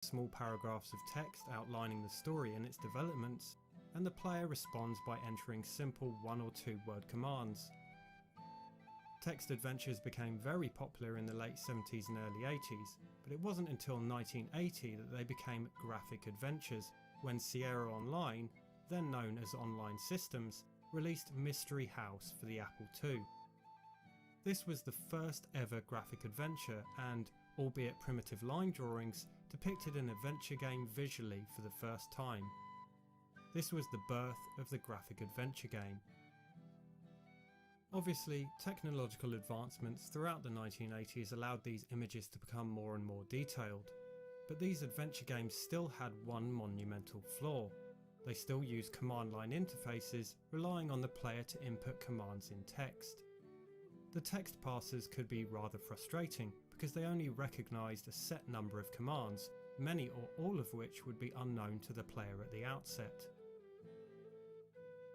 small paragraphs of text outlining the story and its developments, and the player responds by entering simple 1 or 2 word commands. Text adventures became very popular in the late 70s and early 80s, but it wasn't until 1980 that they became graphic adventures, when Sierra Online, then known as Online Systems, released Mystery House for the Apple II. This was the first ever graphic adventure and, albeit primitive line drawings, depicted an adventure game visually for the first time. This was the birth of the graphic adventure game. Obviously, technological advancements throughout the 1980s allowed these images to become more and more detailed, but these adventure games still had one monumental flaw. They still used command line interfaces, relying on the player to input commands in text. The text parsers could be rather frustrating because they only recognised a set number of commands, many or all of which would be unknown to the player at the outset.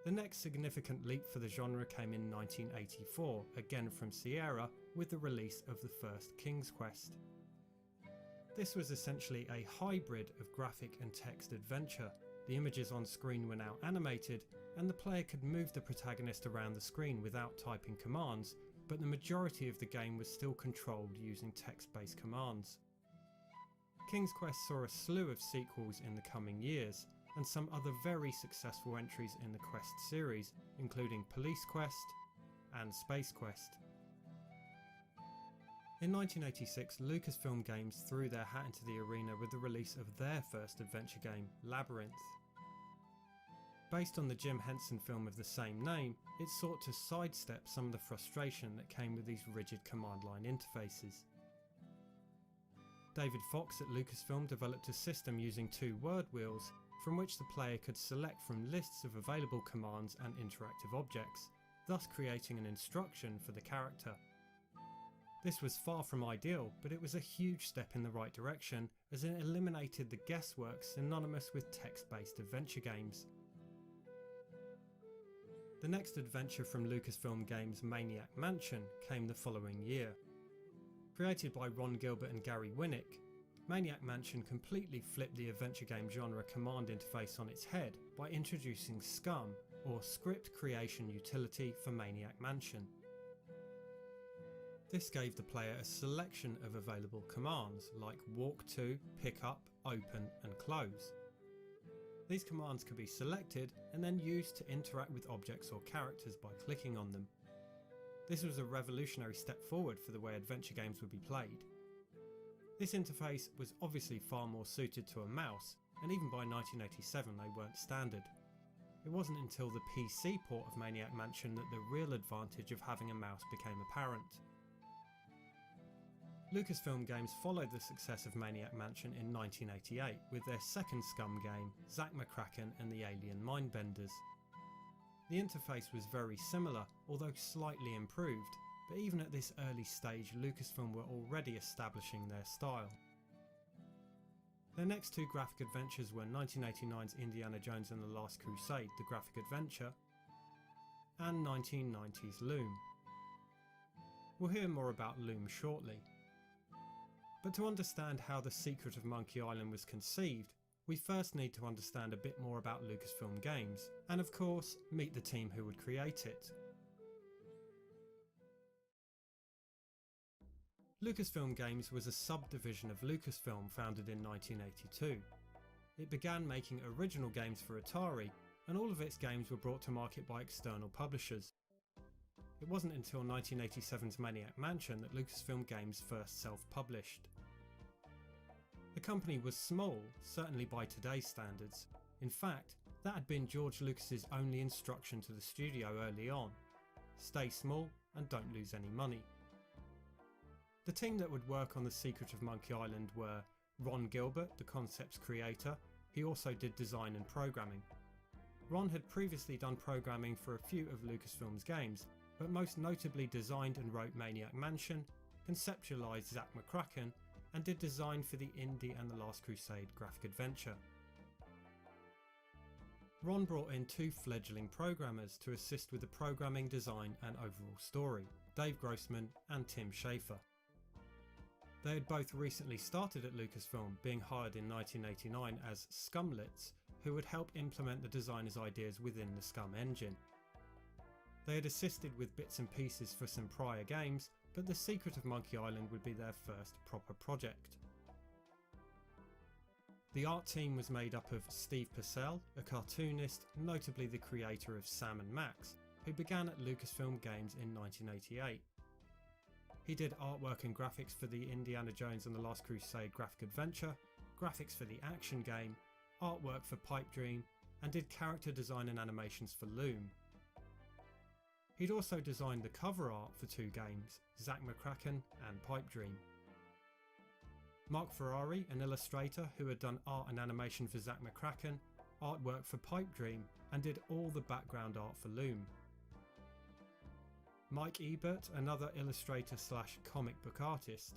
The next significant leap for the genre came in 1984, again from Sierra, with the release of the first King's Quest. This was essentially a hybrid of graphic and text adventure. The images on screen were now animated, and the player could move the protagonist around the screen without typing commands, but the majority of the game was still controlled using text-based commands. King's Quest saw a slew of sequels in the coming years, and some other very successful entries in the Quest series, including Police Quest and Space Quest. In 1986, Lucasfilm Games threw their hat into the arena with the release of their first adventure game, Labyrinth. Based on the Jim Henson film of the same name, it sought to sidestep some of the frustration that came with these rigid command line interfaces. David Fox at Lucasfilm developed a system using 2 word wheels, from which the player could select from lists of available commands and interactive objects, thus creating an instruction for the character. This was far from ideal, but it was a huge step in the right direction as it eliminated the guesswork synonymous with text-based adventure games. The next adventure from Lucasfilm Games' Maniac Mansion came the following year. Created by Ron Gilbert and Gary Winnick, Maniac Mansion completely flipped the adventure game genre command interface on its head by introducing SCUM, or Script Creation Utility for Maniac Mansion. This gave the player a selection of available commands like walk to, pick up, open and close. These commands could be selected and then used to interact with objects or characters by clicking on them. This was a revolutionary step forward for the way adventure games would be played. This interface was obviously far more suited to a mouse, and even by 1987 they weren't standard. It wasn't until the PC port of Maniac Mansion that the real advantage of having a mouse became apparent. Lucasfilm Games followed the success of Maniac Mansion in 1988 with their second SCUM game, Zak McKracken and the Alien Mindbenders. The interface was very similar, although slightly improved, but even at this early stage Lucasfilm were already establishing their style. Their next 2 graphic adventures were 1989's Indiana Jones and the Last Crusade, the graphic adventure, and 1990's Loom. We'll hear more about Loom shortly. But to understand how The Secret of Monkey Island was conceived, we first need to understand a bit more about Lucasfilm Games, and of course, meet the team who would create it. Lucasfilm Games was a subdivision of Lucasfilm founded in 1982. It began making original games for Atari, and all of its games were brought to market by external publishers. It wasn't until 1987's Maniac Mansion that Lucasfilm Games first self-published. The company was small, certainly by today's standards. In fact, that had been George Lucas's only instruction to the studio early on: stay small and don't lose any money. The team that would work on The Secret of Monkey Island were Ron Gilbert, the concept's creator. He also did design and programming. Ron had previously done programming for a few of Lucasfilm's games, but most notably designed and wrote Maniac Mansion, conceptualised Zak McKracken, and did design for the Indy and the Last Crusade graphic adventure. Ron brought in 2 fledgling programmers to assist with the programming, design and overall story, Dave Grossman and Tim Schafer. They had both recently started at Lucasfilm, being hired in 1989 as Scumlets, who would help implement the designer's ideas within the Scum engine. They had assisted with bits and pieces for some prior games, but The Secret of Monkey Island would be their first proper project. The art team was made up of Steve Purcell, a cartoonist, notably the creator of Sam and Max, who began at Lucasfilm Games in 1988. He did artwork and graphics for the Indiana Jones and the Last Crusade graphic adventure, graphics for the action game, artwork for Pipe Dream, and did character design and animations for Loom. He'd also designed the cover art for two games, Zak McKracken and Pipe Dream. Mark Ferrari, an illustrator who had done art and animation for Zak McKracken, artwork for Pipe Dream, and did all the background art for Loom. Mike Ebert, another illustrator slash comic book artist.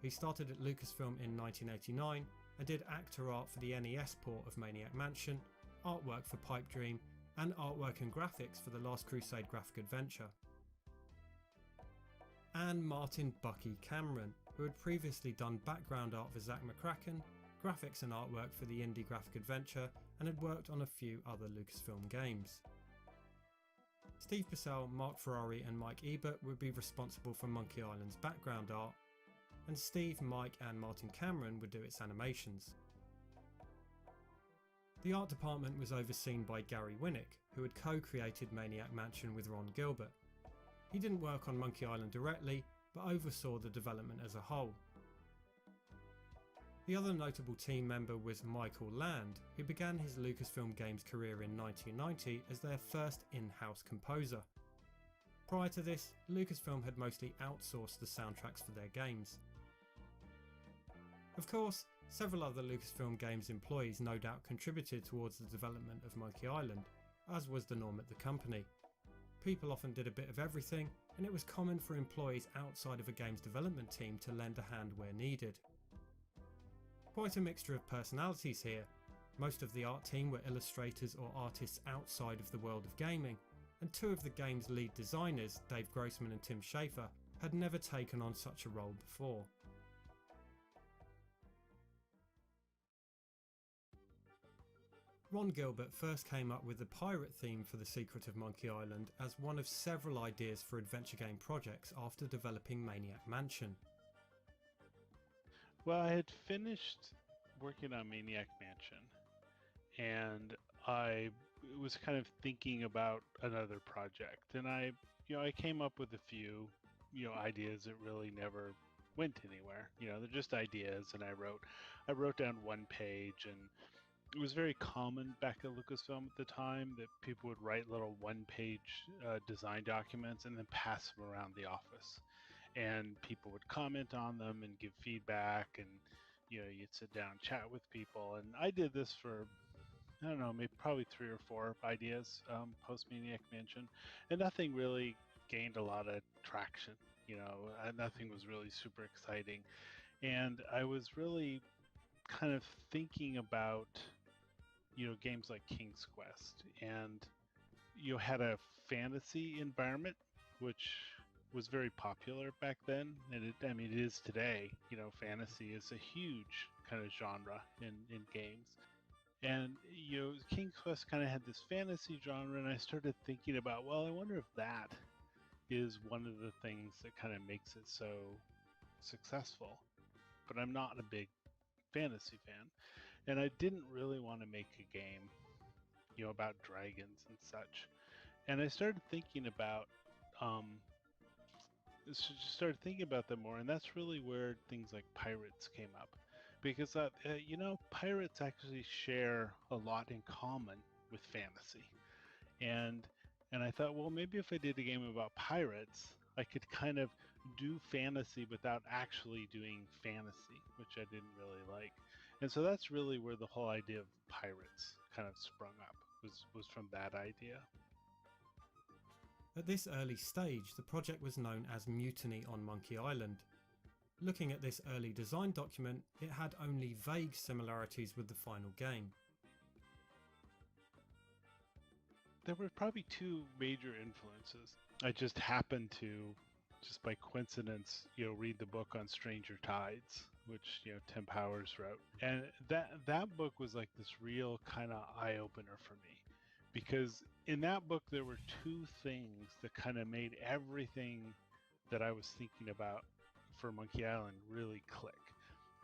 He started at Lucasfilm in 1989 and did actor art for the NES port of Maniac Mansion, artwork for Pipe Dream, and artwork and graphics for the Last Crusade graphic adventure. And Martin Bucky Cameron, who had previously done background art for Zak McKracken, graphics and artwork for the indie graphic adventure, and had worked on a few other Lucasfilm games. Steve Purcell, Mark Ferrari and Mike Ebert would be responsible for Monkey Island's background art, and Steve, Mike and Martin Cameron would do its animations. The art department was overseen by Gary Winnick, who had co-created Maniac Mansion with Ron Gilbert. He didn't work on Monkey Island directly, but oversaw the development as a whole. The other notable team member was Michael Land, who began his Lucasfilm Games career in 1990 as their first in-house composer. Prior to this, Lucasfilm had mostly outsourced the soundtracks for their games. Of course, several other Lucasfilm Games employees no doubt contributed towards the development of Monkey Island, as was the norm at the company. People often did a bit of everything, and it was common for employees outside of a game's development team to lend a hand where needed. Quite a mixture of personalities here. Most of the art team were illustrators or artists outside of the world of gaming, and two of the game's lead designers, Dave Grossman and Tim Schafer, had never taken on such a role before. Ron Gilbert first came up with the pirate theme for The Secret of Monkey Island as one of several ideas for adventure game projects after developing Maniac Mansion. Well, I had finished working on Maniac Mansion, and I was kind of thinking about another project, and I came up with a few, ideas that really never went anywhere. They're just ideas, and I wrote down one page, and it was very common back at Lucasfilm at the time that people would write little one-page design documents and then pass them around the office. And people would comment on them and give feedback, and you'd sit down and chat with people. And I did this for, I don't know, maybe probably 3 or 4 ideas post Maniac Mansion, and nothing really gained a lot of traction. Nothing was really super exciting, and I was really kind of thinking about games like King's Quest, and had a fantasy environment which was very popular back then, and it is today. Fantasy is a huge kind of genre in games, and King's Quest kind of had this fantasy genre, and I started thinking about, well, I wonder if that is one of the things that kind of makes it so successful. But I'm not a big fantasy fan, and I didn't really want to make a game about dragons and such. And I started thinking about them more, and that's really where things like pirates came up, because pirates actually share a lot in common with fantasy, and I thought, well, maybe if I did a game about pirates, I could kind of do fantasy without actually doing fantasy, which I didn't really like. And so that's really where the whole idea of pirates kind of sprung up, was from that idea. At this early stage, the project was known as Mutiny on Monkey Island. Looking at this early design document, it had only vague similarities with the final game. There were probably 2 major influences. I just happened to just by coincidence, read the book on Stranger Tides, which Tim Powers wrote, and that book was like this real kind of eye opener for me, because in that book there were two things that kind of made everything that I was thinking about for Monkey Island really click.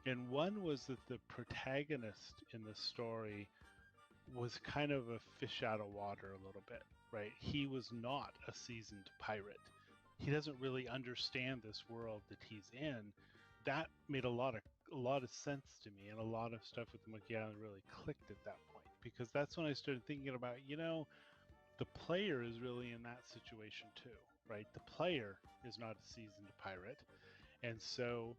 And one was that the protagonist in the story was kind of a fish out of water a little bit, right? He was not a seasoned pirate. He doesn't really understand this world that he's in. That made a lot of sense to me, and a lot of stuff with Monkey Island really clicked at that point, because that's when I started thinking about, the player is really in that situation too, right? The player is not a seasoned pirate, and so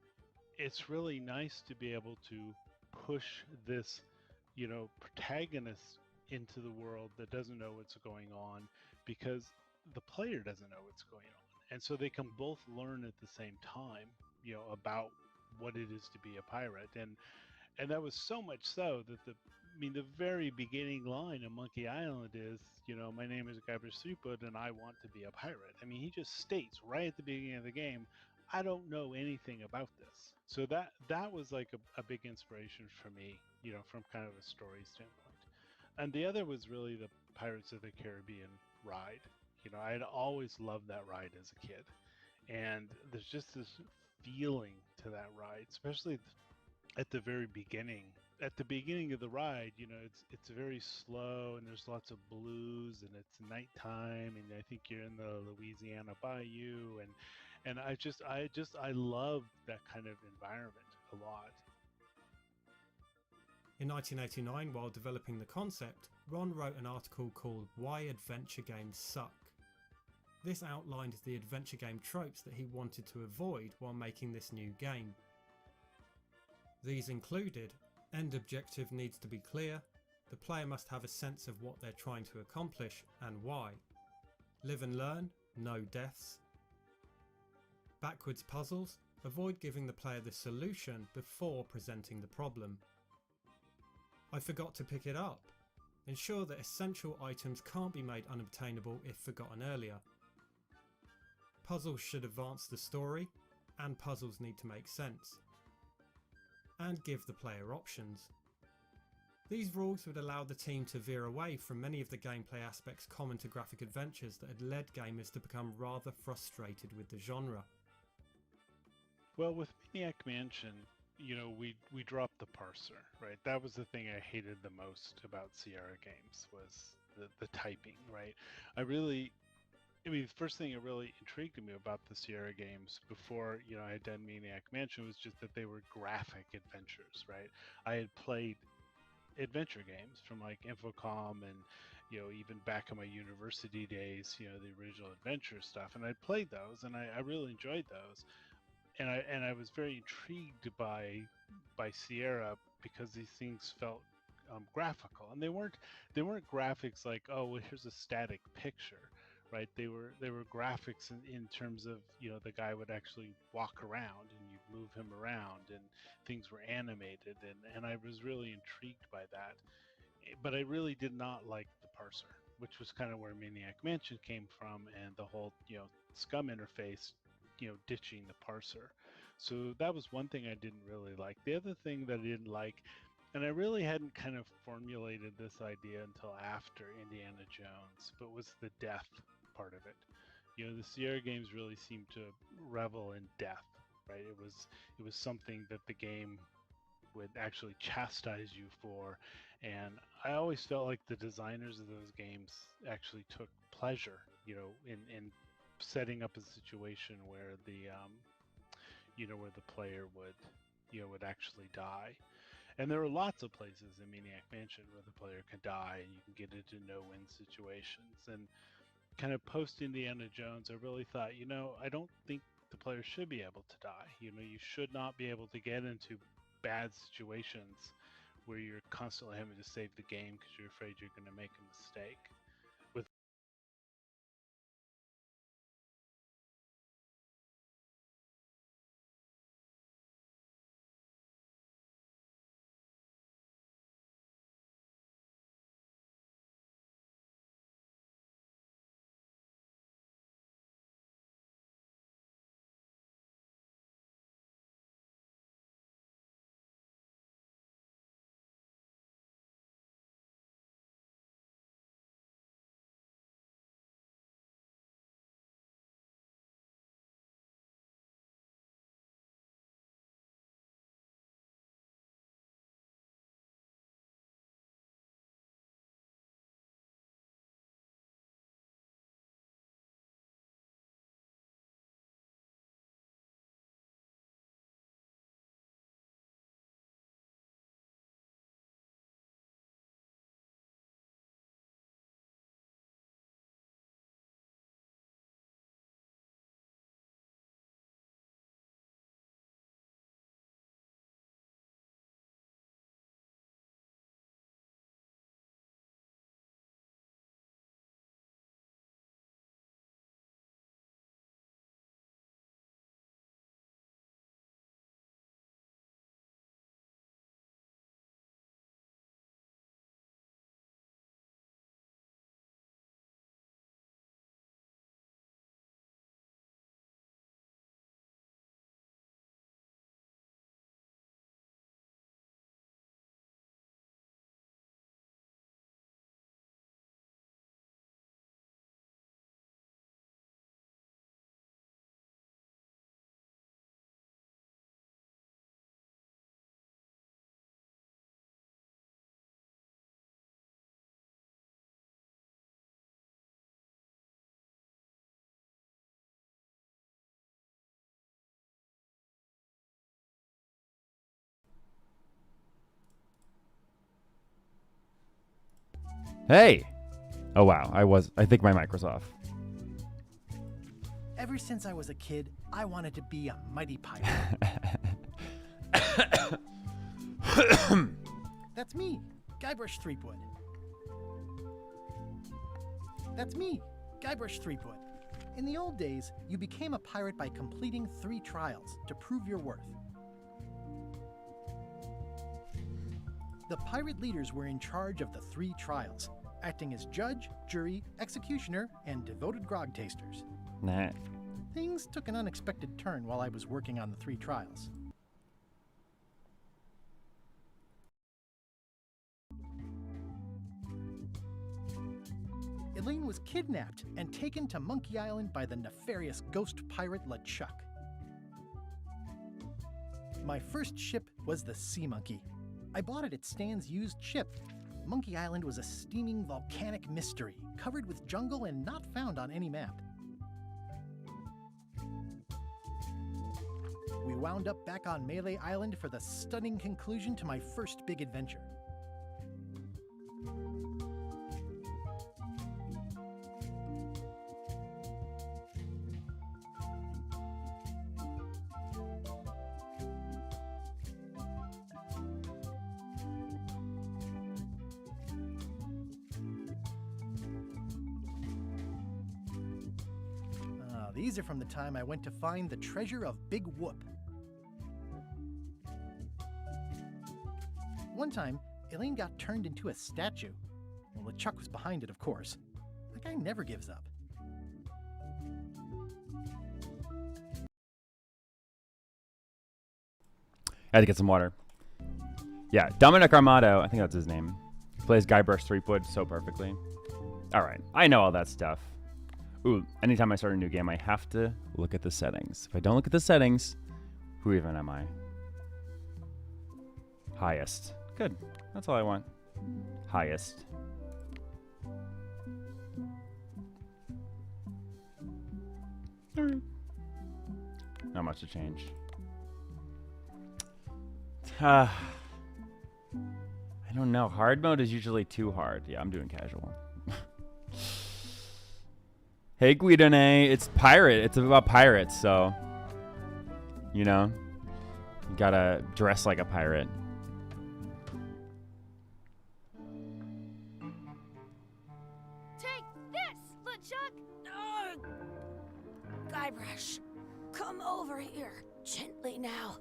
it's really nice to be able to push this protagonist into the world that doesn't know what's going on, because the player doesn't know what's going on. And so they can both learn at the same time, about what it is to be a pirate. And that was so much so that the very beginning line of Monkey Island is, my name is Guybrush Threepwood and I want to be a pirate. I mean, he just states right at the beginning of the game, I don't know anything about this. So that was like a big inspiration for me, from kind of a story standpoint. And the other was really the Pirates of the Caribbean ride. I had always loved that ride as a kid. And there's just this feeling to that ride, especially at the very beginning. At the beginning of the ride, it's very slow and there's lots of blues and it's nighttime and I think you're in the Louisiana Bayou, and I love that kind of environment a lot. In 1989, while developing the concept, Ron wrote an article called Why Adventure Games Suck. This outlined the adventure game tropes that he wanted to avoid while making this new game. These included: end objective needs to be clear, the player must have a sense of what they're trying to accomplish and why, live and learn, no deaths, backwards puzzles, avoid giving the player the solution before presenting the problem. I forgot to pick it up. Ensure that essential items can't be made unobtainable if forgotten earlier. Puzzles should advance the story, and puzzles need to make sense. And give the player options. These rules would allow the team to veer away from many of the gameplay aspects common to graphic adventures that had led gamers to become rather frustrated with the genre. Well, with Maniac Mansion, we dropped the parser, right? That was the thing I hated the most about Sierra games, was the typing, right? The first thing that really intrigued me about the Sierra games before, I had done Maniac Mansion was just that they were graphic adventures, right? I had played adventure games from like Infocom and, even back in my university days, the original adventure stuff, and I played those and I really enjoyed those. And I was very intrigued by Sierra because these things felt graphical, and they weren't graphics like, oh well, here's a static picture, right? They were graphics in terms of, the guy would actually walk around and you'd move him around and things were animated, and I was really intrigued by that. But I really did not like the parser, which was kind of where Maniac Mansion came from, and the whole Scum interface, ditching the parser. So that was one thing I didn't really like. The other thing that I didn't like, and I really hadn't kind of formulated this idea until after Indiana Jones, but was the death part of it. The Sierra games really seemed to revel in death, right? It was something that the game would actually chastise you for, and I always felt like the designers of those games actually took pleasure, in setting up a situation where where the player would actually die. And there are lots of places in Maniac Mansion where the player can die and you can get into no-win situations. And kind of post Indiana Jones, I really thought, I don't think the player should be able to die. You should not be able to get into bad situations where you're constantly having to save the game because you're afraid you're going to make a mistake. Hey! Oh wow, I think my mic was off. Ever since I was a kid, I wanted to be a mighty pirate. That's me, Guybrush Threepwood. That's me, Guybrush Threepwood. In the old days, you became a pirate by completing 3 trials to prove your worth. The pirate leaders were in charge of the 3 trials, acting as judge, jury, executioner, and devoted grog tasters. Nah. Things took an unexpected turn while I was working on the 3 trials. Elaine was kidnapped and taken to Monkey Island by the nefarious ghost pirate LeChuck. My first ship was the Sea Monkey. I bought it at Stan's used ship. Monkey Island was a steaming volcanic mystery, covered with jungle and not found on any map. We wound up back on Melee Island for the stunning conclusion to my first big adventure. These are from the time I went to find the treasure of Big Whoop. One time, Elaine got turned into a statue. Well, LeChuck was behind it, of course. That guy never gives up. I had to get some water. Yeah, Dominic Armato, I think that's his name, plays Guybrush Threepwood so perfectly. All right, I know all that stuff. Ooh, anytime I start a new game, I have to look at the settings. If I don't look at the settings, who even am I? Highest. Good. That's all I want. Highest. Alright. Not much to change. I don't know. Hard mode is usually too hard. Yeah, I'm doing casual. Hey, Guidone. It's pirate. It's about pirates, so... You know? You gotta dress like a pirate. Take this, LeChuck! Guybrush, come over here. Gently now.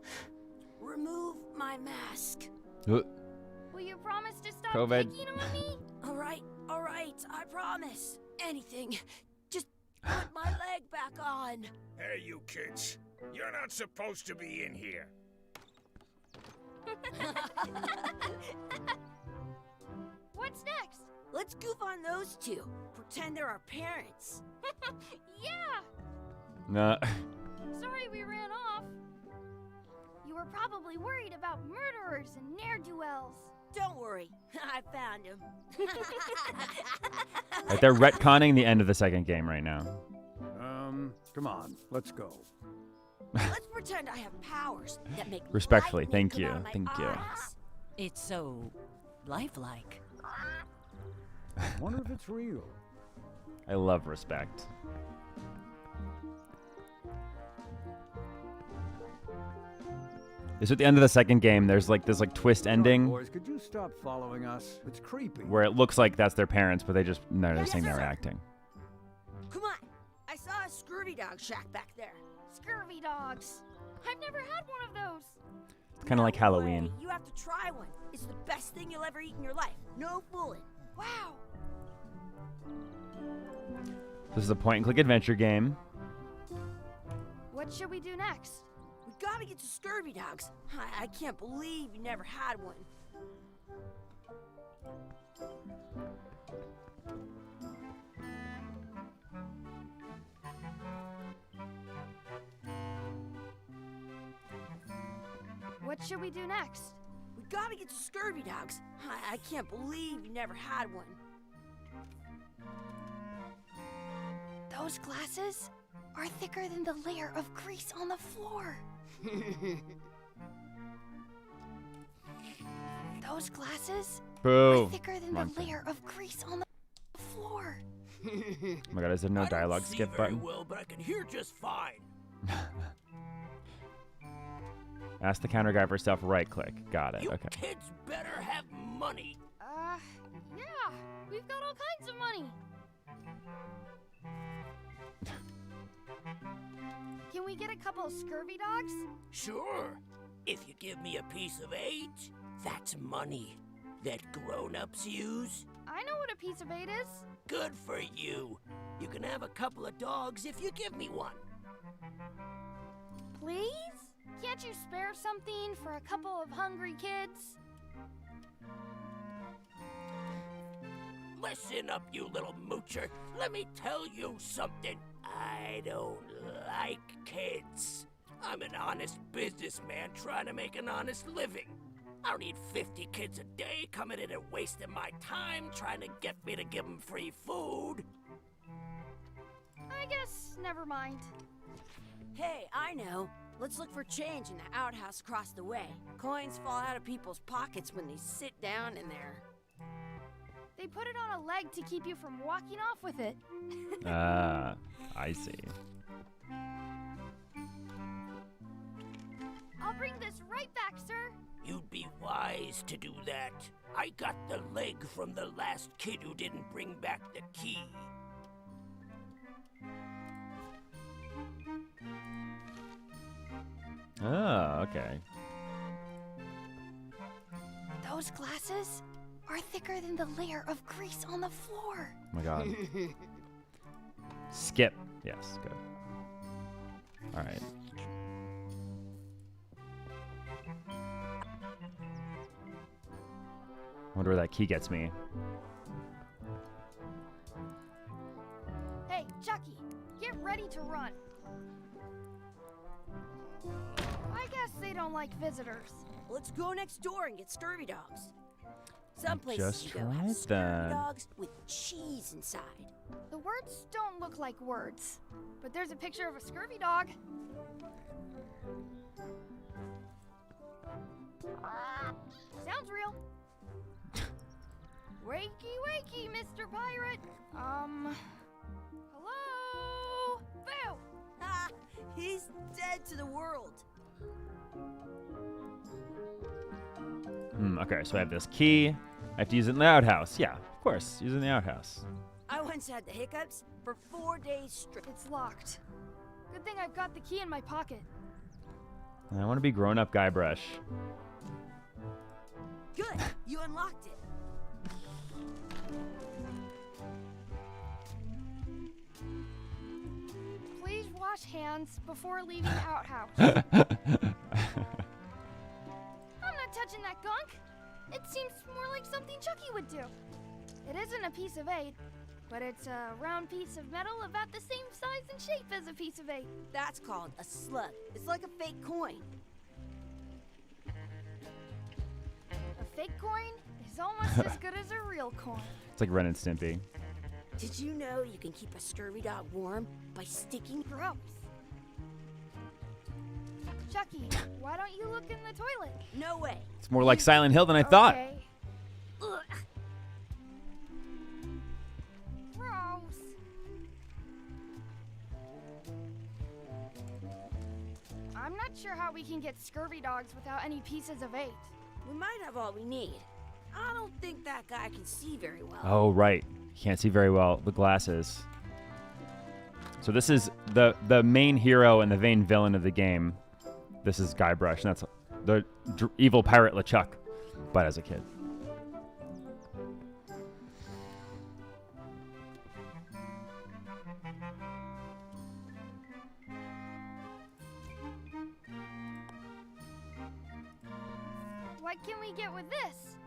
Remove my mask. Will you promise to stop COVID. picking on me? All right, I promise. Anything. Just put my leg back on. Hey, you kids. You're not supposed to be in here. What's next? Let's goof on those two. Pretend they're our parents. Yeah! Nah. Sorry we ran off. You were probably worried about murderers and ne'er-do-wells. Don't worry, I found him. Like they're retconning the end of the second game right now. Come on, let's go. Let's pretend I have powers that make Respectfully, lightning thank come you, out of my thank you. eyes. It's so lifelike. Wonder if it's real. I love respect. This is at the end of the second game. There's like this like twist ending Boys, could you stop following us? It's creepy. where it looks like that's their parents, but they're just saying they're acting. Come on, I saw a scurvy dog shack back there. Scurvy dogs. I've never had one of those. It's kind of like No Halloween. way. You have to try one. It's the best thing you'll ever eat in your life. No fooling. Wow. This is a point-and-click adventure game. What should we do next? We gotta get to scurvy dogs. I can't believe you never had one. What should we do next? We gotta get to scurvy dogs. I can't believe you never had one. Those glasses are thicker than the layer of grease on the Those glasses Boo. are thicker than Wrong the thing. layer of grease on the floor. Oh my god, is there no dialogue skip button? well, but I can hear just fine. Ask the counter guy for stuff, right click. Got it, okay. Kids better have money. Yeah, we've got all kinds of money. Can we get a couple of scurvy dogs? Sure. If you give me a piece of 8, that's money that grown-ups use. I know what a piece of 8 is. Good for you. You can have a couple of dogs if you give me one. Please? Can't you spare something for a couple of hungry kids? Listen up, you little moocher. Let me tell you something. I don't like kids. I'm an honest businessman trying to make an honest living. I don't need 50 kids a day coming in and wasting my time trying to get me to give them free food. I guess never mind. Hey, I know. Let's look for change in the outhouse across the way. Coins fall out of people's pockets when they sit down in there. They put it on a leg to keep you from walking off with it. Ah, I see. I'll bring this right back, sir. You'd be wise to do that. I got the leg from the last kid who didn't bring back the key. Oh, okay. Those glasses are thicker than the layer of grease on the floor. Oh my god. Skip. Yes, good. Alright. Wonder where that key gets me. Hey, Chucky, get ready to run. I guess they don't like visitors. Let's go next door and get scurvy dogs. Some places Just you go have right scurvy then. dogs with cheese inside. The words don't look like words, but there's a picture of a scurvy dog. Sounds real. Wakey, wakey, Mr. Pirate. Hello? Boo! Ah, he's dead to the world. Okay, so I have this key. I have to use it in the outhouse. Yeah, of course, use it in the outhouse. I once had the hiccups for 4 days straight. It's locked. Good thing I've got the key in my pocket. I want to be grown-up Guybrush. Good, you unlocked it. Please wash hands before leaving the outhouse. Oh, I'm not touching that gunk. It seems more like something Chucky would do. It isn't a piece of 8, but it's a round piece of metal about the same size and shape as a piece of 8. That's called a slug. It's like a fake coin. A fake coin is almost as good as a real coin. It's like Ren and Stimpy. Did you know you can keep a scurvy dog warm by sticking? Gross. Chucky, why don't you look in the toilet? No way. It's more like Silent Hill than I thought. Okay. Ugh. Gross. I'm not sure how we can get scurvy dogs without any pieces of 8. We might have all we need. I don't think that guy can see very well. Oh, right. Can't see very well. The glasses. So this is the main hero and the main villain of the game. This is Guybrush, and that's the evil pirate LeChuck, but as a kid. What can we get with this?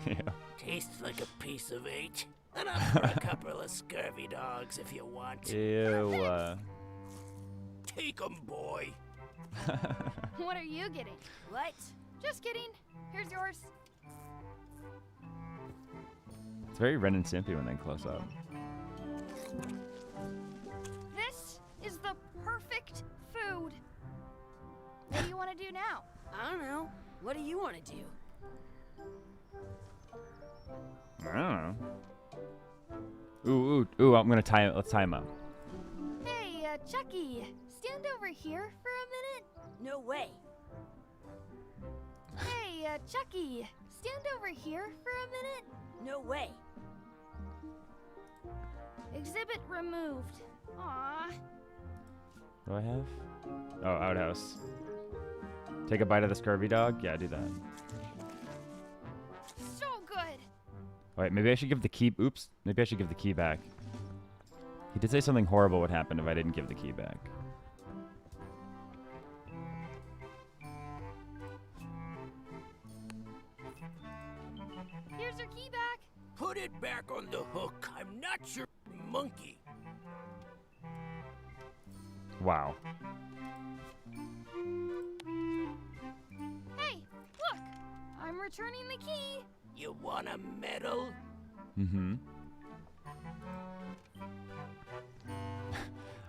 Yeah. Tastes like a piece of 8. Enough for a couple of scurvy dogs if you want. Ew. Take 'em, boy. What are you getting? What? Just kidding. Here's yours. It's very Ren and Stimpy when they close up. This is the perfect food. What do you want to do now? I don't know. What do you want to do? I don't know. Ooh, I'm gonna let's tie him up. Hey, Chucky, stand over here for a minute. No way. Hey, Chucky, stand over here for a minute. No way. Exhibit removed. Aww. What do I have? Oh, outhouse. Take a bite of the scurvy dog? Yeah, do that. So good. Wait, maybe I should give the key. Oops. Maybe I should give the key back. He did say something horrible would happen if I didn't give the key back. Here's your key back. Put it back on the hook. I'm not your monkey. Wow. Hey, look. I'm returning the key. You want a medal? Mm-hmm.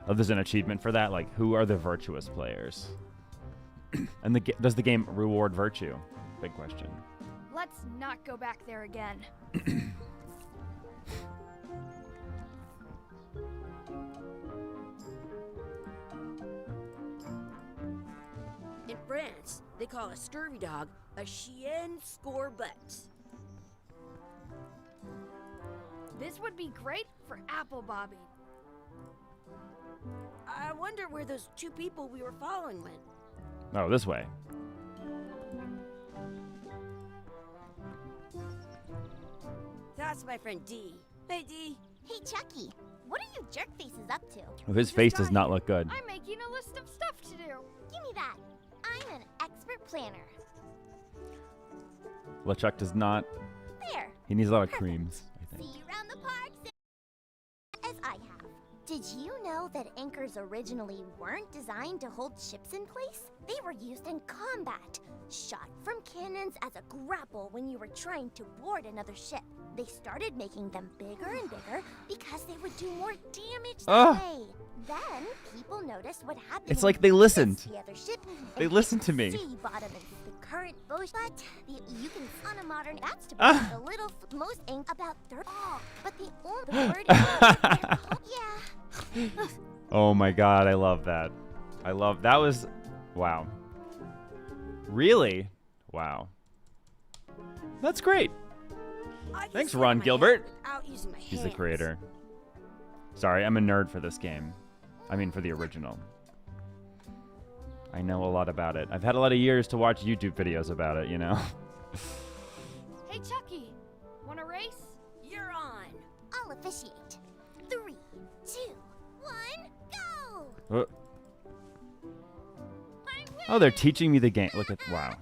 Oh, there's an achievement for that? Like, who are the virtuous players? And does the game reward virtue? Big question. Let's not go back there again. In France, they call a scurvy dog a chien scorbut. This would be great for apple bobbing. I wonder where those two people we were following went. Oh, this way. That's my friend Dee. Hey, Dee. Hey, Chucky, what are you jerk faces up to? Oh, his face does not look good. I'm making a list of stuff to do. Give me that. I'm an expert planner. LeChuck does not. There. He needs a lot of creams, I See think. you around the parks as I have. Did you know that anchors originally weren't designed to hold ships in place? They were used in combat, shot from cannons as a grapple when you were trying to board another ship. They started making them bigger and bigger because they would do more damage that way. Then people noticed what happened. It's when like they you listened. missed the other ship They and listened to me. sea bottom is the current bush, but you can on a modern. That's to be a little most ink about third. Oh, but the only word. Yeah. Oh my god, I love that. That was. Wow. Really? Wow. That's great. I can Thanks, see Ron my Gilbert. hand without using my He's the hands. creator. Sorry, I'm a nerd for this game. I mean, for the original. I know a lot about it. I've had a lot of years to watch YouTube videos about it, you know? Hey, Chucky, want a race? You're on. I'll officiate. 3, 2, 1, go! Oh, they're teaching me the game. Look at. Wow.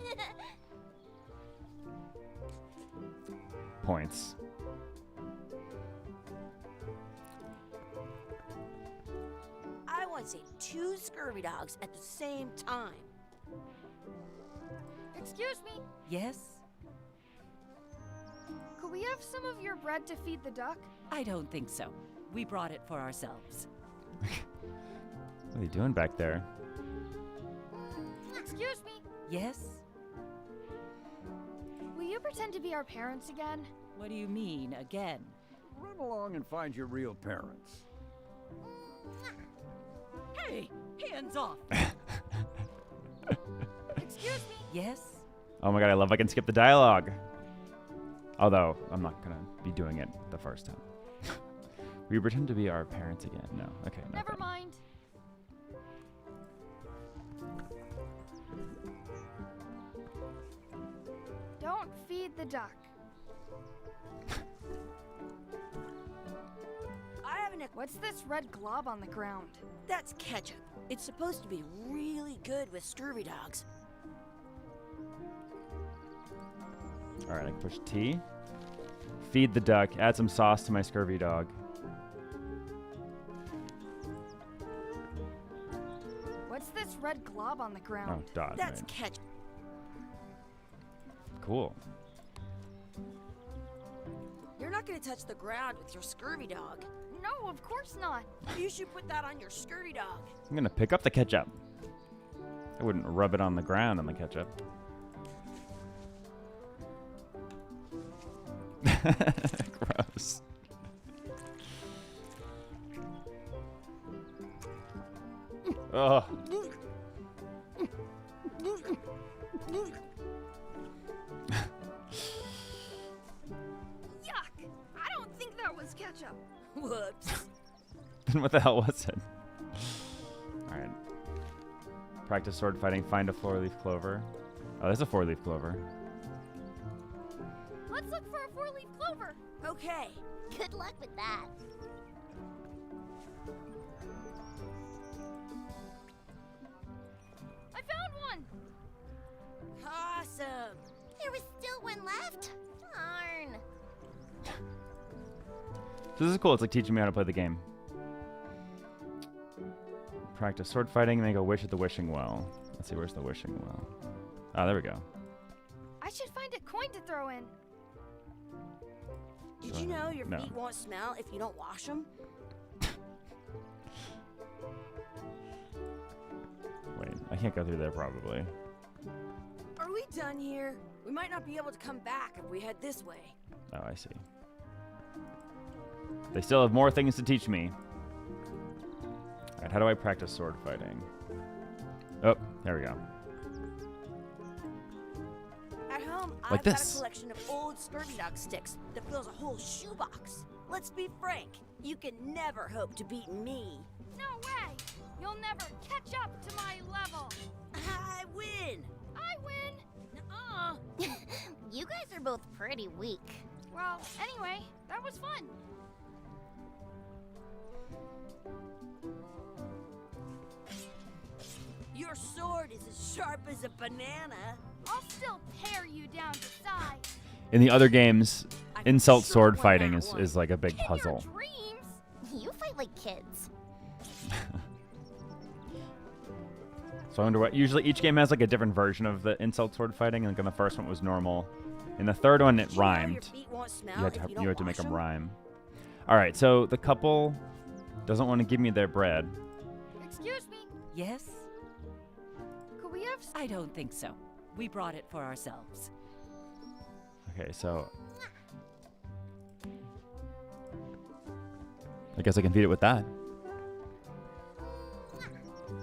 Points. I want to say 2 scurvy dogs at the same time. Excuse me, Yes? could we have some of your bread to feed the duck? I don't think so. We brought it for ourselves. What are you doing back there? Excuse me, Yes? will you pretend to be our parents again? What do you mean, again? Run along and find your real parents. Hey, hands off! Excuse me, Yes? Oh my god, I love I can skip the dialogue. Although, I'm not gonna be doing it the first time. We pretend to be our parents again. No. Okay, no. never thanks. mind. Don't feed the duck. I have an. What's this red glob on the ground? That's ketchup. It's supposed to be really good with scurvy dogs. Alright, I can push T. Feed the duck. Add some sauce to my scurvy dog. What's this red glob on the Oh, ground? dot. That's Right. ketchup. Cool. You're not going to touch the ground with your scurvy dog. No, of course not. You should put that on your scurvy dog. I'm gonna pick up the ketchup. I wouldn't rub it on the ground on the ketchup. Gross. Oh. Yuck! I don't think that was ketchup. Whoops. Then what the hell was it? Alright. Practice sword fighting. Find a 4-leaf clover. Oh, there's a 4-leaf clover. Let's look for a 4-leaf clover. Okay. Good luck with that. I found one. Awesome. There was still one left. Darn. So this is cool. It's like teaching me how to play the game. Practice sword fighting. Make a wish at the wishing well. Let's see, where's the wishing well? Oh, there we go. I should find a coin to throw in. Did you know your No. feet won't smell if you don't wash them? Wait, I can't go through there probably. Are we done here? We might not be able to come back if we head this way. Oh, I see. They still have more things to teach me. Alright, how do I practice sword fighting? Oh, there we go. At home, Like I've got this. a collection of old Scurvy Dog sticks that fills a whole shoebox. Let's be frank, you can never hope to beat me. No way! You'll never catch up to my level. I win! I win. Nuh-uh. You guys are both pretty weak. Well, anyway, that was fun. Your sword is as sharp as a banana. I'll still pare you down to size. In the other games, I can insult sure sword win fighting that is, one. is like a big In your puzzle. dreams. You fight like kids. So I wonder what. Usually each game has like a different version of the insult sword fighting. Like in the first one it was normal. In the third one it Did you know your rhymed. feet won't smell You had if to you don't you had to wash make them 'em? rhyme. All right, so the couple doesn't want to give me their bread. Excuse me. Yes? Could we have I don't think so. We brought it for ourselves. Okay, so I guess I can feed it with that.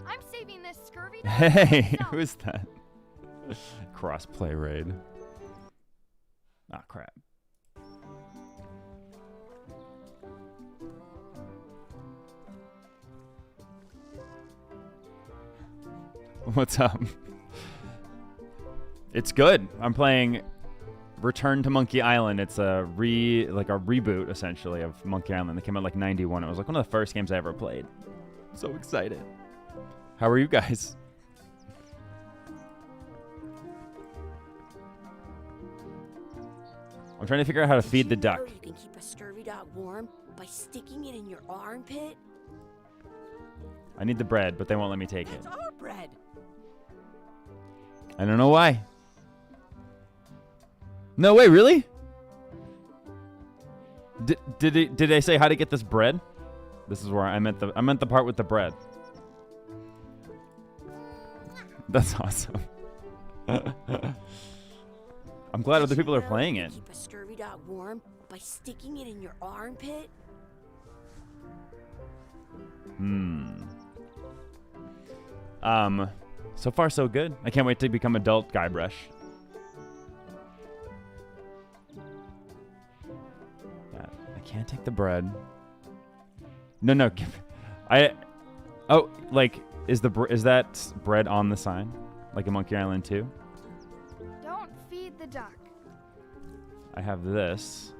I'm saving this scurvy dog Hey, for myself. who is that? Crossplay raid. Ah, crap. What's up? It's good. I'm playing Return to Monkey Island. It's a reboot essentially of Monkey Island. It came out like 91. It was like one of the first games I ever played. So excited. How are you guys? I'm trying to figure out how to feed the Did you know duck. You can keep a scurvy dog warm by sticking it in your armpit. I need the bread, but they won't let me take it. That's our bread. I don't know why. No way, really? Did they say how to get this bread? This is where I meant the part with the bread. That's awesome. I'm glad other people are playing it. Keep a scurvy dog warm by sticking it in your armpit. So far so good. I can't wait to become adult Guybrush. Yeah, I can't take the bread. No. Oh, like is that bread on the sign? Like in Monkey Island 2? Don't feed the duck. I have this.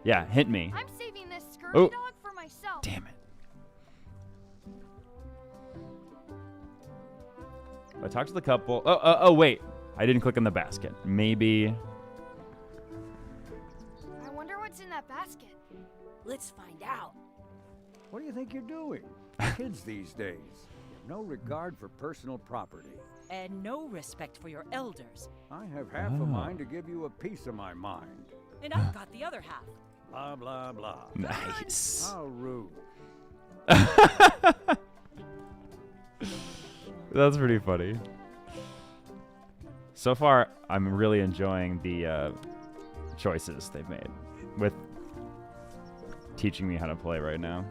Yeah, hit me. I'm saving this scurvy Oh. dog for myself. Damn it. I talked to the couple. Oh, wait. I didn't click on the basket. Maybe. I wonder what's in that basket. Let's find out. What do you think you're doing? Kids these days have no regard for personal property. And no respect for your elders. I have half a mind to give you a piece of my mind. And I've got the other half. Blah, blah, blah. Nice. How rude. That's pretty funny. So far, I'm really enjoying the choices they've made with teaching me how to play right now.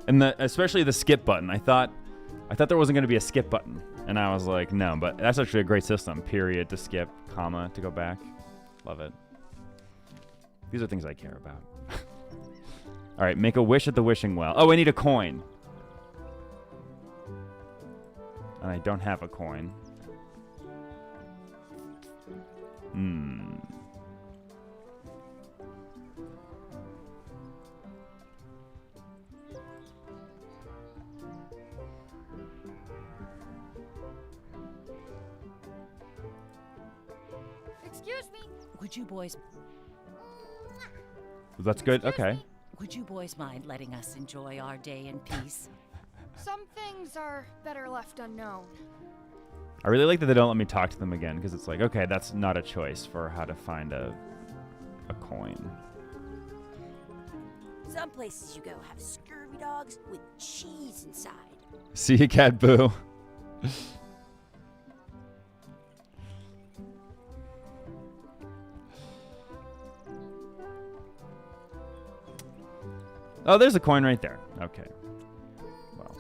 And especially the skip button. I thought there wasn't going to be a skip button. And I was like, no, but that's actually a great system. Period to skip, comma to go back. Love it. These are things I care about. All right, make a wish at the wishing well. Oh, I need a coin. And I don't have a coin. Excuse me. Would you boys That's good. Okay. would you boys mind letting us enjoy our day in peace? Some things are better left unknown. I really like that they don't let me talk to them again because it's like, okay, that's not a choice for how to find a coin. Some places you go have scurvy dogs with cheese inside. See you, Cat Boo. Oh, there's a coin right there. Okay. Well.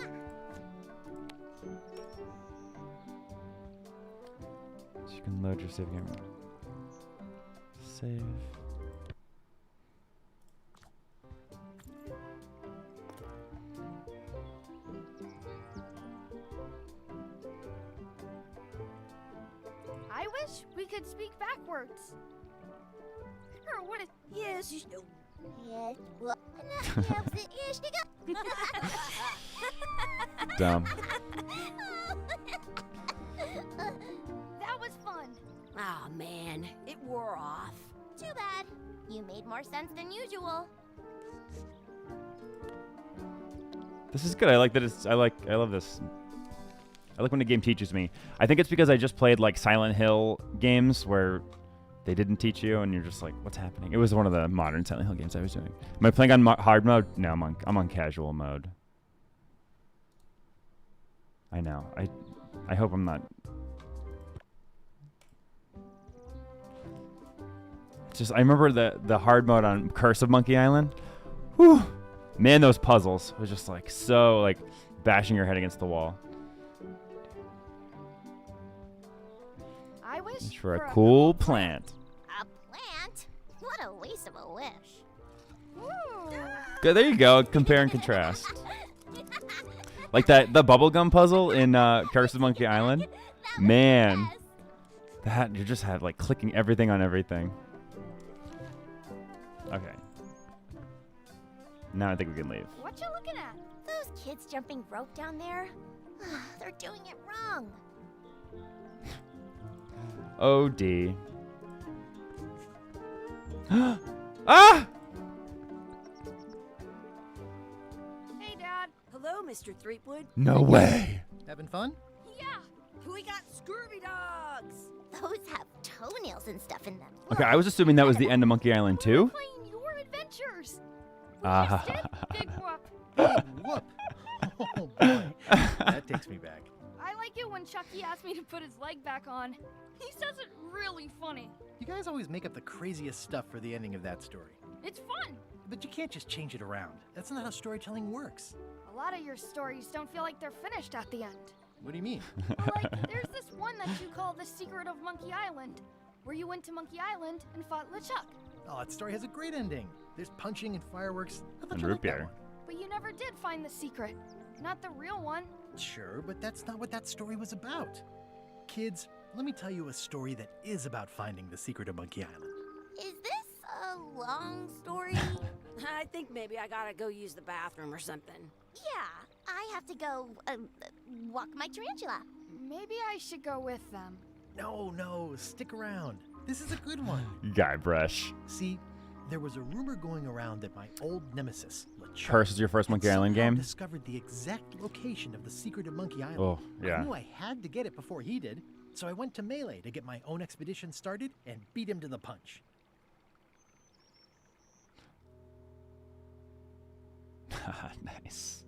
So you can load your save game. Save. I wish we could speak backwards. Or what it... Yes, you know. Yeah, well, Dumb. That was fun. Oh man, it wore off. Too bad. You made more sense than usual. This is good. I like that it's I love this. I like when a game teaches me. I think it's because I just played like Silent Hill games where they didn't teach you and you're just like, what's happening? It was one of the modern Silent Hill games I was doing. Am I playing on hard mode? No, I'm on casual mode. I know. I hope I'm not. Just I remember the hard mode on Curse of Monkey Island. Whew. Man, those puzzles was just like so like bashing your head against the wall. I wish For a cool plant. A plant? What a waste of a wish. Good, there you go. Compare and contrast. Like the bubblegum puzzle in Curse of Monkey Island. Man, that you just had like clicking everything on everything. Okay. Now I think we can leave. What you looking at? Those kids jumping rope down there? They're doing it wrong. OD. Ah! Hey, Dad. Hello, Mr. Threepwood. No way. Having fun? Yeah. We got scurvy dogs. Those have toenails and stuff in them. Okay, I was assuming that was the end of Monkey Island 2. Playing your adventures. Big whoop. Oh boy, that takes me back. I like it when Chucky asked me to put his leg back on. He says it really funny. You guys always make up the craziest stuff for the ending of that story. It's fun. But you can't just change it around. That's not how storytelling works. A lot of your stories don't feel like they're finished at the end. What do you mean? There's this one that you call The Secret of Monkey Island, where you went to Monkey Island and fought LeChuck. Oh, that story has a great ending. There's punching and fireworks. I thought And you root liked that beer. one. But you never did find the secret. Not the real one. Sure, but that's not what that story was about. Kids, let me tell you a story that is about finding the secret of Monkey Island. Is this a long story? I think maybe I gotta go use the bathroom or something. Yeah, I have to go walk my tarantula. Maybe I should go with them. No, stick around. This is a good one. Guybrush. See, there was a rumor going around that my old nemesis, LeChuck, Curse is your first had Monkey Island somehow game? discovered the exact location of the secret of Monkey Island. Oh, yeah. I knew I had to get it before he did, so I went to Melee to get my own expedition started and beat him to the punch. Nice.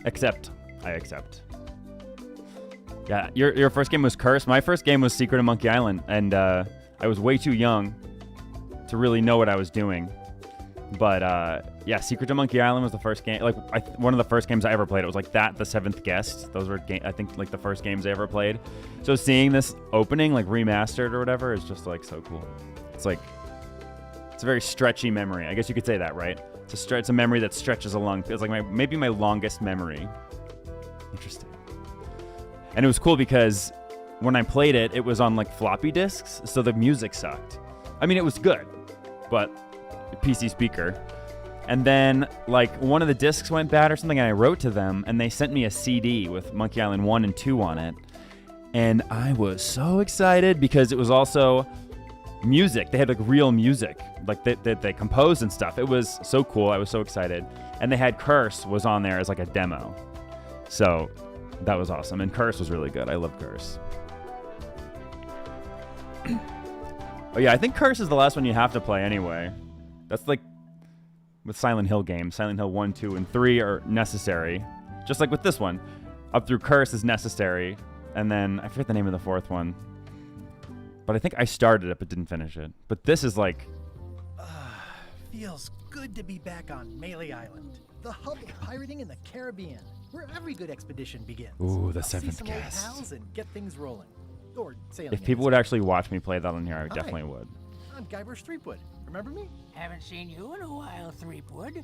Accept. I accept. Yeah, your first game was Curse. My first game was Secret of Monkey Island, and I was way too young to really know what I was doing. But yeah, Secret of Monkey Island was the first game. Like one of the first games I ever played. It was like that, The Seventh Guest. Those were I think like the first games I ever played. So seeing this opening like remastered or whatever is just like so cool. It's like it's a very stretchy memory. I guess you could say that, right? It's a memory that stretches along. It's like maybe my longest memory. Interesting. And it was cool because when I played it, it was on like floppy disks, so the music sucked. I mean, it was good, but PC speaker. And then like one of the discs went bad or something, and I wrote to them, and they sent me a CD with Monkey Island 1 and 2 on it. And I was so excited because it was also music. They had like real music, like they composed and stuff. It was so cool. I was so excited. And they had Curse was on there as like a demo. So that was awesome. And Curse was really good. I love Curse. Oh yeah, I think Curse is the last one you have to play anyway. That's like with Silent Hill games. Silent Hill 1, 2, and 3 are necessary. Just like with this one. Up through Curse is necessary. And then I forget the name of the fourth one. But I think I started it but didn't finish it. But this is like... Feels good to be back on Melee Island, the hub of pirating in the Caribbean, where every good expedition begins. Ooh, the I'll see seventh some old guest. pals and get things rolling. Or sailing. If people would actually watch me play that on here, I definitely would. I'm Guybrush Threepwood. Remember me? Haven't seen you in a while, Threepwood.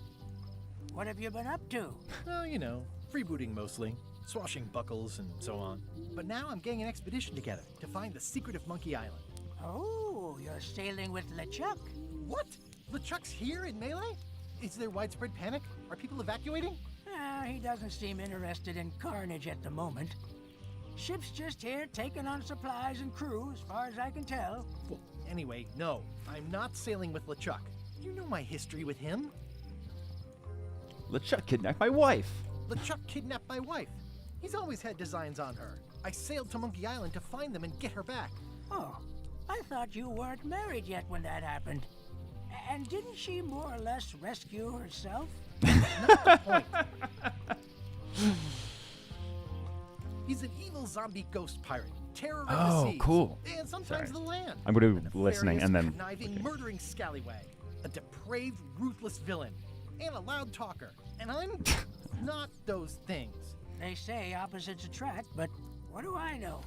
What have you been up to? Oh, you know, freebooting mostly, swashing buckles and so on. But now I'm getting an expedition together to find the secret of Monkey Island. Oh, you're sailing with LeChuck. What? LeChuck's here in Melee? Is there widespread panic? Are people evacuating? He doesn't seem interested in carnage at the moment. Ship's just here taking on supplies and crew, as far as I can tell. Well, anyway, no, I'm not sailing with LeChuck. You know my history with him. LeChuck kidnapped my wife. LeChuck kidnapped my wife. He's always had designs on her. I sailed to Monkey Island to find them and get her back. Oh, I thought you weren't married yet when that happened. And didn't she more or less rescue herself? Not the point. He's an evil zombie ghost pirate, terror of the seas. Oh, cool. And sometimes Sorry. the land. I'm going to A be listening and then... conniving, murdering scallywag. A depraved, ruthless villain. And a loud talker. And I'm not those things. They say opposites attract, but what do I know?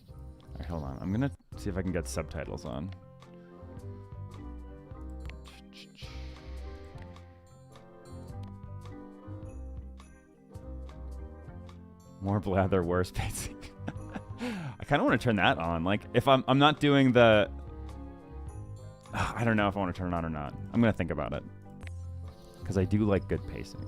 All right, hold on. I'm going to see if I can get subtitles on. More blather, worse pacing. I kind of want to turn that on. Like, if I'm not doing the... I don't know if I want to turn it on or not. I'm going to think about it. Because I do like good pacing.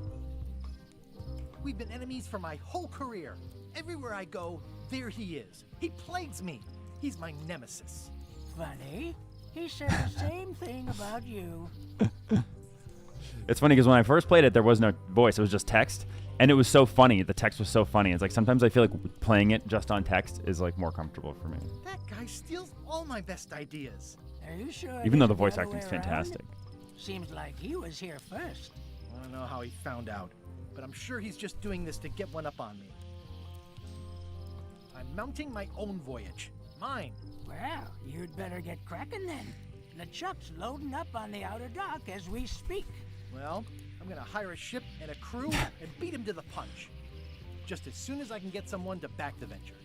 We've been enemies for my whole career. Everywhere I go, there he is. He plagues me. He's my nemesis. Funny. He said the same thing about you. It's funny because when I first played it, there was no voice. It was just text. And it was so funny. The text was so funny. It's like sometimes I feel like playing it just on text is like more comfortable for me. That guy steals all my best ideas. Are you sure? Even though the it's voice other acting's way around? fantastic. Seems like he was here first. I don't know how he found out, but I'm sure he's just doing this to get one up on me. I'm mounting my own voyage. Mine. Well, you'd better get cracking then. LeChuck's loading up on the outer dock as we speak. Well, I'm gonna hire a ship and a crew and beat him to the punch. Just as soon as I can get someone to back the venture.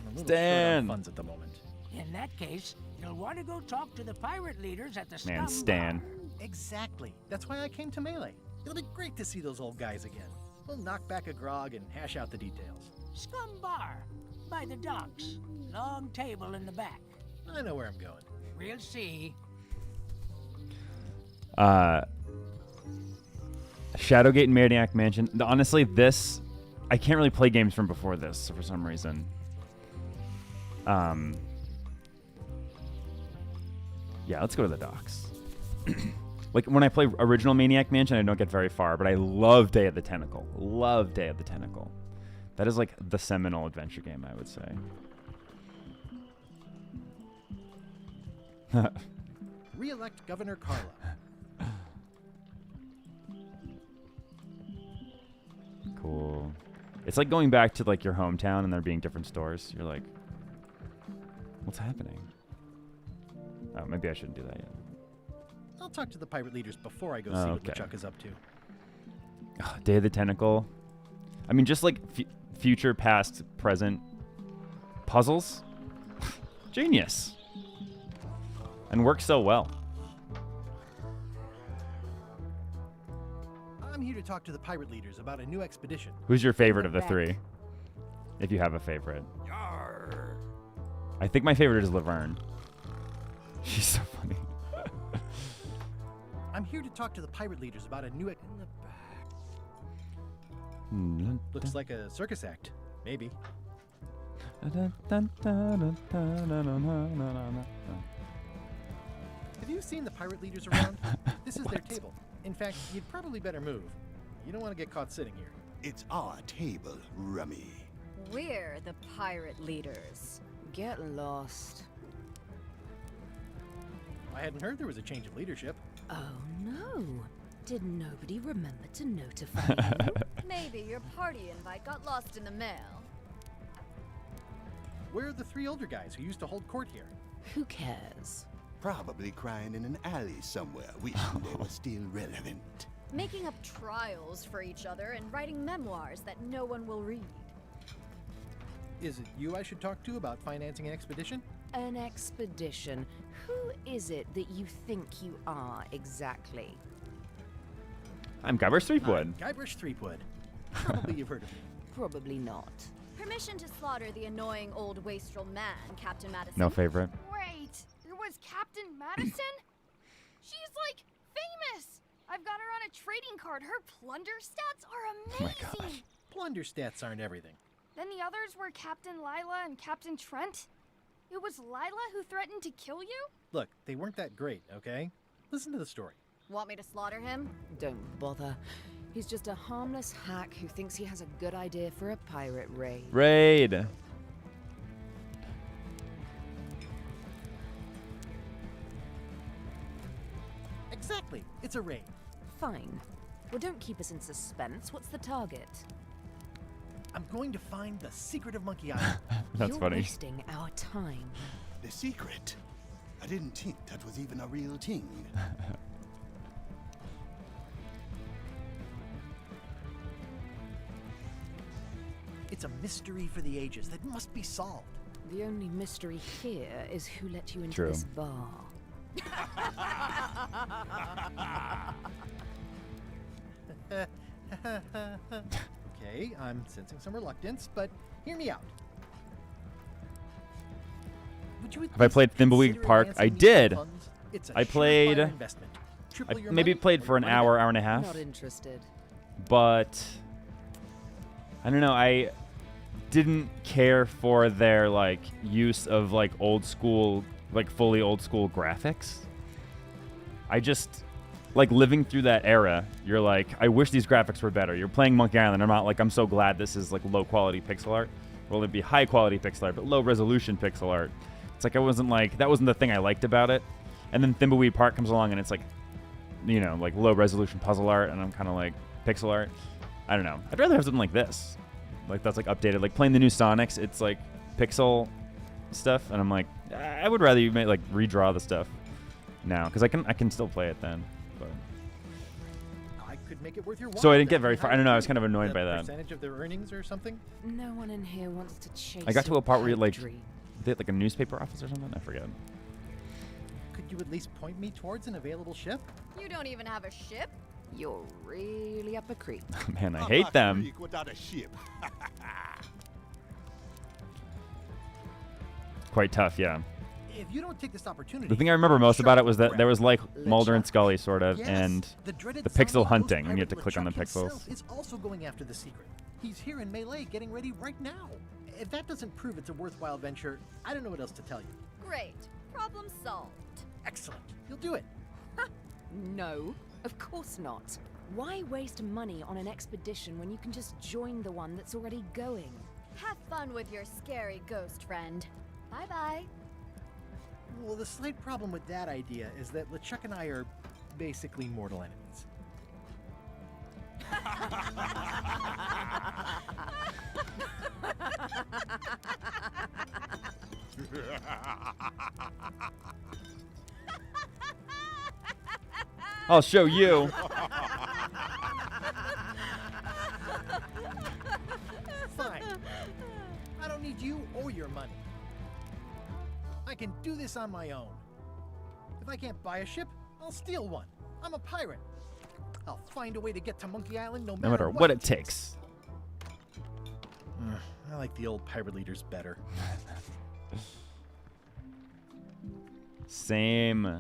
I'm a little short on funds at the moment. In that case, you'll want to go talk to the pirate leaders at the Man, Scum Stan. Bar. Exactly. That's why I came to Melee. It'll be great to see those old guys again. We'll knock back a grog and hash out the details. Scum Bar, by the docks. Long table in the back. I know where I'm going. We'll see. Shadowgate and Maniac Mansion. Honestly, this I can't really play games from before this for some reason. Yeah, let's go to the docks. Like, when I play original Maniac Mansion, I don't get very far, but I love Day of the Tentacle. Love Day of the Tentacle. That is, like, the seminal adventure game, I would say. Re-elect Governor Carla. Cool. It's like going back to, like, your hometown and there being different stores. You're like, what's happening? Oh, maybe I shouldn't do that yet. I'll talk to the pirate leaders before I go see what LeChuck is up to. Oh, Day of the Tentacle. I mean, just like future, past, present puzzles. Genius. And works so well. I'm here to talk to the pirate leaders about a new expedition. Who's your favorite of the three? If you have a favorite. Yarr. I think my favorite is Laverne. She's so funny. I'm here to talk to the pirate leaders about a new... Looks like a circus act. Maybe. Have you seen the pirate leaders around? This is their table. In fact, you'd probably better move. You don't want to get caught sitting here. It's our table, Rummy. We're the pirate leaders. Get lost. I hadn't heard there was a change of leadership. Oh no. Did nobody remember to notify you? Maybe your party invite got lost in the mail. Where are the three older guys who used to hold court here? Who cares? Probably crying in an alley somewhere, wishing they were still relevant. Making up trials for each other and writing memoirs that no one will read. Is it you I should talk to about financing an expedition? An expedition? Who is it that you think you are exactly? I'm Guybrush Threepwood. Guybrush Threepwood. Probably you've heard of me. Probably not. Permission to slaughter the annoying old wastrel man, Captain Madison. No favorite. Wait, it was Captain Madison? She's like famous. I've got her on a trading card. Her plunder stats are amazing. Plunder stats aren't everything. Then the others were Captain Lila and Captain Trent. It was Lila who threatened to kill you? Look, they weren't that great, okay? Listen to the story. Want me to slaughter him? Don't bother. He's just a harmless hack who thinks he has a good idea for a pirate raid. Raid. Exactly. It's a raid. Fine. Well, don't keep us in suspense. What's the target? I'm going to find the secret of Monkey Island. That's You're funny. wasting our time. The secret? I didn't think that was even a real thing. It's a mystery for the ages that must be solved. The only mystery here is who let you into True. this bar. Okay, I'm sensing some reluctance, but hear me out. Would you Have I played Thimbleweed Park? I did. It's a I played. surefire investment. I Triple your maybe money played or for your an money hour, back. hour and a half. Not interested. But I don't know. I didn't care for their like use of like old school, like fully old school graphics. I just like living through that era. You're like, I wish these graphics were better. You're playing Monkey Island. I'm not like, I'm so glad this is like low quality pixel art. Well, it'd be high quality pixel art, but low resolution pixel art. It's like I wasn't like that wasn't the thing I liked about it. And then Thimbleweed Park comes along and it's like, you know, like low resolution puzzle art, and I'm kind of like pixel art. I don't know. I'd rather have something like this, like that's like updated. Like playing the new Sonics, it's like pixel stuff, and I'm like, I would rather you like redraw the stuff now because I can still play it then. But I could make it worth your while. so I didn't get then. very far. I don't know. I was kind of annoyed The by that. Percentage of their earnings or something. No one in here wants to chase. I got to your a part where you pipe like dream. they had like a newspaper office or something. I forget. Could you at least point me towards an available ship? You don't even have a ship? You're really up a creek. Man, I hate them. Creek without a ship. Quite tough, yeah. If you don't take this opportunity, The thing I remember most about it was that shark there was like Mulder and LeChuck. Scully sort of, Yes, and the dreaded the pixel zombie hunting, ghost and you have to pirate click on the LeChuck pixels. himself is also going after the secret. He's here in Melee getting ready right now. If that doesn't prove it's a worthwhile venture, I don't know what else to tell you. Great. Problem solved. Excellent. You'll do it. No, of course not. Why waste money on an expedition when you can just join the one that's already going? Have fun with your scary ghost friend. Bye-bye. Well, the slight problem with that idea is that LeChuck and I are basically mortal enemies. I'll show you. Fine. I don't need you or your money. I can do this on my own. If I can't buy a ship, I'll steal one. I'm a pirate. I'll find a way to get to Monkey Island no matter what it takes. I like the old pirate leaders better. Same. All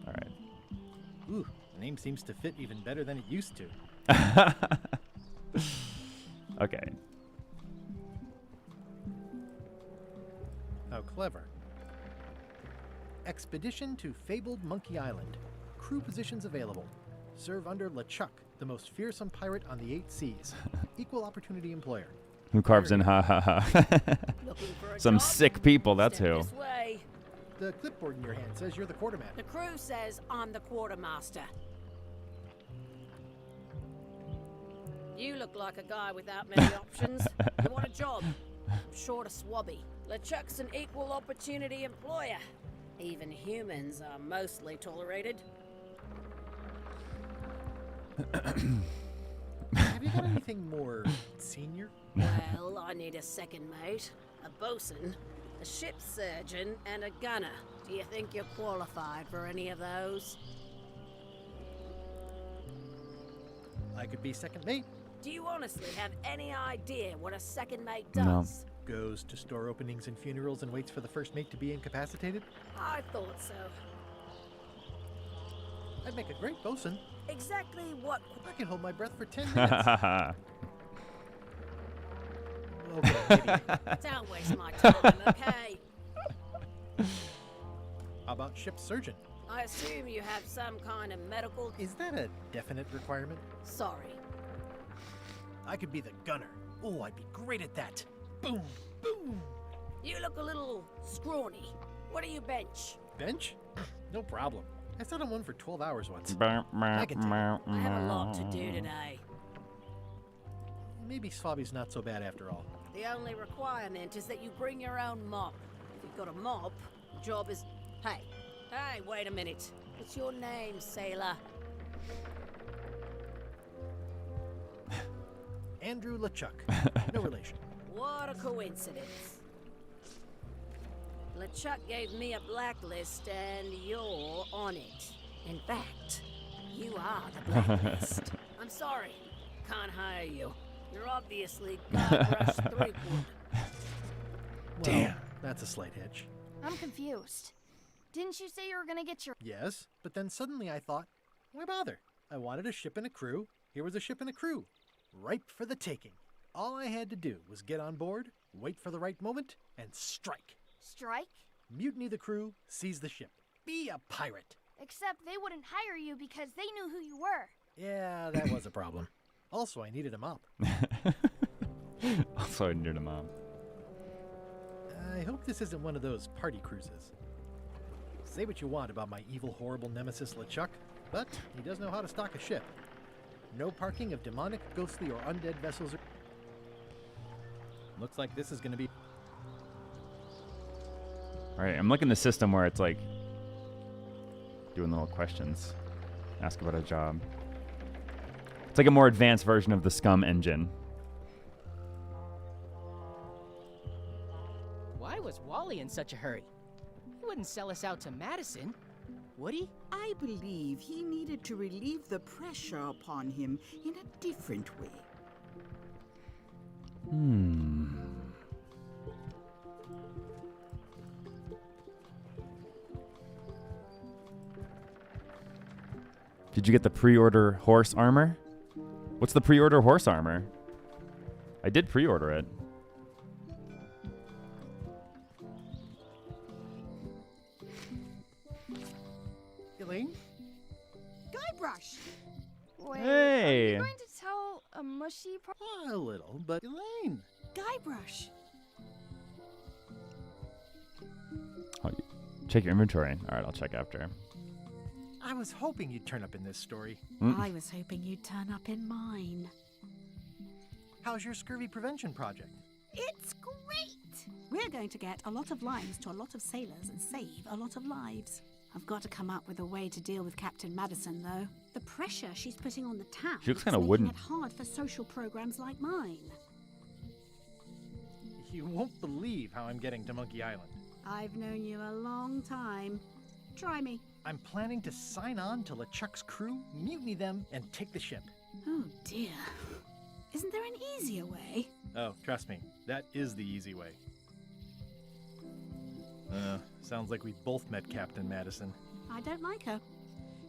right. Ooh, the name seems to fit even better than it used to. Okay. How clever. Expedition to Fabled Monkey Island. Crew positions available. Serve under LeChuck, the most fearsome pirate on the 8 seas. Equal opportunity employer. Who carves in ha ha ha? Some sick people, that's who. This way. The clipboard in your hand says you're the quartermaster. The crew says I'm the quartermaster. You look like a guy without many options. You want a job? I'm short of swabby. LeChuck's an equal opportunity employer. Even humans are mostly tolerated. Have you got anything more senior? Well, I need a second mate, a bosun, a ship surgeon, and a gunner. Do you think you're qualified for any of those? I could be second mate. Do you honestly have any idea what a second mate No. does? Goes to store openings and funerals and waits for the first mate to be incapacitated. I thought so. I'd make a great bosun. Exactly what? I can hold my breath for 10 minutes. Okay, maybe. Don't waste my time, okay? How about ship surgeon? I assume you have some kind of medical... Is that a definite requirement? Sorry. I could be the gunner. Oh, I'd be great at that. Boom, boom. You look a little scrawny. What do you bench? Bench? No problem. I sat on one for 12 hours once. I can take it. I have a lot to do today. Maybe Swabby's not so bad after all. The only requirement is that you bring your own mop. If you've got a mop, the job is... Hey, wait a minute. What's your name, sailor? Andrew LeChuck. No relation. What a coincidence. LeChuck gave me a blacklist and you're on it. In fact, you are the blacklist. I'm sorry, can't hire you. You're obviously Guybrush Threepwood. Damn. That's a slight hitch. I'm confused. Didn't you say you were gonna get your... Yes, but then suddenly I thought, why bother? I wanted a ship and a crew. Here was a ship and a crew. Ripe for the taking. All I had to do was get on board, wait for the right moment, and strike. Strike? Mutiny the crew, seize the ship. Be a pirate. Except they wouldn't hire you because they knew who you were. Yeah, that was a problem. Also, I needed a mop. Also, I needed a mom. I hope this isn't one of those party cruises. Say what you want about my evil, horrible nemesis LeChuck, but he does know how to stock a ship. No parking of demonic, ghostly, or undead vessels. Looks like this is going to be... All right, I'm looking at the system where it's like doing little questions. Ask about a job. It's like a more advanced version of the Scum engine. Why was Wally in such a hurry? He wouldn't sell us out to Madison, would he? I believe he needed to relieve the pressure upon him in a different way. Did you get the pre-order horse armor? What's the pre-order horse armor? I did pre-order it. Elaine? Guybrush! Wait, Hey. are you going to tell a mushy A little, but Elaine. Guybrush! Oh, check your inventory. All right, I'll check after. I was hoping you'd turn up in this story. I was hoping you'd turn up in mine. How's your scurvy prevention project? It's great! We're going to get a lot of limes to a lot of sailors and save a lot of lives. I've got to come up with a way to deal with Captain Madison, though. The pressure she's putting on the town She looks kinda is making wooden. it hard for social programs like mine. You won't believe how I'm getting to Monkey Island. I've known you a long time. Try me. I'm planning to sign on to LeChuck's crew, mutiny them, and take the ship. Oh dear. Isn't there an easier way? Oh, trust me, that is the easy way. Sounds like we both met Captain Madison. I don't like her.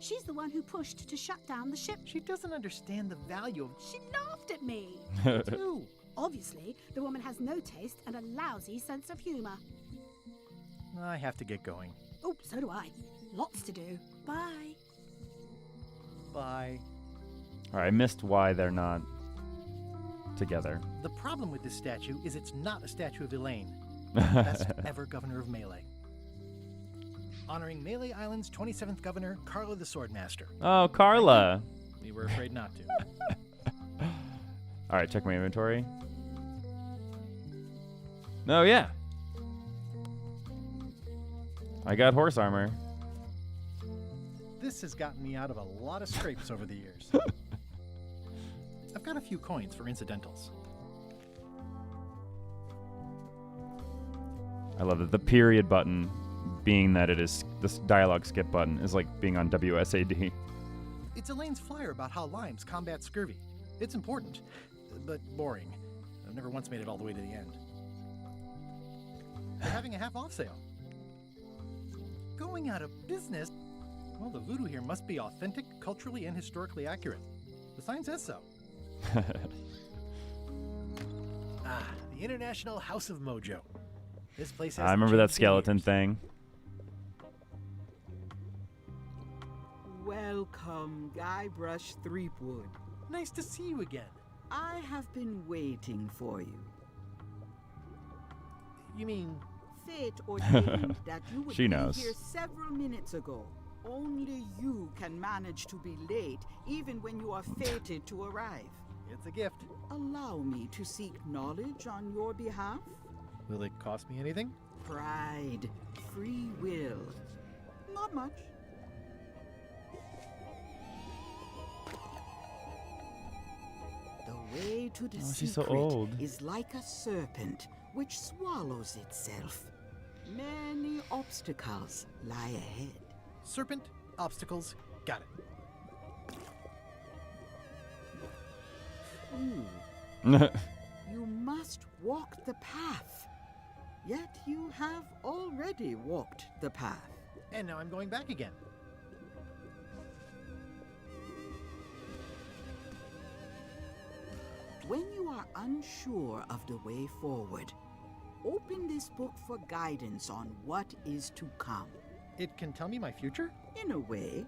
She's the one who pushed to shut down the ship. She doesn't understand the value of... She laughed at me. Too. Obviously, the woman has no taste and a lousy sense of humor. I have to get going. Oh, so do I. Lots to do. Bye. Bye. All right, I missed why they're not together. The problem with this statue is it's not a statue of Elaine, best ever governor of Melee. Honoring Melee Island's 27th governor, Carla the Swordmaster. Oh, Carla. We were afraid not to. All right, check my inventory. No, yeah. I got horse armor. This has gotten me out of a lot of scrapes over the years. I've got a few coins for incidentals. I love it. The period button, being that it is this dialogue skip button, is like being on WSAD. It's Elaine's flyer about how limes combat scurvy. It's important, but boring. I've never once made it all the way to the end. They're having a half-off sale. Going out of business? Well, the voodoo here must be authentic, culturally, and historically accurate. The sign says so. The International House of Mojo. This place has I remember that changed in skeleton years. thing. Welcome, Guybrush Threepwood. Nice to see you again. I have been waiting for you. You mean... Fate ordained that you would She be knows. here several minutes ago. Only you can manage to be late, even when you are fated to arrive. It's a gift. Allow me to seek knowledge on your behalf. Will it cost me anything? Pride, free will. Not much. The way to the Oh, she's secret so old. is like a serpent which swallows itself. Many obstacles lie ahead. Serpent, obstacles, got it. Ooh. You must walk the path. Yet you have already walked the path. And now I'm going back again. When you are unsure of the way forward, open this book for guidance on what is to come. It can tell me my future? In a way,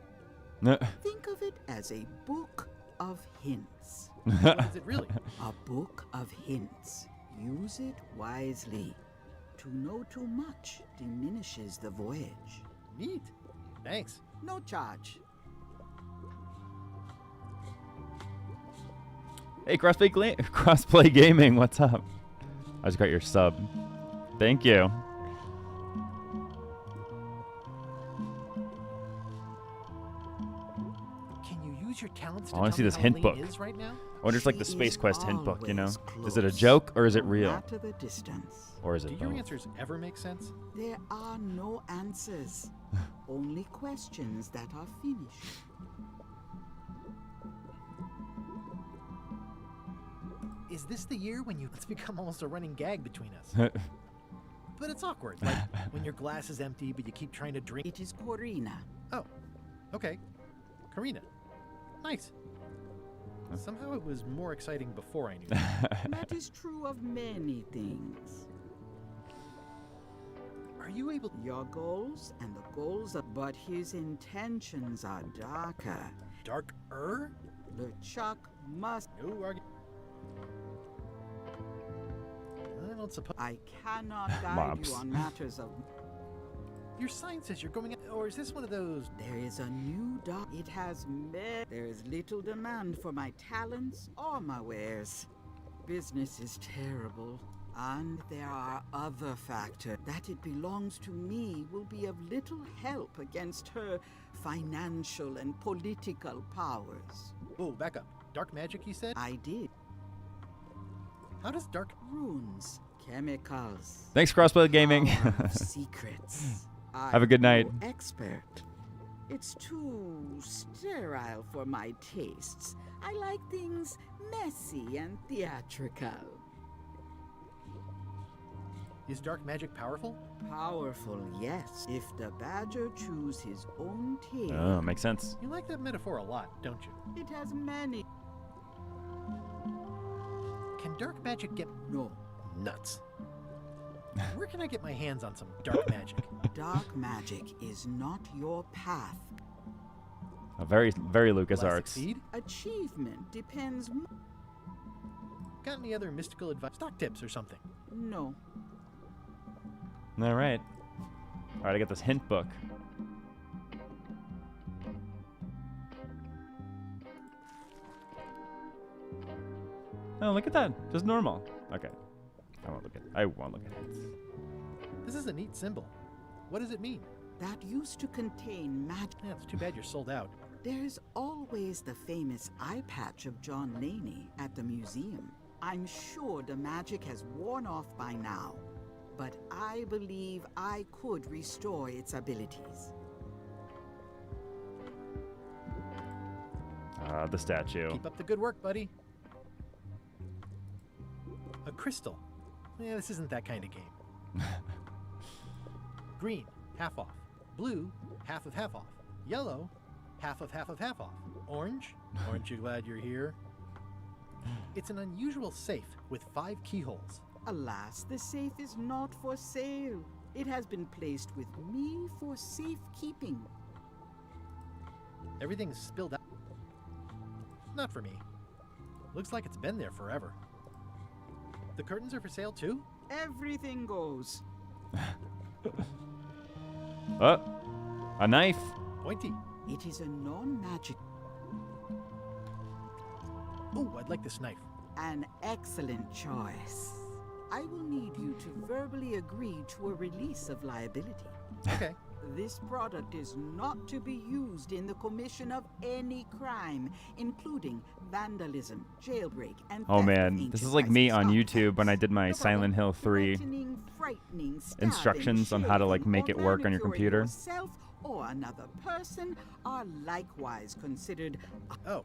think of it as a book of hints. What is it really? A book of hints. Use it wisely. To know too much diminishes the voyage. Neat. Thanks. No charge. Hey, crossplay gaming, what's up? I just got your sub. Thank you. Can you use your talents to I want to see this hint book. Is right now? I wonder if it's like the She Space is Quest hint book, you know? always Is it a close, joke or is it no real? matter the distance. Or is Do it your both? answers ever make sense? There are no answers, only questions that are finished. Is this the year when it's become almost a running gag between us? But it's awkward, like when your glass is empty but you keep trying to drink. It is Corina. Oh, okay. Karina. Nice. Somehow it was more exciting before I knew that. That is true of many things. Are you able? Your goals and the goals of, but his intentions are darker. Darker? LeChuck must. No argument. I don't suppose. I cannot guide Mobs. you on matters of. Your sign says you're going out, or is this one of those? There is a new dock. It has there is little demand for my talents or my wares. Business is terrible. And there are other factors. That it belongs to me will be of little help against her financial and political powers. Oh, back up. Dark magic, you said? I did. How does dark... Runes, chemicals. Thanks, Crossplay Gaming. Secrets. Have a good night. I'm no expert. It's too sterile for my tastes. I like things messy and theatrical. Is dark magic powerful? Powerful, yes. If the badger choose his own tail. Oh, makes sense. You like that metaphor a lot, don't you? It has many. Can dark magic get... No. Nuts. Where can I get my hands on some dark magic? Dark magic is not your path. A very LucasArts. Will I succeed? Achievement depends. Got any other mystical advice? Stock tips or something? No. All right. All right, I got this hint book. Oh, look at that. Just normal. Okay. I won't look at hints. This is a neat symbol. What does it mean? That used to contain magic. Yeah, it's too bad you're sold out. There's always the famous eye patch of John Laney at the museum. I'm sure the magic has worn off by now, but I believe I could restore its abilities. The statue. Keep up the good work, buddy. A crystal. Yeah, this isn't that kind of game. Green, half off. Blue, half of half off. Yellow, half of half of half off. Orange, aren't you glad you're here? It's an unusual safe with 5 keyholes. Alas, the safe is not for sale. It has been placed with me for safekeeping. Everything's spilled out. Not for me. Looks like it's been there forever. The curtains are for sale too? Everything goes. Oh, a knife. Pointy. It is a non-magic. Oh, I'd like this knife. An excellent choice. I will need you to verbally agree to a release of liability. Okay. This product is not to be used in the commission of any crime, including vandalism, jailbreak, and Oh theft man, of this is ancient like me prices on of YouTube when I did my theft, Silent Hill 3 frightening, stabbing, instructions on how to like shaving, make or it work on your manicuring computer. Yourself or another person are likewise considered. Oh.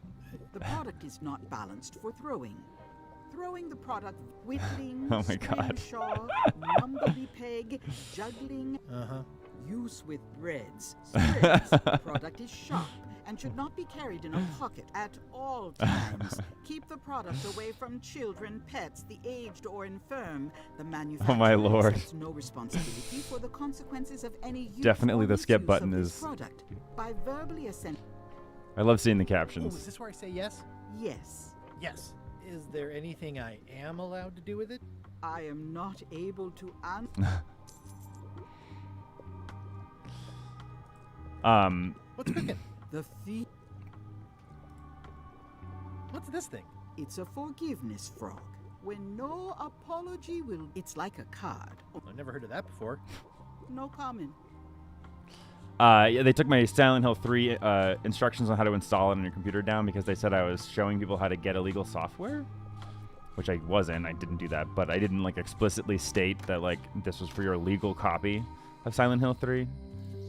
The product is not balanced for throwing. Throwing the product, whittling, Oh my God. scrimshaw, numbly peg, juggling. Use with breads. Spirits. The product is sharp and should not be carried in a pocket at all times. Keep the product away from children, pets, the aged or infirm. The manufacturer Oh my Lord. accepts no responsibility for the consequences of any use Definitely or the skip misuse button of this is- product. By verbally assent. I love seeing the Oh, captions. is this where I say yes? Yes. Yes. Is there anything I am allowed to do with it? I am not able to answer. What's cooking? The fee. What's this thing? It's a forgiveness frog. When no apology will. It's like a card. I've never heard of that before. No comment. Yeah, they took my Silent Hill 3 instructions on how to install it on your computer down because they said I was showing people how to get illegal software, which I wasn't. I didn't do that, but I didn't like explicitly state that like this was for your legal copy of Silent Hill 3.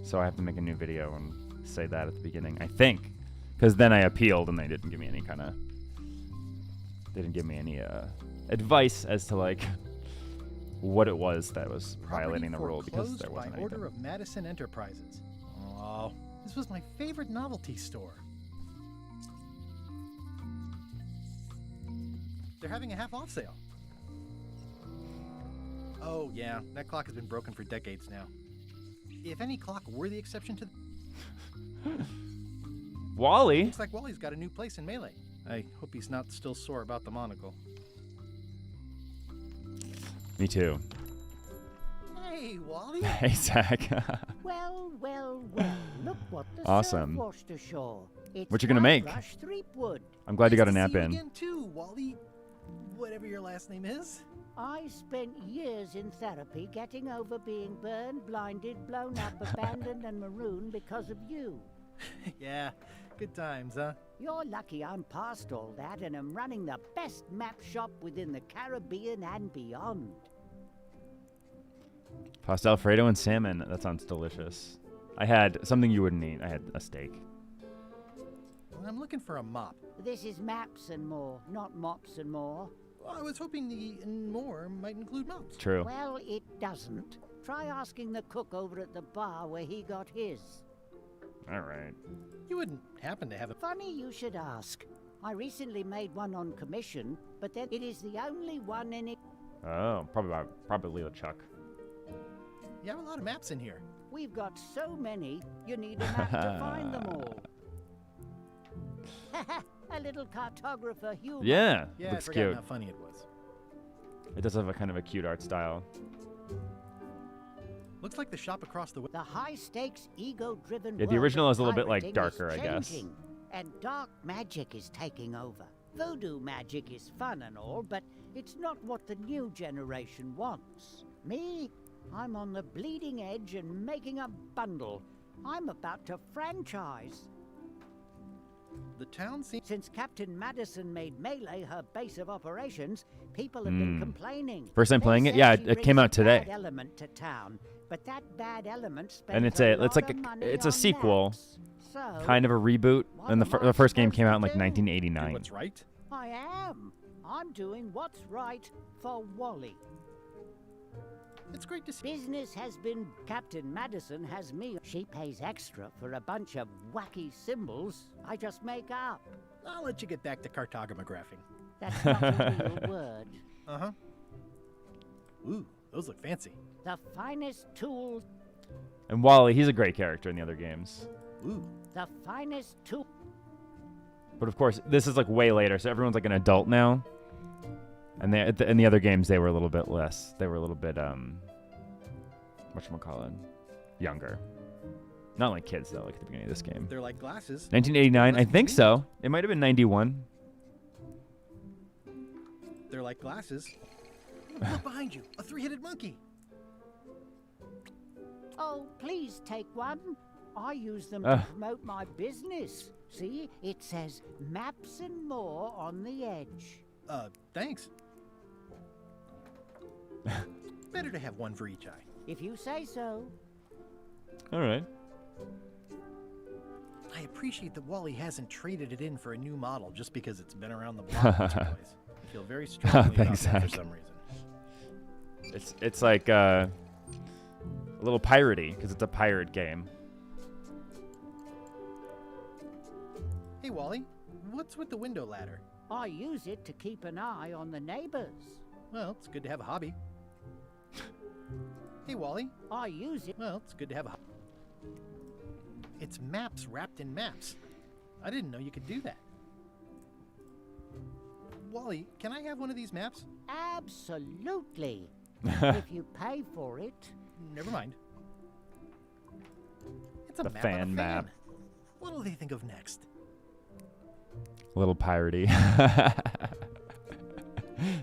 So I have to make a new video and say that at the beginning, I think, because then I appealed and they didn't give me any kind of, they didn't give me any advice as to like what it was that was violating the rule because there wasn't by order anything. of Madison Enterprises. Oh, this was my favorite novelty store. They're having a half-off sale. Oh, yeah. That clock has been broken for decades now. If any clock were the exception to... Wally? Looks like Wally's got a new place in Melee. I hope he's not still sore about the monocle. Me too. Hey, Wally. Hey, Zach. Well, well, well. Look what the Awesome. surf washed ashore. It's What you gonna make? Rush Threepwood. I'm glad you got a Nice nap to see you in. again too, Wally. Whatever your last name is. I spent years in therapy getting over being burned, blinded, blown up, abandoned, and marooned because of you. Yeah, good times, huh? You're lucky I'm past all that and am running the best map shop within the Caribbean and beyond. Pasta Alfredo and salmon. That sounds delicious. I had something you wouldn't eat. I had a steak. I'm looking for a mop. This is maps and more, not mops and more. Well, I was hoping the and more might include mops. True. Well, it doesn't. Try asking the cook over at the bar where he got his. All right. You wouldn't happen to have a... Funny you should ask. I recently made one on commission, but then it is the only one in it. Oh, probably LeChuck. You have a lot of maps in here. We've got so many, you need a map to find them all. A little cartographer humor. Yeah, Yeah, looks I forgot cute. how funny it was. It does have a kind of a cute art style. Looks like the shop across the way. The high-stakes, ego-driven Yeah, the world original of is a little bit, like, pirating darker, is I guess. changing, and dark magic is taking over. Voodoo magic is fun and all, but it's not what the new generation wants. Me? I'm on the bleeding edge and making a bundle. I'm about to franchise. The town seems... Since Captain Madison made Melee her base of operations, people have been complaining. First time They playing it? say Yeah, she it came brings out a today. bad element to town, but that bad element spends And it's a like a sequel, So, kind of a reboot. And the first game came out in like Do 1989. what's right? I am. I'm doing what's right for Wally. It's great to see. Business has been... Captain Madison has me. She pays extra for a bunch of wacky symbols I just make up. I'll let you get back to cartographing. That's not a real word. Uh-huh. Ooh, those look fancy. The finest tool... And Wally, he's a great character in the other games. Ooh. The finest tool... But of course, this is like way later, so everyone's like an adult now. And in the other games, they were a little bit less. They were a little bit, whatchamacallit, younger. Not like kids, though, like at the beginning of this game. They're like glasses. 1989, I think so. It might have been 91. They're like glasses. Look behind you, a three-headed monkey. Oh, please take one. I use them to promote my business. See, it says maps and more on the edge. Thanks. Better to have one for each eye. If you say so. All right. I appreciate that Wally hasn't traded it in for a new model just because it's been around the block once or twice. I feel very strongly about Thanks, that for Zach. some reason. It's like a little piratey because it's a pirate game. Hey, Wally, what's with the window ladder? I use it to keep an eye on the neighbors. Well, it's good to have a hobby. Hey, Wally. I use it. Well, it's good to have a hobby. It's maps wrapped in maps. I didn't know you could do that. Wally, can I have one of these maps? Absolutely. If you pay for it. Never mind. It's a The map fan on a map. fan. What'll they think of next? A little piratey.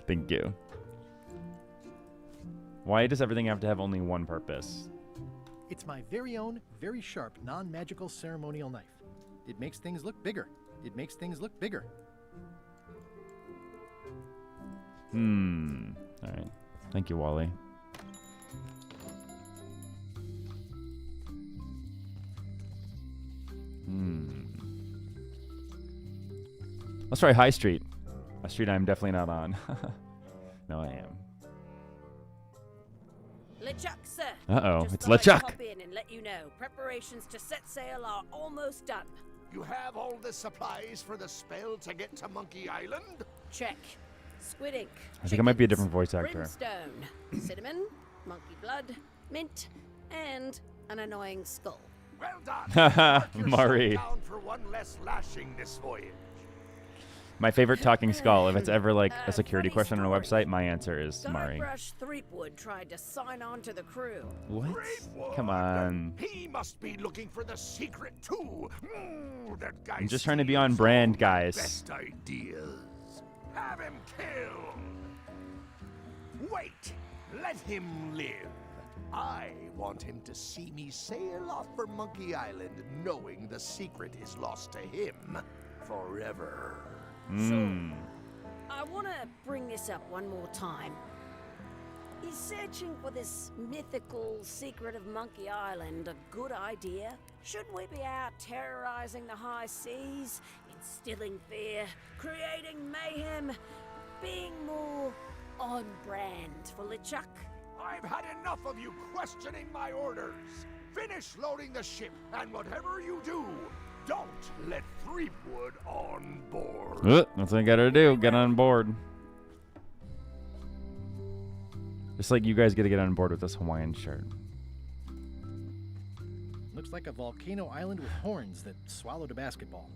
Thank you. Why does everything have to have only one purpose? It's my very own, very sharp, non-magical ceremonial knife. It makes things look bigger. It makes things look bigger. All right. Thank you, Wally. Let's try High Street. A street I'm definitely not on. No, I am. LeChuck, sir. Uh-oh, Just it's thought I'd LeChuck. pop in and let you know preparations to set sail are almost done. You have all the supplies for the spell to get to Monkey Island? Check. squid ink, I think it might be a chickens, different voice actor. brimstone, cinnamon, monkey blood, mint, and an annoying skull. Well done. Mark your Murray. shot down for one less lashing this voyage. My favorite talking skull. If it's ever like a security question on a website, my answer is Murray. Guybrush Threepwood tried to sign on to the crew. What? Threepwood. Come on. He must be looking for the secret too. That guy. I'm just trying to be on brand, guys. Best ideas. Have him killed. Wait. Let him live. I want him to see me sail off for Monkey Island, knowing the secret is lost to him forever. I want to bring this up one more time. Is searching for this mythical secret of Monkey Island a good idea? Shouldn't we be out terrorizing the high seas, instilling fear, creating mayhem, being more on brand for LeChuck? I've had enough of you questioning my orders. Finish loading the ship, and whatever you do, don't let Threepwood on board. That's what I gotta do. Get on board. Just like you guys get to get on board with this Hawaiian shirt. Looks like a volcano island with horns that swallowed a basketball.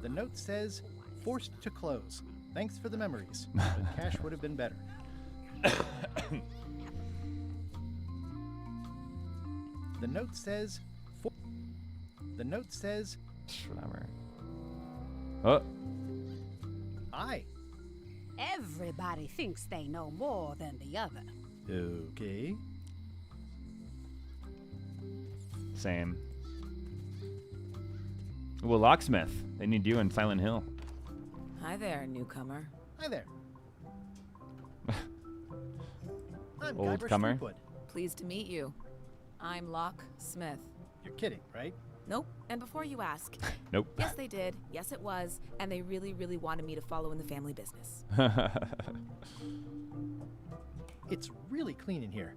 The note says, forced to close. Thanks for the memories, but cash would have been better. The note says, Whatever. Oh. Aye. Everybody thinks they know more than the other. Okay. Same. Ooh, a locksmith. They need you in Silent Hill. Hi there, newcomer. Hi there. I'm Old Guybrush comer. Threepwood. Pleased to meet you. I'm Locke Smith. You're kidding, right? Nope. And before you ask, Nope. yes, they did. Yes, it was. And they really, really wanted me to follow in the family business. It's really clean in here.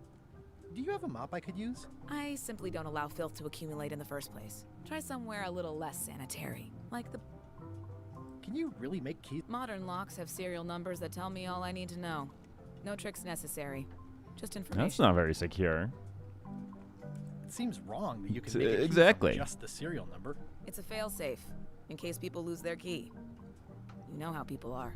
Do you have a mop I could use? I simply don't allow filth to accumulate in the first place. Try somewhere a little less sanitary, like the... Can you really make keys? Modern locks have serial numbers that tell me all I need to know. No tricks necessary. Just information. That's not very secure. It seems wrong that you can make a key Exactly. from just the serial number. It's a failsafe, in case people lose their key. You know how people are.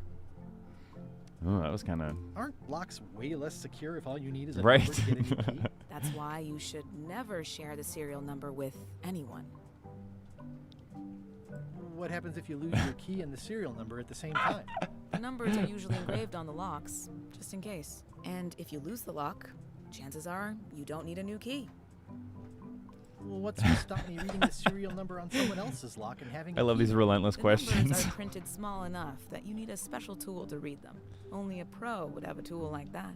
Oh, that was kind of... Aren't locks way less secure if all you need is a Right. number to get a new key? That's why you should never share the serial number with anyone. What happens if you lose your key and the serial number at the same time? The numbers are usually engraved on the locks, just in case. And if you lose the lock, chances are you don't need a new key. Well, what's to stop me reading the serial number on someone else's lock and having I love these relentless The questions. numbers are printed small enough that you need a special tool to read them. Only a pro would have a tool like that.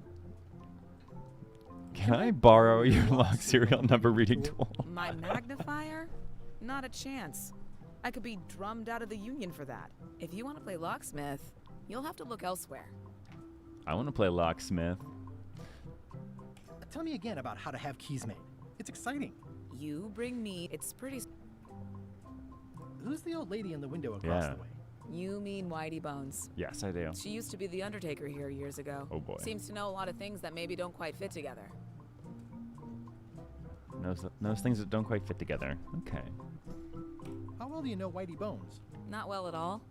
Can I borrow your lock serial number reading tool? My magnifier? Not a chance. I could be drummed out of the union for that. If you want to play locksmith, you'll have to look elsewhere. I want to play locksmith. Tell me again about how to have keys made. It's exciting. You bring me, it's pretty... Who's the old lady in the window across Yeah. the way? You mean Whitey Bones. Yes, I do. She used to be the Undertaker here years ago. Oh, boy. Seems to know a lot of things that maybe don't quite fit together. Knows things that don't quite fit together. Okay. How well do you know Whitey Bones? Not well at all.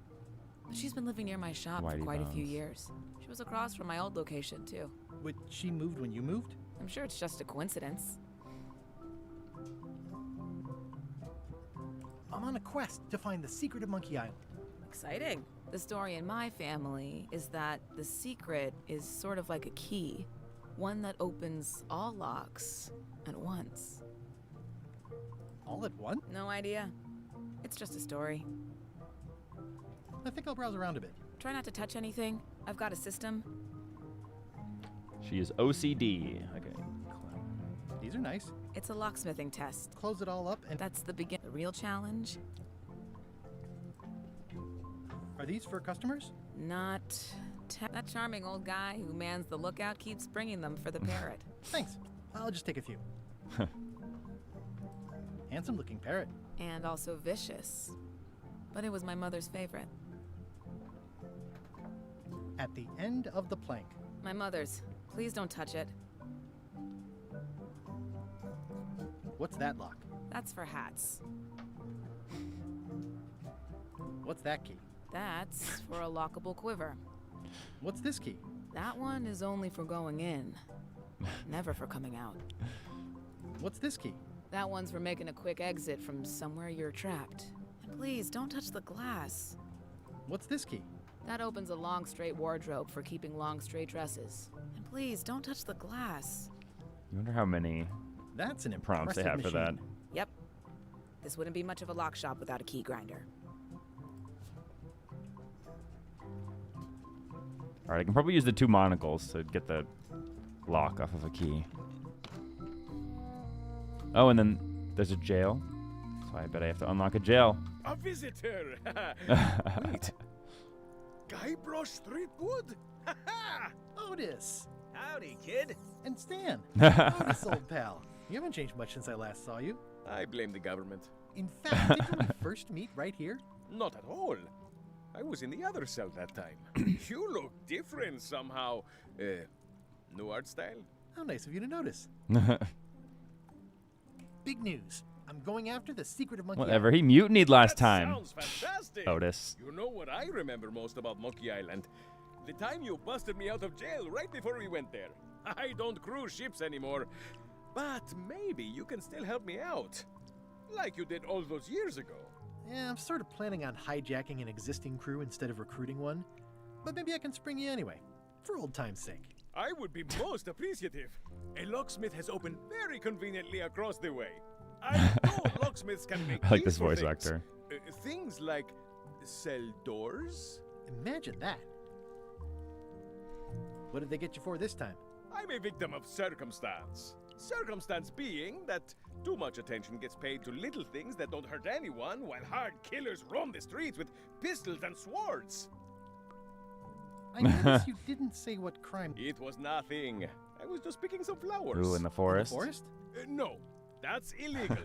But she's been living near my shop for Whitey quite a few Bones. years. She was across from my old location, too. But she moved when you moved? I'm sure it's just a coincidence. I'm on a quest to find the secret of Monkey Island. Exciting. The story in my family is that the secret is sort of like a key. One that opens all locks at once. All at once? No idea. It's just a story. I think I'll browse around a bit. Try not to touch anything. I've got a system. She is OCD. Okay. These are nice. It's a locksmithing test. Close it all up and... That's the begin. The real challenge? Are these for customers? Not... That charming old guy who mans the lookout keeps bringing them for the parrot. Thanks. I'll just take a few. Handsome looking parrot. And also vicious. But it was my mother's favorite. at the end of the plank. My mother's. Please don't touch it. What's that lock? That's for hats. What's that key? That's for a lockable quiver. What's this key? That one is only for going in, never for coming out. What's this key? That one's for making a quick exit from somewhere you're trapped. And please, don't touch the glass. What's this key? That opens a long, straight wardrobe for keeping long, straight dresses. And please, don't touch the glass. I wonder how many That's an prompts they have impressive for that. machine. Yep. This wouldn't be much of a lock shop without a key grinder. All right, I can probably use the 2 monocles to get the lock off of a key. Oh, and then there's a jail. So I bet I have to unlock a jail. A visitor! Wait. Guybrush Threepwood? Otis! Howdy, kid. And Stan. Otis, old pal. You haven't changed much since I last saw you. I blame the government. In fact, didn't we first meet right here? Not at all. I was in the other cell that time. You look different somehow. New art style? How nice of you to notice. Big news. I'm going after the secret of Monkey Whatever, Island. he mutinied last That time. sounds fantastic. Otis. You know what I remember most about Monkey Island? The time you busted me out of jail right before we went there. I don't cruise ships anymore, but maybe you can still help me out. Like you did all those years ago. Yeah, I'm sort of planning on hijacking an existing crew instead of recruiting one. But maybe I can spring you anyway, for old time's sake. I would be most appreciative. A locksmith has opened very conveniently across the way. I know locksmiths can make I like keys this for voice things. actor. Things like cell doors. Imagine that. What did they get you for this time? I'm a victim of circumstance. Circumstance being that too much attention gets paid to little things that don't hurt anyone, while hard killers roam the streets with pistols and swords. I noticed you didn't say what crime. It was nothing. I was just picking some flowers. Ooh, in the forest. Forest? No, that's illegal.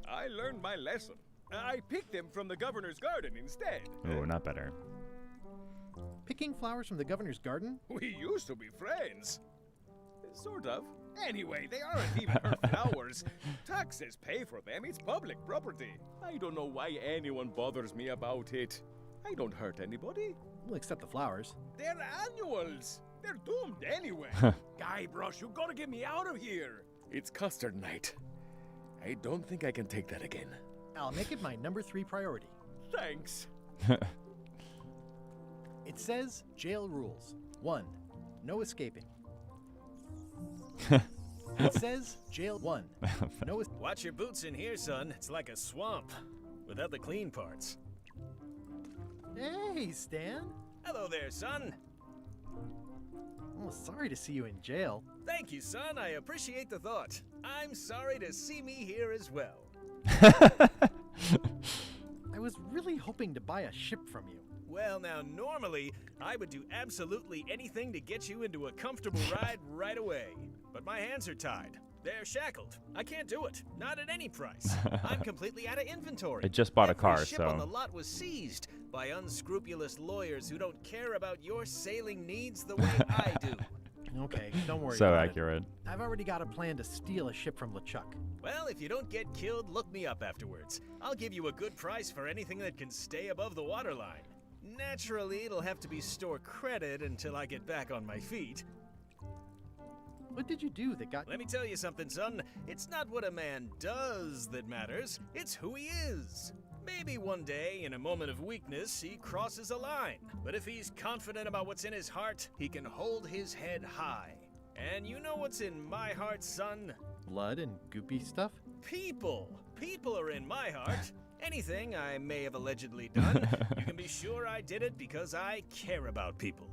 I learned my lesson. I picked them from the governor's garden instead. Ooh, not better. Picking flowers from the governor's garden? We used to be friends. Sort of. Anyway, they aren't even her flowers. Taxes pay for them. It's public property. I don't know why anyone bothers me about it. I don't hurt anybody. Well, except the flowers. They're annuals. They're doomed anyway. Guybrush, you gotta get me out of here. It's custard night. I don't think I can take that again. I'll make it my number 3 priority. Thanks. It says jail rules. 1. No escaping. It says jail 1. No Watch your boots in here, son. It's like a swamp. Without the clean parts. Hey, Stan. Hello there, son. Oh, sorry to see you in jail. Thank you, son. I appreciate the thought. I'm sorry to see me here as well. I was really hoping to buy a ship from you. Well, now, normally, I would do absolutely anything to get you into a comfortable ride right away. But my hands are tied. They're shackled. I can't do it. Not at any price. I'm completely out of inventory. I just bought a car, Every ship on the so lot was seized by unscrupulous lawyers who don't care about your sailing needs the way I do. Okay, don't worry so about accurate. it. I've already got a plan to steal a ship from LeChuck. Well, if you don't get killed, look me up afterwards. I'll give you a good price for anything that can stay above the waterline. Naturally, it'll have to be store credit until I get back on my feet. What did you do that got... Let me tell you something, son. It's not what a man does that matters. It's who he is. Maybe one day, in a moment of weakness, he crosses a line. But if he's confident about what's in his heart, he can hold his head high. And you know what's in my heart, son? Blood and goopy stuff? People. People are in my heart. Anything I may have allegedly done, you can be sure I did it because I care about people.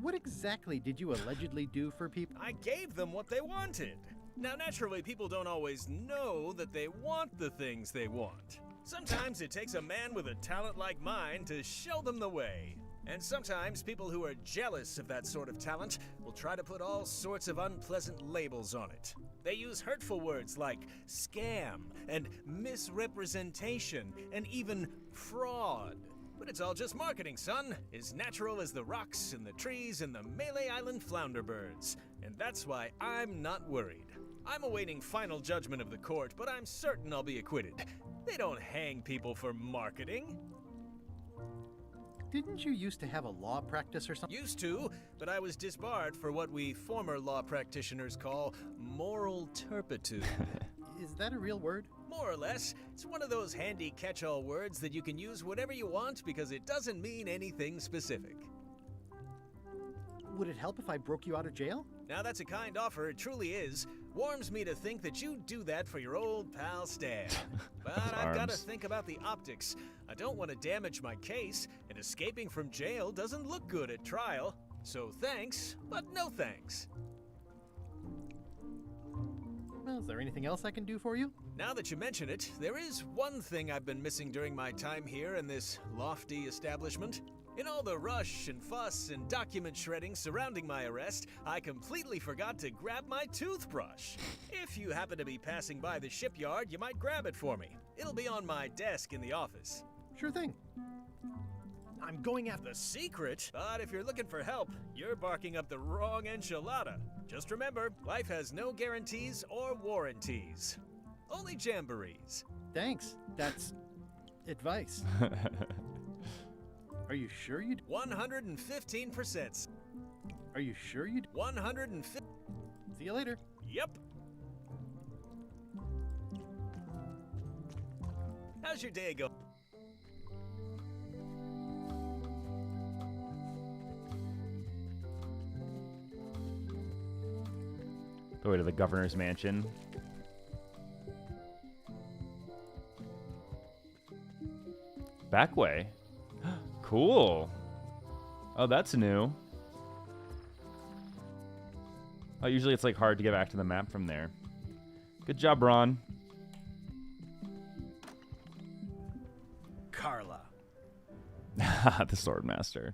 What exactly did you allegedly do for people? I gave them what they wanted. Now, naturally, people don't always know that they want the things they want. Sometimes it takes a man with a talent like mine to show them the way. And sometimes people who are jealous of that sort of talent will try to put all sorts of unpleasant labels on it. They use hurtful words like scam and misrepresentation and even fraud. But it's all just marketing, son. As natural as the rocks and the trees and the Melee Island flounder birds. And that's why I'm not worried. I'm awaiting final judgment of the court, but I'm certain I'll be acquitted. They don't hang people for marketing. Didn't you used to have a law practice or something? Used to, but I was disbarred for what we former law practitioners call moral turpitude. Is that a real word? More or less. It's one of those handy catch-all words that you can use whenever you want because it doesn't mean anything specific. Would it help if I broke you out of jail? Now that's a kind offer, it truly is. Warms me to think that you'd do that for your old pal Stan. But I've got to think about the optics. I don't want to damage my case, and escaping from jail doesn't look good at trial. So thanks, but no thanks. Well, is there anything else I can do for you? Now that you mention it, there is one thing I've been missing during my time here in this lofty establishment. In all the rush and fuss and document shredding surrounding my arrest, I completely forgot to grab my toothbrush. If you happen to be passing by the shipyard, you might grab it for me. It'll be on my desk in the office. Sure thing. I'm going after the secret, but if you're looking for help, you're barking up the wrong enchilada. Just remember, life has no guarantees or warranties. Only jamborees. Thanks. That's advice. Are you sure you'd... 115%. Are you sure you'd... 150... See you later. Yep. How's your day going? Go to the governor's mansion. Back way. Cool. Oh, that's new. Oh, usually it's like hard to get back to the map from there. Good job, Ron. Carla. The Swordmaster.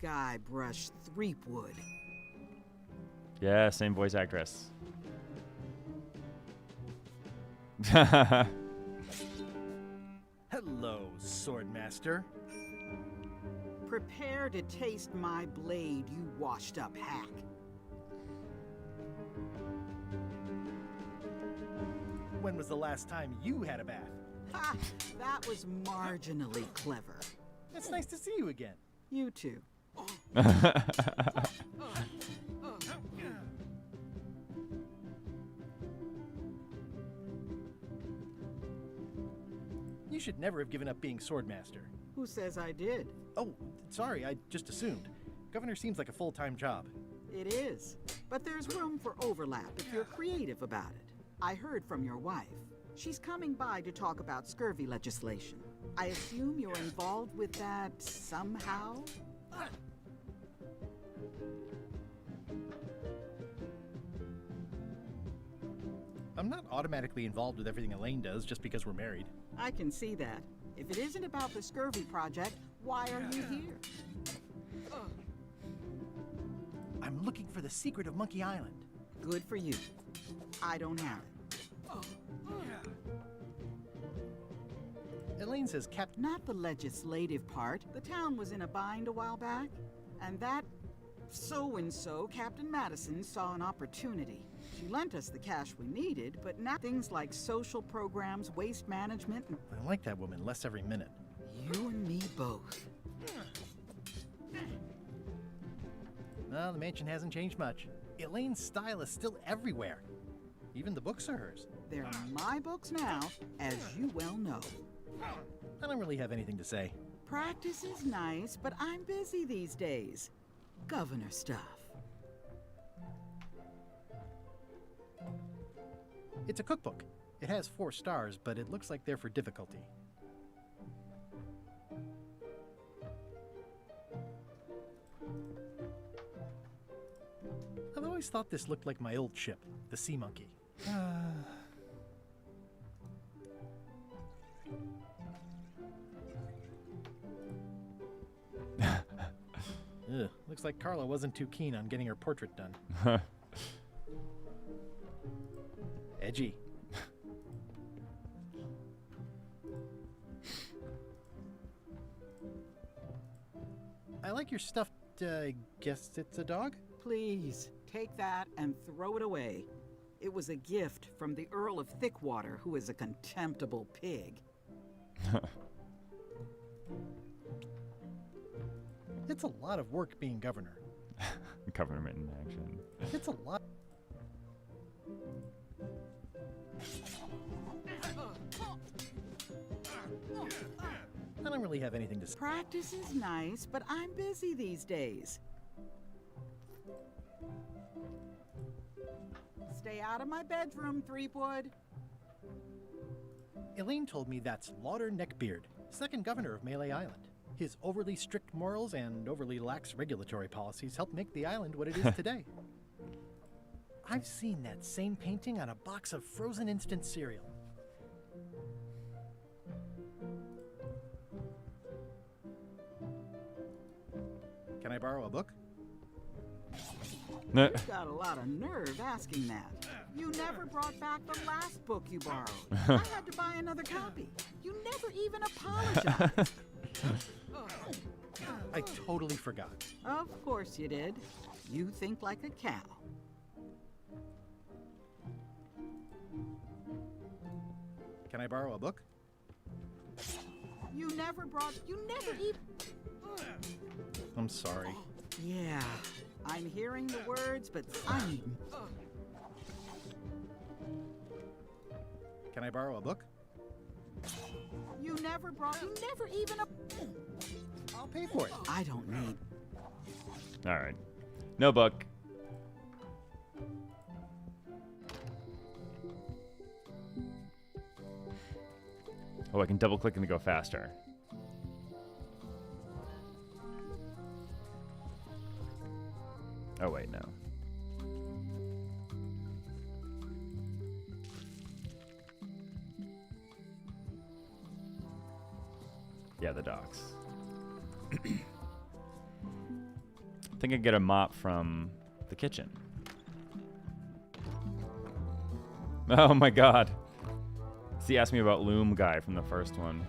Guybrush Threepwood. Yeah, same voice actress. Hello, Swordmaster. Prepare to taste my blade, you washed-up hack. When was the last time you had a bath? Ha! That was marginally clever. It's nice to see you again. You too. You should never have given up being Swordmaster. Who says I did? Oh, sorry, I just assumed. Governor seems like a full-time job. It is, but there's room for overlap if you're creative about it. I heard from your wife. She's coming by to talk about scurvy legislation. I assume you're involved with that somehow? I'm not automatically involved with everything Elaine does just because we're married. I can see that. If it isn't about the scurvy project, why are you here? I'm looking for the secret of Monkey Island. Good for you. I don't have it. Elaine says Not the legislative part. The town was in a bind a while back, and that so-and-so, Captain Madison, saw an opportunity. She lent us the cash we needed, but now things like social programs, waste management... I like that woman less every minute. You and me both. Well, the mansion hasn't changed much. Elaine's style is still everywhere. Even the books are hers. They're my books now, as you well know. I don't really have anything to say. Practice is nice, but I'm busy these days. Governor stuff. It's a cookbook. It has 4 stars, but it looks like they're for difficulty. I've always thought this looked like my old ship, the Sea Monkey. Ugh, looks like Carla wasn't too keen on getting her portrait done. edgy. I like your stuffed, guess it's a dog? Please, take that and throw it away. It was a gift from the Earl of Thickwater, who is a contemptible pig. It's a lot of work being governor. Government in action. It's a lot. I don't really have anything to say. Practice is nice, but I'm busy these days. Stay out of my bedroom, Threepwood. Elaine told me that's Lauder Neckbeard, second governor of Melee Island. His overly strict morals and overly lax regulatory policies helped make the island what it is today. I've seen that same painting on a box of frozen instant cereal. Can I borrow a book? You've got a lot of nerve asking that. You never brought back the last book you borrowed. I had to buy another copy. You never even apologized. I totally forgot. Of course you did. You think like a cow. Can I borrow a book? You never even... I'm sorry. Yeah, I'm hearing the words, but I'm... Can I borrow a book? You never even... I'll pay for it. I don't need... All right. No book. Oh, I can double click and go faster. Oh, wait, no. Yeah, the docks. I think I can get a mop from the kitchen. Oh my god. See, asked me about Loom Guy from the first one.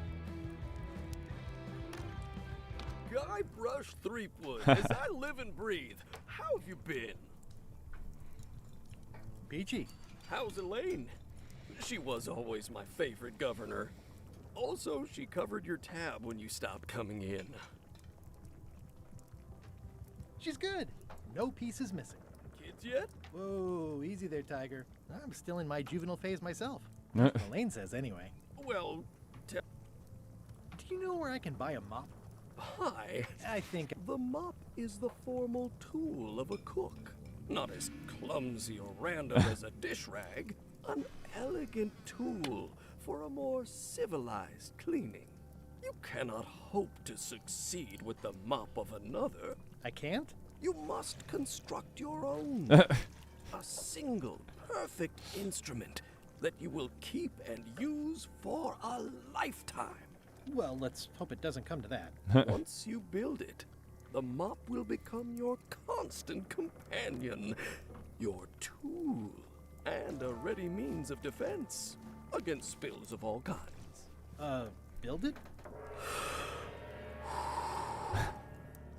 Guy Brush Threepwood, as I live and breathe. How have you been? Peachy. How's Elaine? She was always my favorite governor. Also, she covered your tab when you stopped coming in. She's good. No pieces missing. Kids yet? Whoa, easy there, Tiger. I'm still in my juvenile phase myself. Elaine says anyway. Well, do you know where I can buy a mop? Hi. I think the mop is the formal tool of a cook. Not as clumsy or random as a dish rag. An elegant tool for a more civilized cleaning. You cannot hope to succeed with the mop of another. I can't? You must construct your own. A single, perfect instrument that you will keep and use for a lifetime. Well, let's hope it doesn't come to that. Once you build it, the mop will become your constant companion, your tool, and a ready means of defense against spills of all kinds. Build it?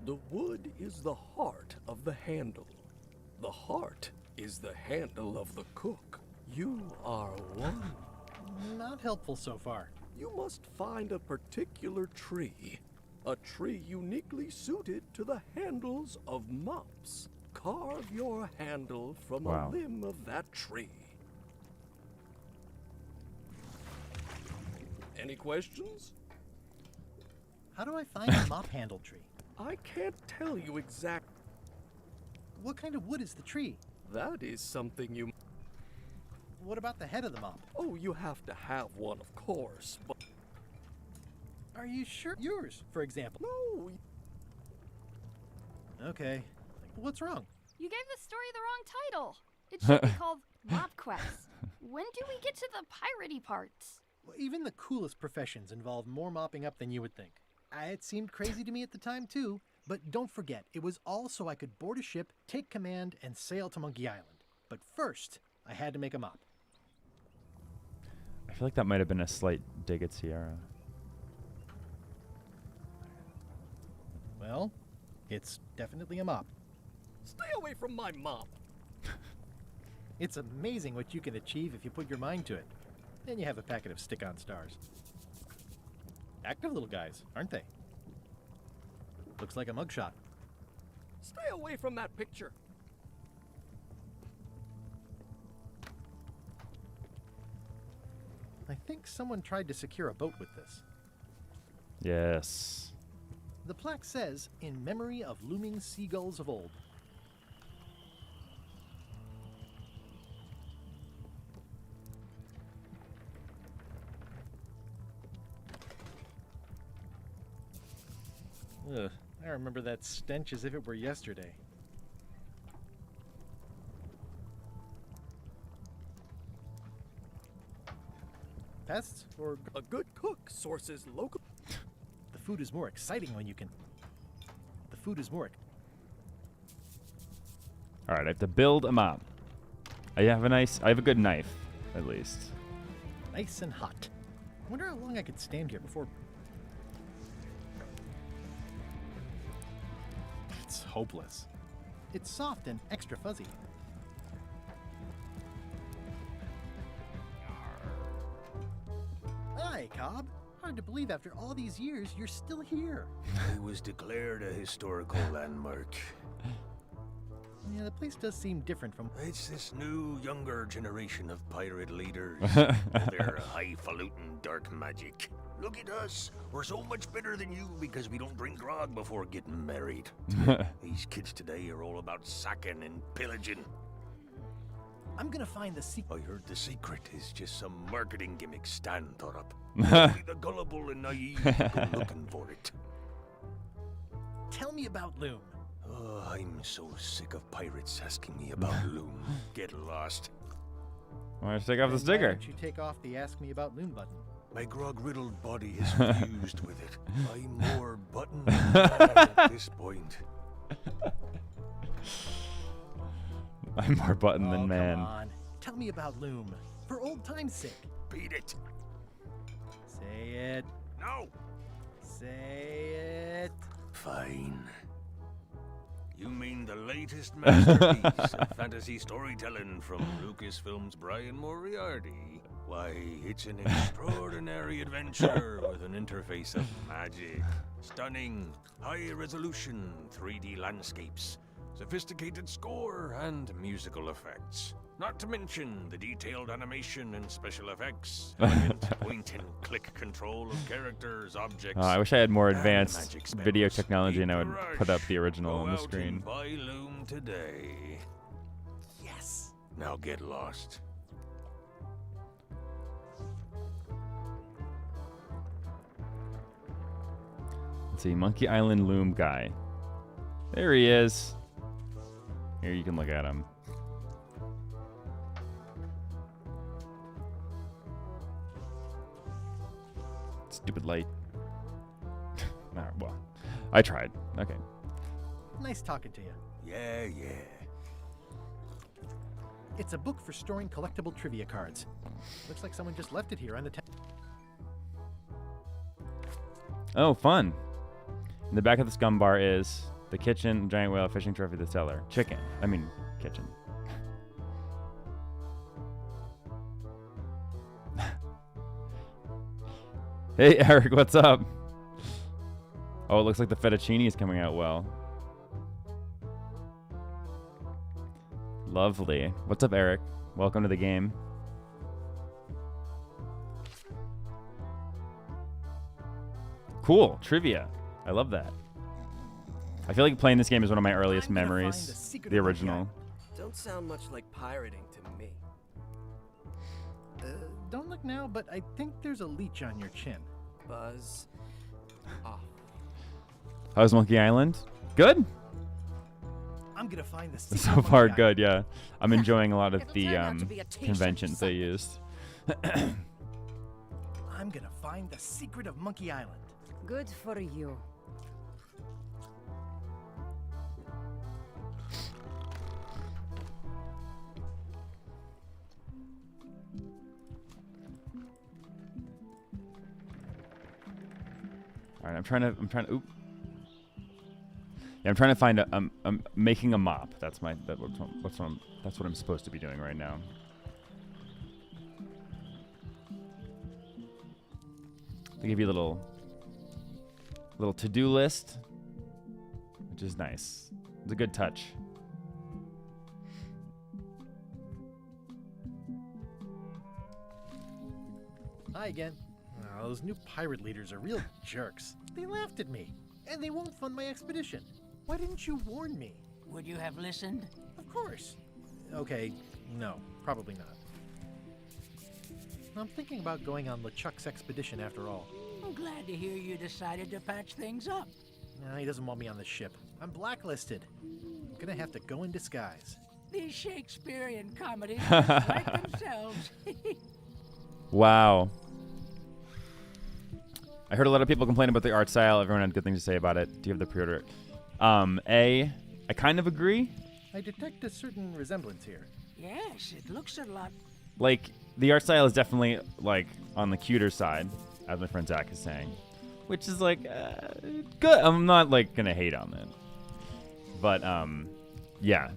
The wood is the heart of the handle. The heart is the handle of the cook. You are one. Not helpful so far. You must find a particular tree. A tree uniquely suited to the handles of mops. Carve your handle from a limb of that tree. Any questions? How do I find a mop handle tree? I can't tell you exact. What kind of wood is the tree? That is something you... What about the head of the mop? Oh, you have to have one, of course, but... Are you sure? Yours, for example. No. Okay. What's wrong? You gave the story the wrong title. It should be called Mop Quest. When do we get to the piratey parts? Well, even the coolest professions involve more mopping up than you would think. It seemed crazy to me at the time, too. But don't forget, it was all so I could board a ship, take command, and sail to Monkey Island. But first, I had to make a mop. I feel like that might have been a slight dig at Sierra. Well, it's definitely a mop. Stay away from my mop. It's amazing what you can achieve if you put your mind to it. Then you have a packet of stick-on stars. Active little guys, aren't they? Looks like a mugshot. Stay away from that picture. I think someone tried to secure a boat with this. Yes. The plaque says, in memory of looming seagulls of old. Ugh, I remember that stench as if it were yesterday. Pests or a good cook sources local. The food is more exciting when you can. The food is more. All right, I have to build a mop. I have a good knife, at least. Nice and hot. I wonder how long I could stand here before. It's hopeless. It's soft and extra fuzzy. Hi, Cobb. Hard to believe after all these years you're still here. It was declared a historical landmark. Yeah, the place does seem different from. It's this new, younger generation of pirate leaders. They're highfalutin dark magic. Look at us. We're so much better than you because we don't drink grog before getting married. These kids today are all about sacking and pillaging. I'm gonna find the secret. I heard the secret is just some marketing gimmick Stan thought up. Only the gullible and naive go looking for it. Tell me about Loom. Oh, I'm so sick of pirates asking me about Loom. Get lost. Why don't you take off the Why sticker? don't you take off the Ask Me About Loom button? My grog-riddled body is fused with it. I'm more button than man at this point. I'm more button than man. Come on. Tell me about Loom. For old time's sake. Beat it. Say it. No. Say it. Fine. You mean the latest masterpiece of fantasy storytelling from Lucasfilm's Brian Moriarty? Why, it's an extraordinary adventure with an interface of magic, stunning, high-resolution 3D landscapes, sophisticated score, and musical effects. Not to mention the detailed animation and special effects, elegant point-and-click control of characters, objects. I wish I had more and advanced magic spells. video technology and I Beat would the put up rush. the original Go on the out screen. and buy Loom today. Yes. Now get lost. Let's see, Monkey Island Loom guy. There he is. Here, you can look at him. Stupid light. Alright, well, I tried. Okay. Nice talking to you. Yeah. It's a book for storing collectible trivia cards. Looks like someone just left it here on the Oh, fun. In the back of the scum bar is the kitchen, giant whale, fishing trophy, the cellar. Chicken. I mean, kitchen. Hey, Eric, what's up? Oh, it looks like the fettuccine is coming out well. Lovely. What's up, Eric? Welcome to the game. Cool. Trivia. I love that. I feel like playing this game is one of my earliest memories. The original. Don't sound much like pirating to me. Don't look now, but I think there's a leech on your chin. Buzz. Off. How's Monkey Island? Good. I'm gonna find the secret So far, good. Yeah, I'm enjoying a lot of the conventions they used. I'm gonna find the secret of Monkey Island. Good for you. All right, I'm trying to. Oop. Yeah, I'm trying to find making a mop. That's what I'm supposed to be doing right now. They give you a little to-do list, which is nice. It's a good touch. Hi again. Oh, those new pirate leaders are real jerks. They laughed at me, and they won't fund my expedition. Why didn't you warn me? Would you have listened? Of course. Okay, no, probably not. I'm thinking about going on LeChuck's expedition after all. I'm glad to hear you decided to patch things up. No, he doesn't want me on the ship. I'm blacklisted. I'm gonna have to go in disguise. These Shakespearean comedies write themselves. Wow. I heard a lot of people complain about the art style. Everyone had good things to say about it. Do you have the pre-order? I kind of agree. I detect a certain resemblance here. Yes, it looks a lot. Like, the art style is definitely, like, on the cuter side, as my friend Zach is saying. Which is, like, good. I'm not, like, gonna hate on it. But, yeah.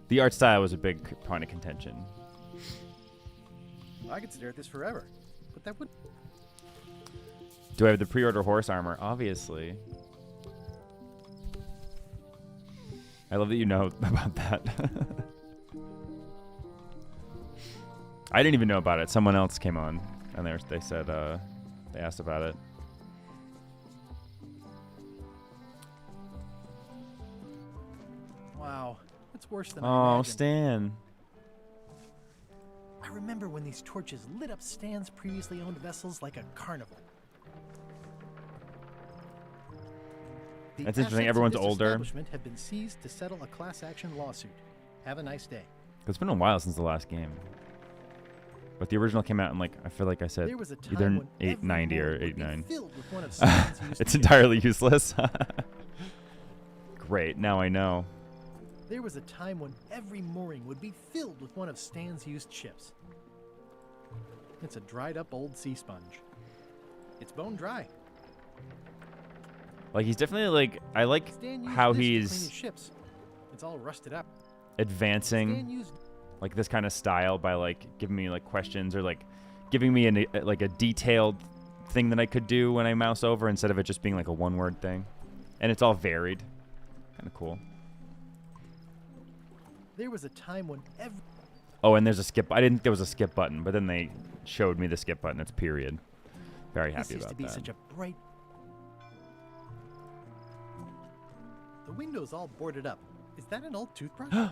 The art style was a big point of contention. I could stare at this forever, but that would... Do I have the pre-order horse armor? Obviously. I love that you know about that. I didn't even know about it. Someone else came on, and they said they asked about it. Wow, it's worse than I Oh, imagined. Stan. I remember when these torches lit up Stan's previously owned vessels like a carnival. The That's interesting. assets of Everyone's this older. establishment have been seized to settle a class action lawsuit. Have a nice day. It's been a while since the last game. But the original came out in, like, I feel like I said There was a time either when 890 or every would be 89. filled with one of Stan's used It's ships. entirely useless. Great, now I know. There was a time when every mooring would be filled with one of Stan's used ships. It's a dried up old sea sponge. It's bone dry. Like, he's definitely, like, I like Stan used how this to clean he's his ships. It's all rusted up. advancing Stan used like this kind of style by like giving me like questions or like giving me like a detailed thing that I could do when I mouse over instead of it just being like a one-word thing. And it's all varied. Kind of cool. There was a time when every Oh, and there's a skip. I didn't think there was a skip button, but then they showed me the skip button. It's period. Very happy this used about to be that. such a bright. The window's all boarded up. Is that an old toothbrush?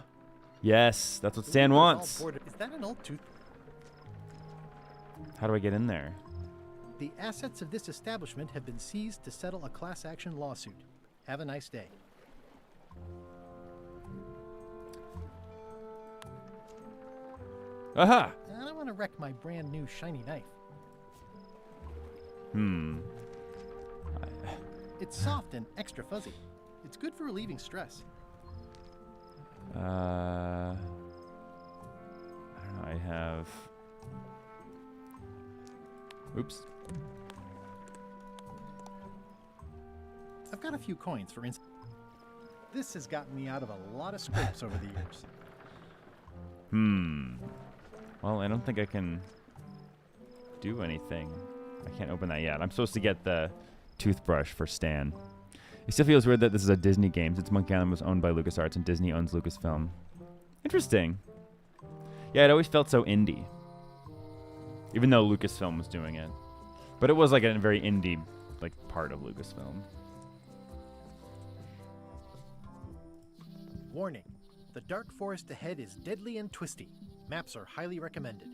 Yes, that's what The Stan window's all wants. boarded- Is that an old tooth? How do I get in there? The assets of this establishment have been seized to settle a class action lawsuit. Have a nice day. Aha! I don't want to wreck my brand new shiny knife. It's soft and extra fuzzy. It's good for relieving stress. I don't know. I have. Oops. I've got a few coins, for instance. This has gotten me out of a lot of scrapes over the years. Well, I don't think I can do anything. I can't open that yet. I'm supposed to get the toothbrush for Stan. It still feels weird that this is a Disney game since Monkey Island was owned by LucasArts and Disney owns Lucasfilm. Interesting. Yeah, it always felt so indie. Even though Lucasfilm was doing it. But it was like a very indie like part of Lucasfilm. Warning. The dark forest ahead is deadly and twisty. Maps are highly recommended.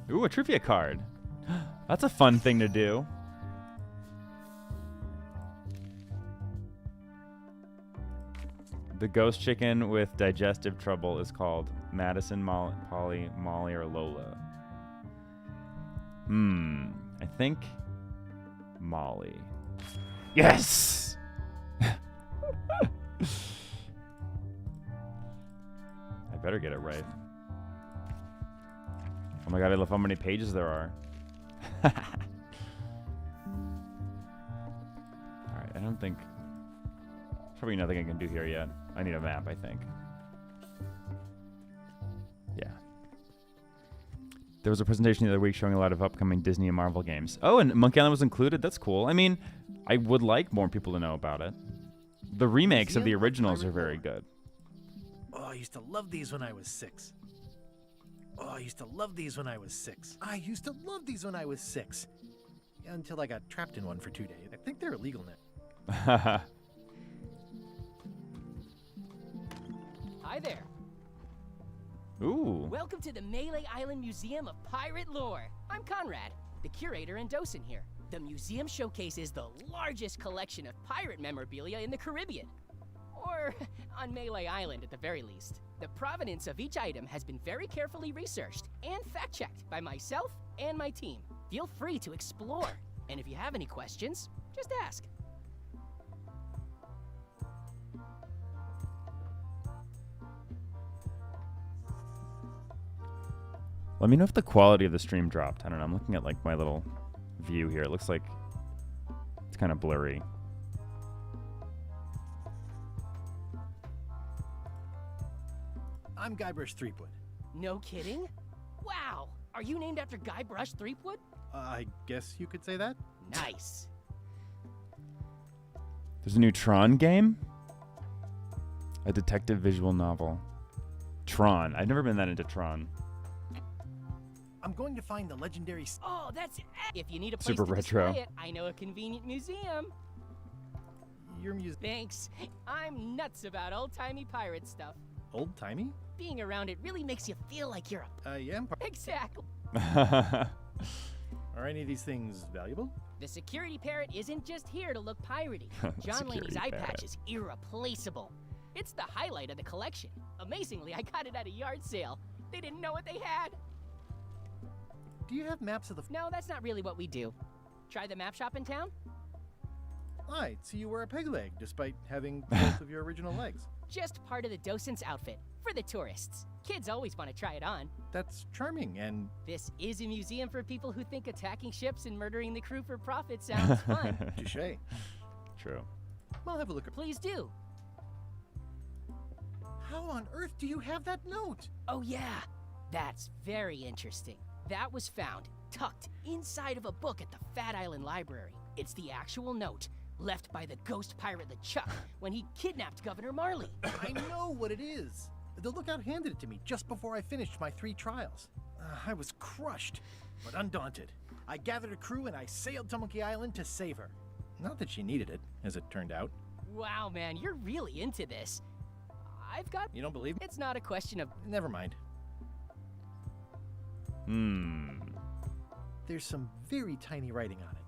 Ooh, a trivia card. That's a fun thing to do. The ghost chicken with digestive trouble is called Madison, Polly, Molly, or Lola. I think Molly. Yes! better get it right. Oh my god, I love how many pages there are. Alright, I don't think... Probably nothing I can do here yet. I need a map, I think. Yeah. There was a presentation the other week showing a lot of upcoming Disney and Marvel games. Oh, and Monkey Island was included? That's cool. I mean, I would like more people to know about it. The remakes of the originals are very good. Oh, I used to love these when I was 6. Oh, I used to love these when I was 6. I used to love these when I was 6. Until I got trapped in one for 2 days. I think they're illegal now. Hi there. Ooh. Welcome to the Melee Island Museum of Pirate Lore. I'm Conrad, the curator and docent here. The museum showcases the largest collection of pirate memorabilia in the Caribbean. Or on Melee Island at the very least. The provenance of each item has been very carefully researched and fact-checked by myself and my team. Feel free to explore. And if you have any questions, just ask. Let me know if the quality of the stream dropped. I don't know. I'm looking at like my little view here. It looks like it's kind of blurry. I'm Guybrush Threepwood. No kidding? Wow! Are you named after Guybrush Threepwood? I guess you could say that. Nice. There's a new Tron game? A detective visual novel. Tron. I've never been that into Tron. I'm going to find the legendary... Oh, that's... If you need a place Super to retro. display it, I know a convenient museum. Your museum... Thanks. I'm nuts about old-timey pirate stuff. Old-timey? Being around it really makes you feel like you're a... I am... Exactly. Are any of these things valuable? The security parrot isn't just here to look piratey. John Security Laney's eye parrot. patch is irreplaceable. It's the highlight of the collection. Amazingly, I got it at a yard sale. They didn't know what they had. Do you have maps of the... No, that's not really what we do. Try the map shop in town? I'd see you wear a peg leg, despite having both of your original legs. Just part of the docent's outfit, for the tourists. Kids always want to try it on. That's charming, and... This is a museum for people who think attacking ships and murdering the crew for profit sounds fun. Touché. True. I'll have a look at... Please do. How on earth do you have that note? Oh yeah, that's very interesting. That was found, tucked inside of a book at the Fat Island Library. It's the actual note, left by the ghost pirate LeChuck when he kidnapped Governor Marley. I know what it is. The lookout handed it to me just before I finished my 3 trials. I was crushed, but undaunted. I gathered a crew and I sailed to Monkey Island to save her. Not that she needed it, as it turned out. Wow, man, you're really into this. I've got... You don't believe me? It's not a question of... Never mind. There's some very tiny writing on it.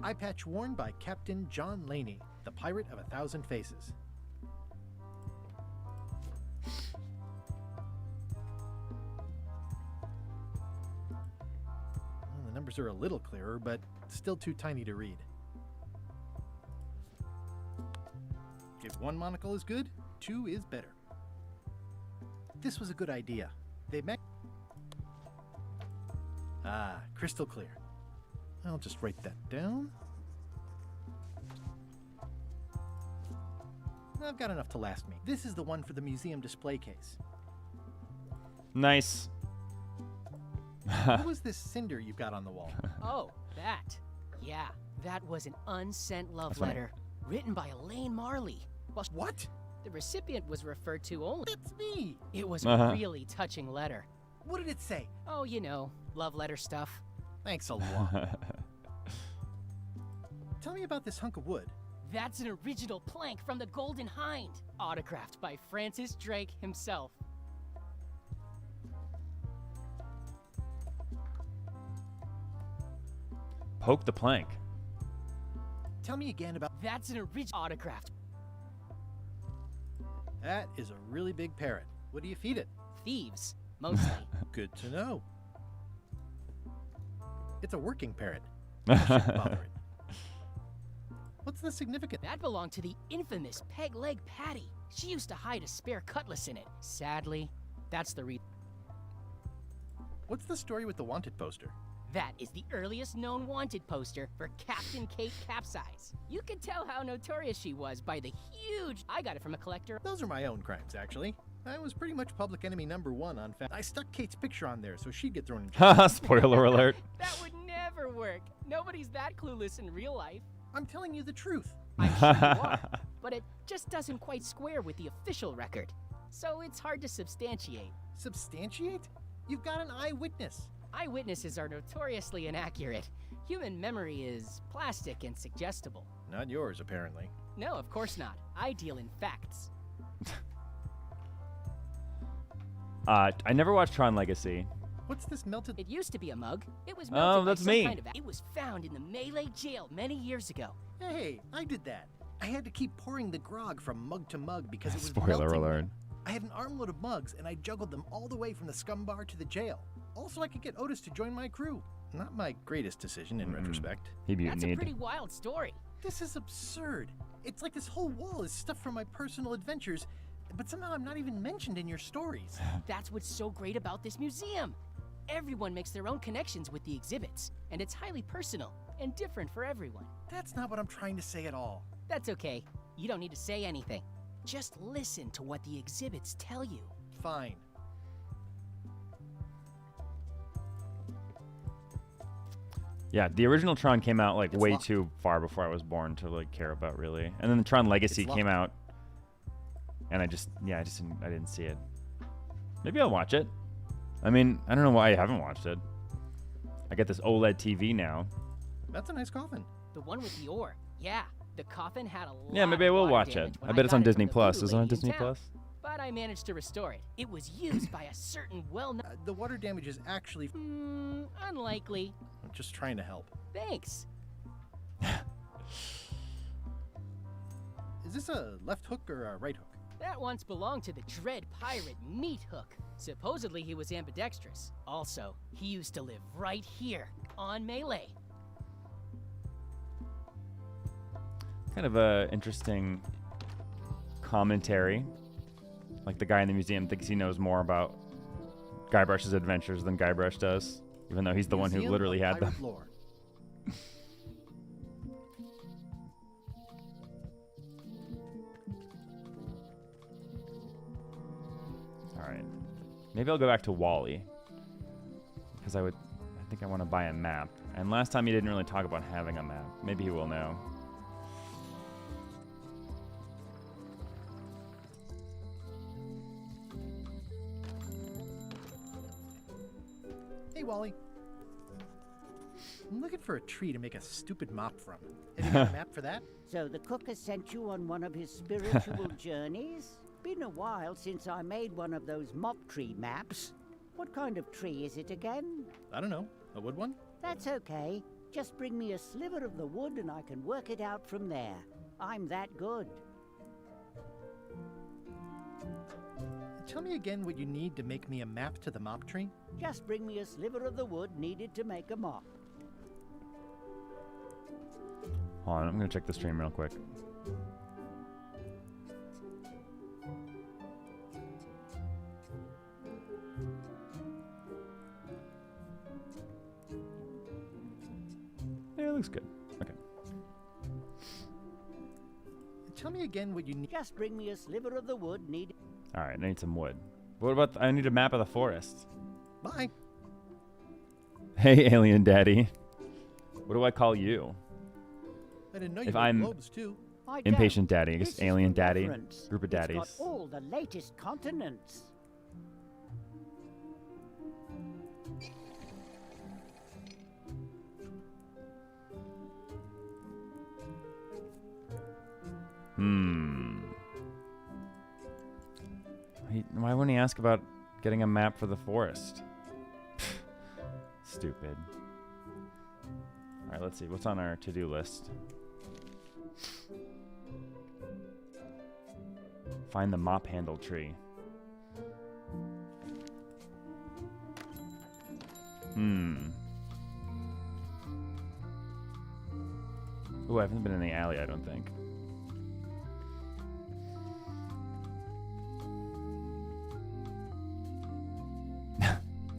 Eye patch worn by Captain John Laney, the pirate of 1,000 faces. Well, the numbers are a little clearer, but still too tiny to read. If 1 monocle is good, 2 is better. This was a good idea. They met... Ah, crystal clear. I'll just write that down. I've got enough to last me. This is the one for the museum display case. Nice. What was this cinder you've got on the wall? Oh, that. Yeah, that was an unsent love That's funny. letter written by Elaine Marley. Well, what? The recipient was referred to only. That's me. It was a really touching letter. What did it say? Oh, you know, love letter stuff. Thanks a lot. Tell me about this hunk of wood. That's an original plank from the Golden Hind, autographed by Francis Drake himself. Poke the plank. Tell me again about... That's an original autographed. That is a really big parrot. What do you feed it? Thieves, mostly. Good to know. It's a working parrot. I shouldn't bother it. What's the significance? That belonged to the infamous Peg Leg Patty. She used to hide a spare cutlass in it. Sadly, that's the reason. What's the story with the wanted poster? That is the earliest known wanted poster for Captain Kate Capsize. You can tell how notorious she was by the huge... I got it from a collector. Those are my own crimes, actually. I was pretty much public enemy #1 on I stuck Kate's picture on there so she'd get thrown in jail. Spoiler alert. That would never work. Nobody's that clueless in real life. I'm telling you the truth. I'm sure you are, but it just doesn't quite square with the official record. So it's hard to substantiate. Substantiate? You've got an eyewitness. Eyewitnesses are notoriously inaccurate. Human memory is plastic and suggestible. Not yours, apparently. No, of course not. I deal in facts. I never watched Tron Legacy. What's this melted? It used to be a mug. It was melted by that's some me. kind of... It was found in the Melee jail many years ago. Hey, I did that. I had to keep pouring the grog from mug to mug because it was Spoiler melting. alert. I had an armload of mugs, and I juggled them all the way from the scum bar to the jail. Also, I could get Otis to join my crew. Not my greatest decision in retrospect. He That's a mutinied. pretty wild story. This is absurd. It's like this whole wall is stuff from my personal adventures, but somehow I'm not even mentioned in your stories. That's what's so great about this museum. Everyone makes their own connections with the exhibits, and it's highly personal and different for everyone. That's not what I'm trying to say at all. That's okay. You don't need to say anything. Just listen to what the exhibits tell you. Fine. Yeah, the original Tron came out like It's way locked. too far before I was born to like care about really. And then the Tron Legacy It's came locked. out, and I didn't see it. Maybe I'll watch it. I mean, I don't know why I haven't watched it. I get this OLED TV now. That's a nice coffin. The one with the ore. Yeah, the coffin had a lot Yeah, maybe I of will water watch it. damage when I bet it's got on it from Disney the Plus. voodoo Is it on lady in Disney town. Plus? But I managed to restore it. It was used by a certain well-known... The water damage is actually... unlikely. I'm just trying to help. Thanks. Is this a left hook or a right hook? That once belonged to the dread pirate Meat Hook. Supposedly he was ambidextrous. Also, he used to live right here, on Melee. Kind of a interesting commentary. Like the guy in the museum thinks he knows more about Guybrush's adventures than Guybrush does, even though he's the one who Museum literally of had them. Pirate Lore. All right, maybe I'll go back to Wally because I think I want to buy a map. And last time he didn't really talk about having a map. Maybe he will now. Hey, Wally. I'm looking for a tree to make a stupid mop from. Have you got a map for that? So the cook has sent you on one of his spiritual journeys? Been a while since I made one of those mop tree maps. What kind of tree is it again? I don't know. A wood one? That's okay. Just bring me a sliver of the wood and I can work it out from there. I'm that good. Tell me again what you need to make me a map to the mop tree. Just bring me a sliver of the wood needed to make a mop. Hold on, I'm gonna check the stream real quick. Yeah, it looks good. Okay. Tell me again what you need. Just bring me a sliver of the wood needed. All right, I need some wood. What about? I need a map of the forest. Bye. Hey, alien daddy. What do I call you? I didn't know you If made I'm globes too. I impatient don't. daddy, I guess This is alien for daddy, reference. group of It's daddies. got all the latest continents. Why wouldn't he ask about getting a map for the forest? Stupid. All right, let's see. What's on our to-do list? Find the mop handle tree. Ooh, I haven't been in the alley, I don't think.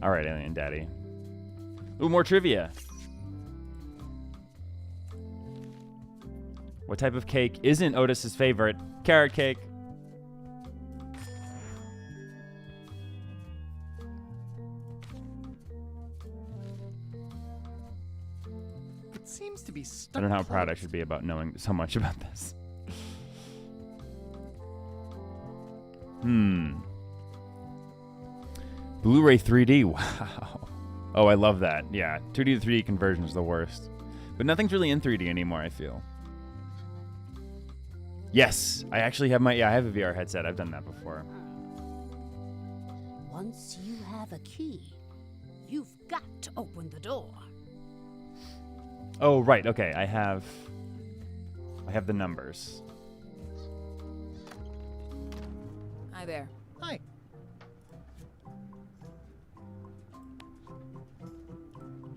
All right, Alien Daddy. Ooh, more trivia. What type of cake isn't Otis's favorite? Carrot cake. It seems to be I stuck. don't know how proud I should be about knowing so much about this. Blu-ray 3D. Wow. Oh, I love that. Yeah, 2D to 3D conversion is the worst. But nothing's really in 3D anymore, I feel. Yes, I actually have I have a VR headset. I've done that before. Once you have a key, you've got to open the door. Oh, right. Okay, I have the numbers. Hi there. Hi.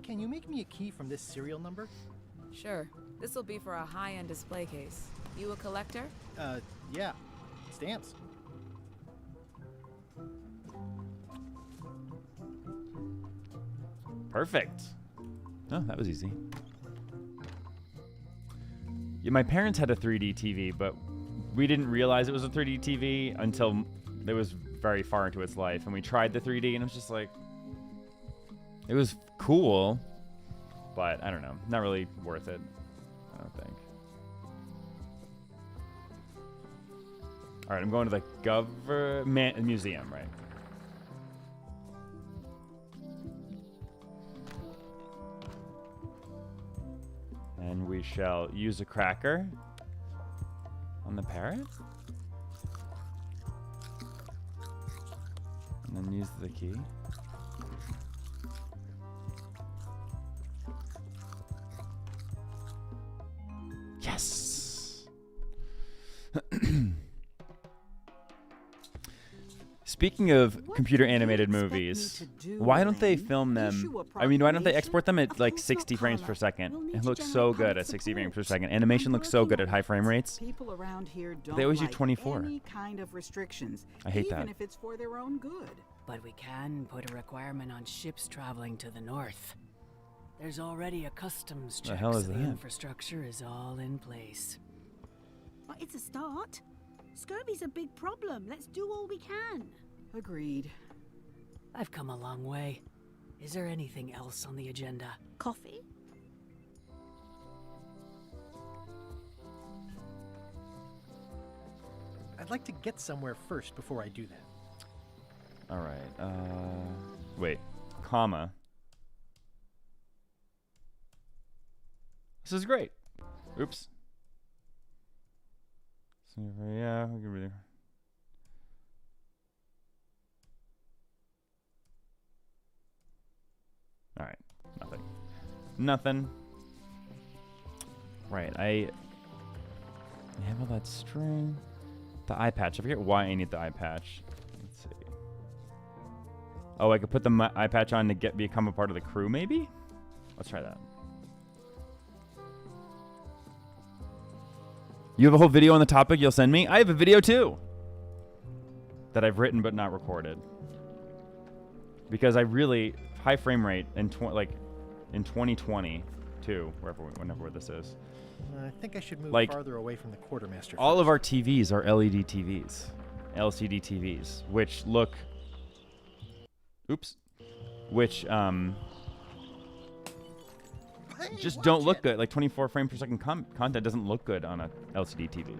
Can you make me a key from this serial number? Sure. This will be for a high-end display case. You a collector? Yeah. Stamps. Perfect. Oh, that was easy. Yeah, my parents had a 3D TV, but we didn't realize it was a 3D TV until it was very far into its life. And we tried the 3D, and it was just like... It was cool, but I don't know. Not really worth it, I don't think. All right, I'm going to the government museum, right? And we shall use a cracker on the parrot. And then use the key. Yes! Speaking of computer animated movies, why don't they film them? I mean, why don't they export them at like 60 frames per second? It looks so good at 60 frames per second. Animation looks so good at high frame rates. People around here don't They always do like 24. any kind of restrictions. I hate that. Even if it's for their own good. But we can put a requirement on ships traveling to the north. There's already a customs The check, hell is so that? the infrastructure is all in place. Well, it's a start. Scurvy's a big problem. Let's do all we can. Agreed. I've come a long way. Is there anything else on the agenda? Coffee? I'd like to get somewhere first before I do that. All right. Wait. Comma. This is great. Oops. So, yeah, we can really. All right. Nothing. Nothing. Right. I have all that string. The eye patch. I forget why I need the eye patch. Let's see. Oh, I could put the eye patch on to become a part of the crew, maybe? Let's try that. You have a whole video on the topic you'll send me? I have a video too. That I've written but not recorded. Because I really... High frame rate in 2020 too, whenever this is. I think I should move Like, farther away from the quartermaster. All of our TVs are LED TVs, LCD TVs, which look, which just don't look good. Like 24 frames per second content doesn't look good on a LCD TV.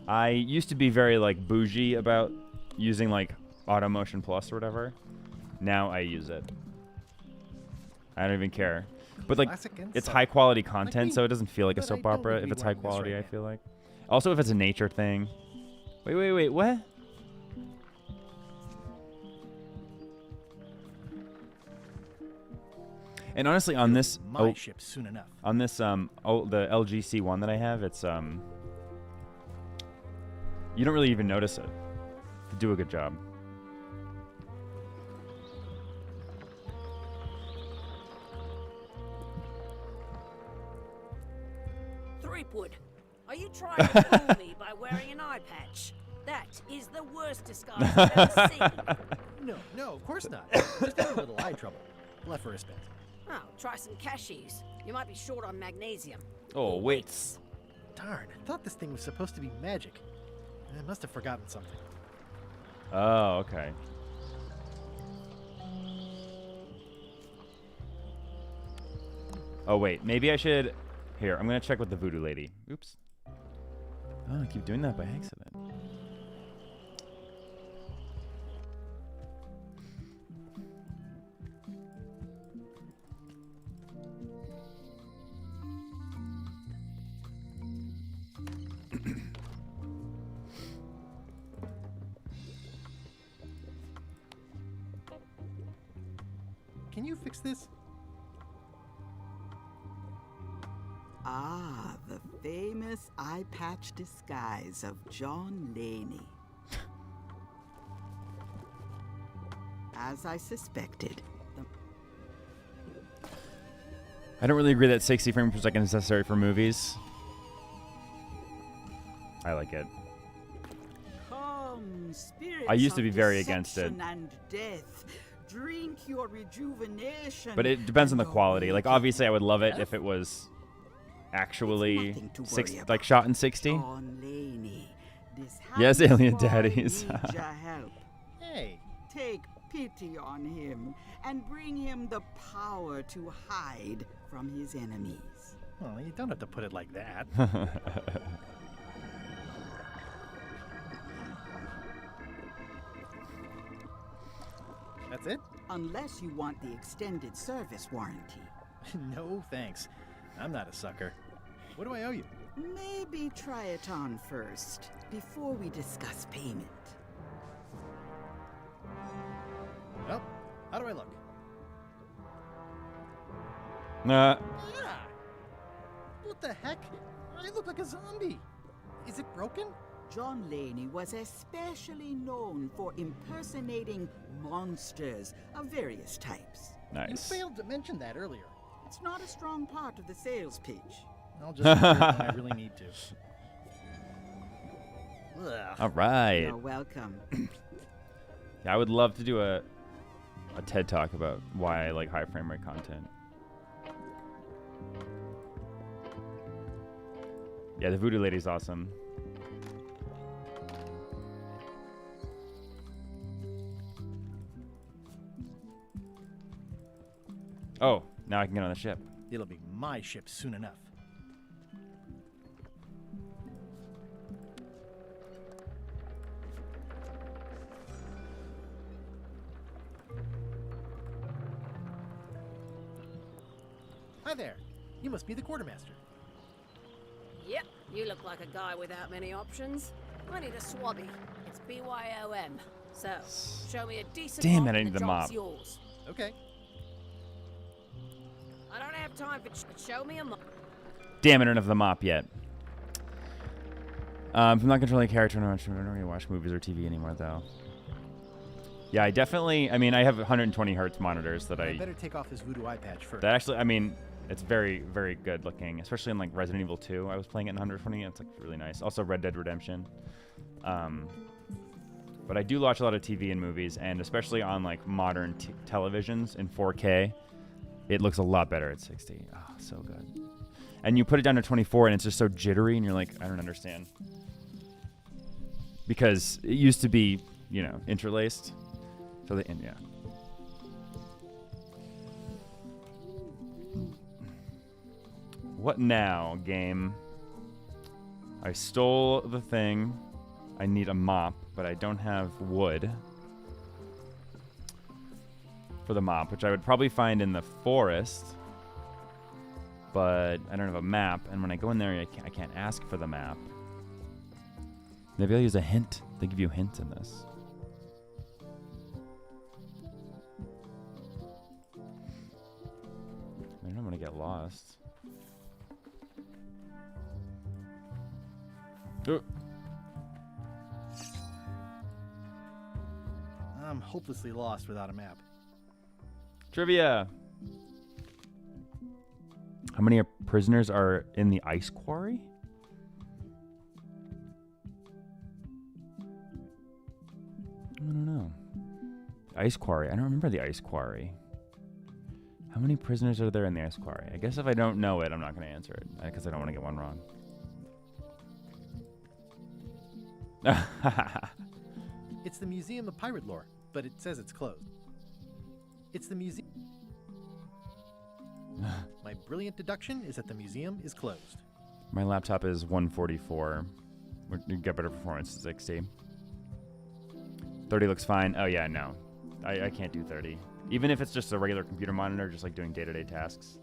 I used to be very like bougie about using like Auto Motion Plus or whatever. Now I use it. I don't even care. But like, it's high quality content, so it doesn't feel like a soap opera if it's high quality, I feel like. Also, if it's a nature thing. Wait, what? And honestly, on this my ship soon enough. On this the LGC one that I have, it's you don't really even notice it. They do a good job. Threepwood, are you trying to fool me by wearing an eye patch? That is the worst disguise I've ever seen. No, of course not. Just had a little eye trouble. Left for a spit. Oh, try some cashews. You might be short on magnesium. Oh, wait. Darn, I thought this thing was supposed to be magic. I must have forgotten something. Oh, okay. Oh, wait. Maybe I should... Here, I'm going to check with the voodoo lady. Oops. Oh, I keep doing that by accident. Can you fix this? Ah, the famous eye patch disguise of John Laney. As I suspected, I don't really agree that 60 frames per second is necessary for movies. I like it. Come, spirits I used to of be very against it. deception and death, drink your rejuvenation. But it depends on the quality. Like, obviously, I would love it if it was actually like shot in 60. John Laney, this Yes, house alien boy daddies. needs your help. Hey. Take pity on him and bring him the power to hide from his enemies. Well, you don't have to put it like that. That's it? Unless you want the extended service warranty. No, thanks. I'm not a sucker. What do I owe you? Maybe try it on first, before we discuss payment. Well, how do I look? Nah. Yeah. What the heck? I look like a zombie. Is it broken? John Laney was especially known for impersonating monsters of various types. You failed to mention that earlier. It's not a strong part of the sales pitch. I'll just do it when I really need to. Ugh. All right. You're welcome. Yeah, I would love to do a TED Talk about why I like high frame rate content. Yeah, the voodoo lady's awesome. Oh, now I can get on the ship. It'll be my ship soon enough. Hi there. You must be the quartermaster. Yep, you look like a guy without many options. I need a swabby. It's BYOM. So, show me a decent Damn mop it, I and need the the job's mop. yours. Okay. I don't have time for show me a mop. Damn it, I don't have the mop yet. If I'm not controlling a character, I don't really watch movies or TV anymore, though. Yeah, I definitely... I mean, I have 120 hertz monitors that I better take off this voodoo eye patch first. That actually... I mean, it's very, very good looking. Especially in, like, Resident Evil 2. I was playing it in 120. It's, like, really nice. Also, Red Dead Redemption. But I do watch a lot of TV and movies, and especially on, like, modern televisions in 4K, it looks a lot better at 60. Oh, so good. And you put it down to 24, and it's just so jittery, and you're like, I don't understand. Because it used to be, you know, interlaced. So the yeah. What now, game? I stole the thing. I need a mop, but I don't have wood for the mop, which I would probably find in the forest. But I don't have a map, and when I go in there, I can't ask for the map. Maybe I'll use a hint. They give you hints in this. I don't want to get lost. I'm hopelessly lost without a map. Trivia. How many prisoners are in the ice quarry? Ice Quarry. I don't remember the Ice Quarry. How many prisoners are there in the Ice Quarry? I guess if I don't know it, I'm not going to answer it because I don't want to get one wrong. It's the Museum of Pirate Lore, but it says it's closed. It's the museum. My brilliant deduction is that the museum is closed. My laptop is 144. You get better performance at 60. 30 looks fine. Oh yeah, no. I can't do 30. Even if it's just a regular computer monitor, just like doing day-to-day tasks.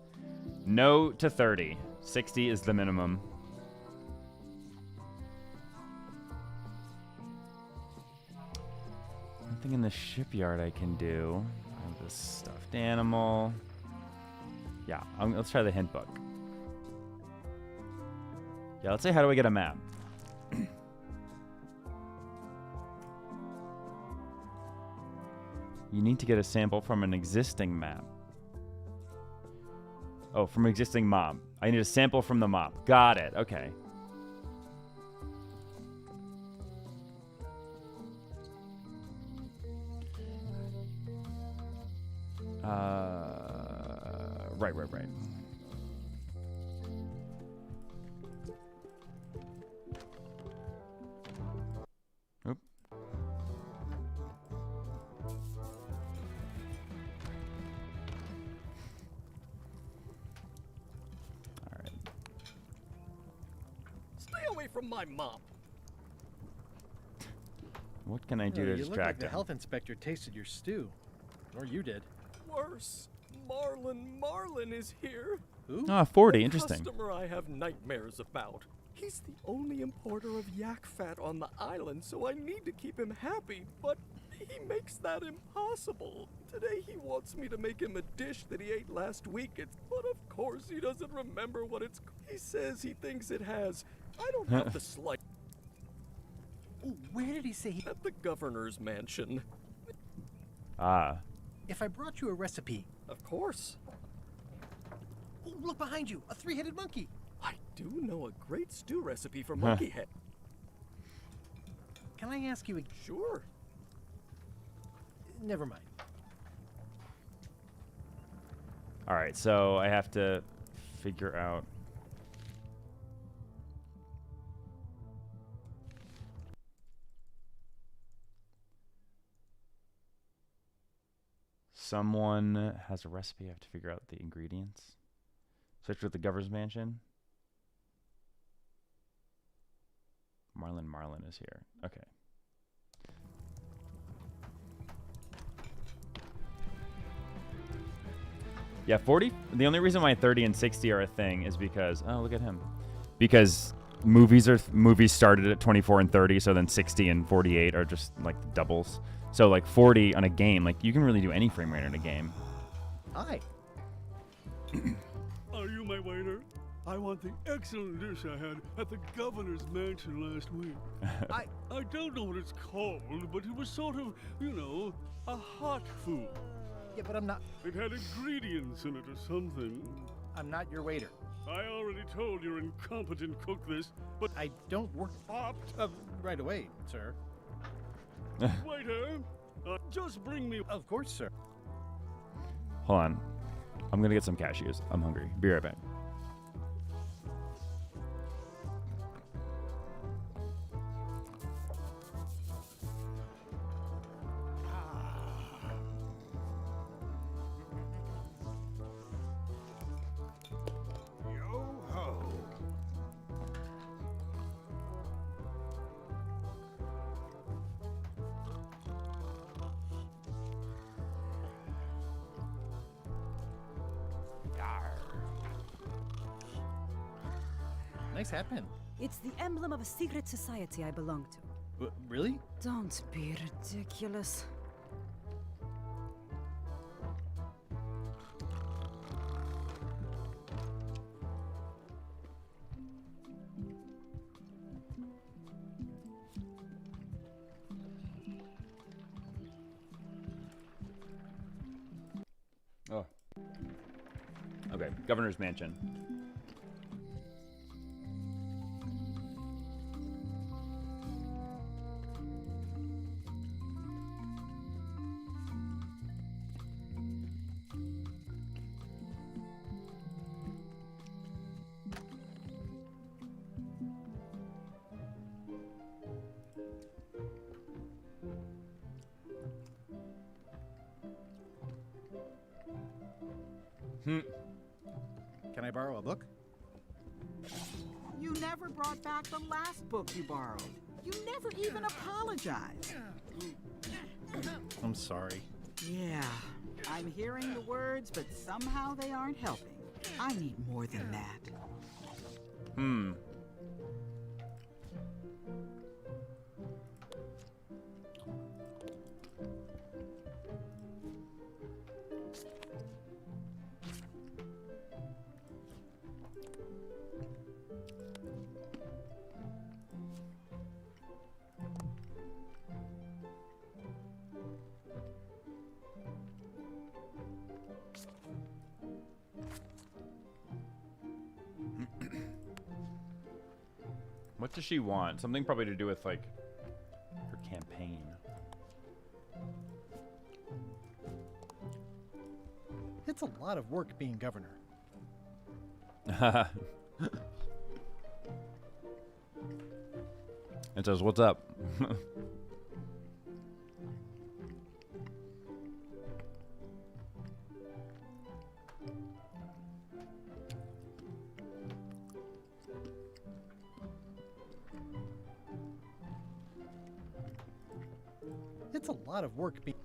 No to 30. 60 is the minimum. Something in the shipyard I can do. I have this stuffed animal. Yeah, let's try the hint book. Yeah, let's say, how do I get a map? You need to get a sample from an existing map. Oh, from an existing mob. I need a sample from the mob. Got it. Okay. Right. Oop. Alright. Stay away from my mop. What can I do to You look like distract the him? health inspector tasted your stew. Or you did. Worse, Marlin is here. Who? Ah, 40. A Interesting. customer I have nightmares about. He's the only importer of yak fat on the island, so I need to keep him happy, but he makes that impossible. Today he wants me to make him a dish that he ate last week, but of course he doesn't remember what it's... He says he thinks it has. I don't have the slight... Ooh, where did he say he... At the governor's mansion. Ah. If I brought you a recipe... Of course. Ooh, look behind you! A three-headed monkey! I do know a great stew recipe for monkey head. Can I ask you a... Sure. Never mind. Alright, so I have to figure out... Someone has a recipe. I have to figure out the ingredients. Search with the governor's mansion. Marlin is here. Okay. Yeah, 40. The only reason why 30 and 60 are a thing is because, oh, look at him. Because movies started at 24 and 30, so then 60 and 48 are just like doubles. So like 40 on a game, like you can really do any frame rate in a game. Hi. Are you my waiter? I want the excellent dish I had at the governor's mansion last week. I don't know what it's called, but it was sort of, you know, a hot food. Yeah, but I'm not... It had ingredients in it or something. I'm not your waiter. I already told your incompetent cook this, but... I don't work... right away, sir. Waiter, just bring me... Of course, sir. Hold on. I'm going to get some cashews. I'm hungry. Be right back. Yo-ho. Nice hat pin. It's the emblem of a secret society I belong to. Really? Don't be ridiculous. Oh. Okay, governor's mansion. Can I borrow a book? You never brought back the last book you borrowed. You never even apologized. I'm sorry. Yeah, I'm hearing the words, but somehow they aren't helping. I need more than that. What does she want? Something probably to do with, like, her campaign. It's a lot of work being governor. It says, what's up? It's a lot of work being...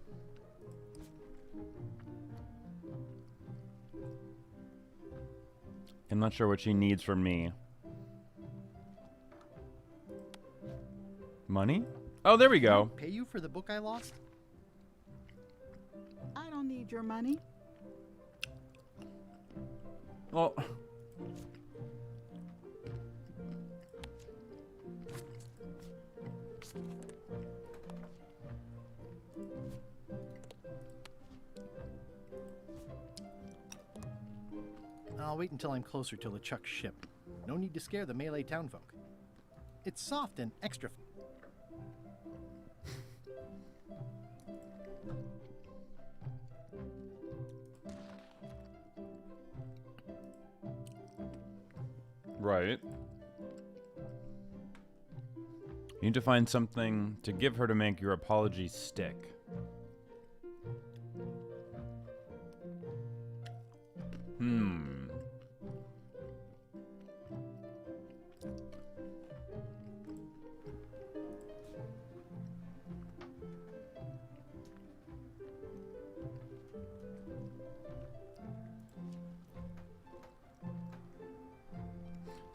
I'm not sure what she needs from me. Money? Oh, there we go. Pay you for the book I lost? I don't need your money. Well... I'll wait until I'm closer to LeChuck's ship. No need to scare the melee townfolk. It's soft and extra. Right. You need to find something to give her to make your apology stick.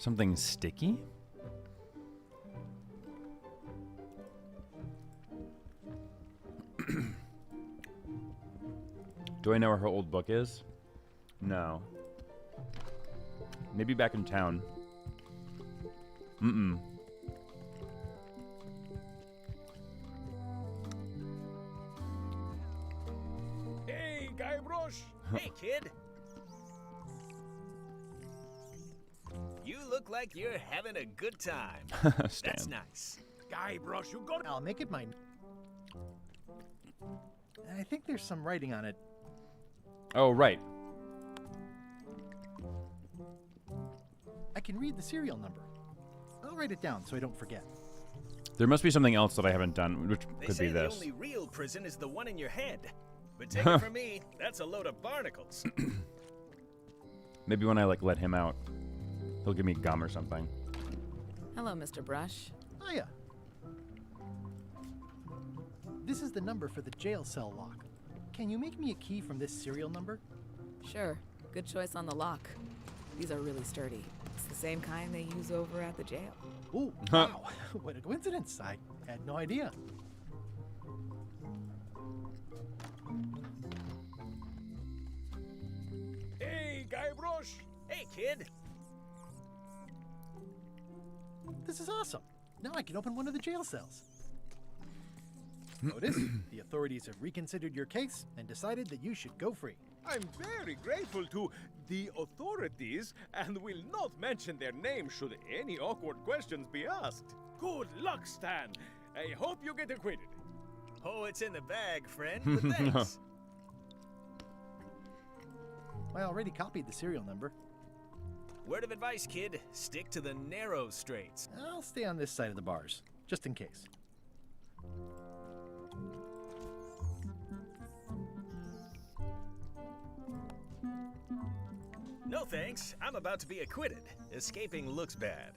Something sticky? Do I know where her old book is? No. Maybe back in town. Hey, Guybrush! Hey, kid. You look like you're having a good time. That's nice. Guybrush, you got... I'll make it mine. I think there's some writing on it. Oh, right. I can read the serial number. I'll write it down so I don't forget. There must be something else that I haven't done, which They could say be this. the only real prison is the one in your head. But take it from me, that's a load of barnacles. Maybe when I, like, let him out, he'll give me gum or something. Hello, Mr. Brush. Hiya. This is the number for the jail cell lock. Can you make me a key from this serial number? Sure. Good choice on the lock. These are really sturdy. It's the same kind they use over at the jail. Ooh, wow. What a coincidence. I had no idea. Hey, Guybrush! Hey, kid. This is awesome. Now I can open one of the jail cells. Notice, the authorities have reconsidered your case and decided that you should go free. I'm very grateful to the authorities and will not mention their name should any awkward questions be asked. Good luck, Stan. I hope you get acquitted. Oh, it's in the bag, friend, but thanks. I already copied the serial number. Word of advice, kid. Stick to the narrow straights. I'll stay on this side of the bars, just in case. No thanks. I'm about to be acquitted. Escaping looks bad.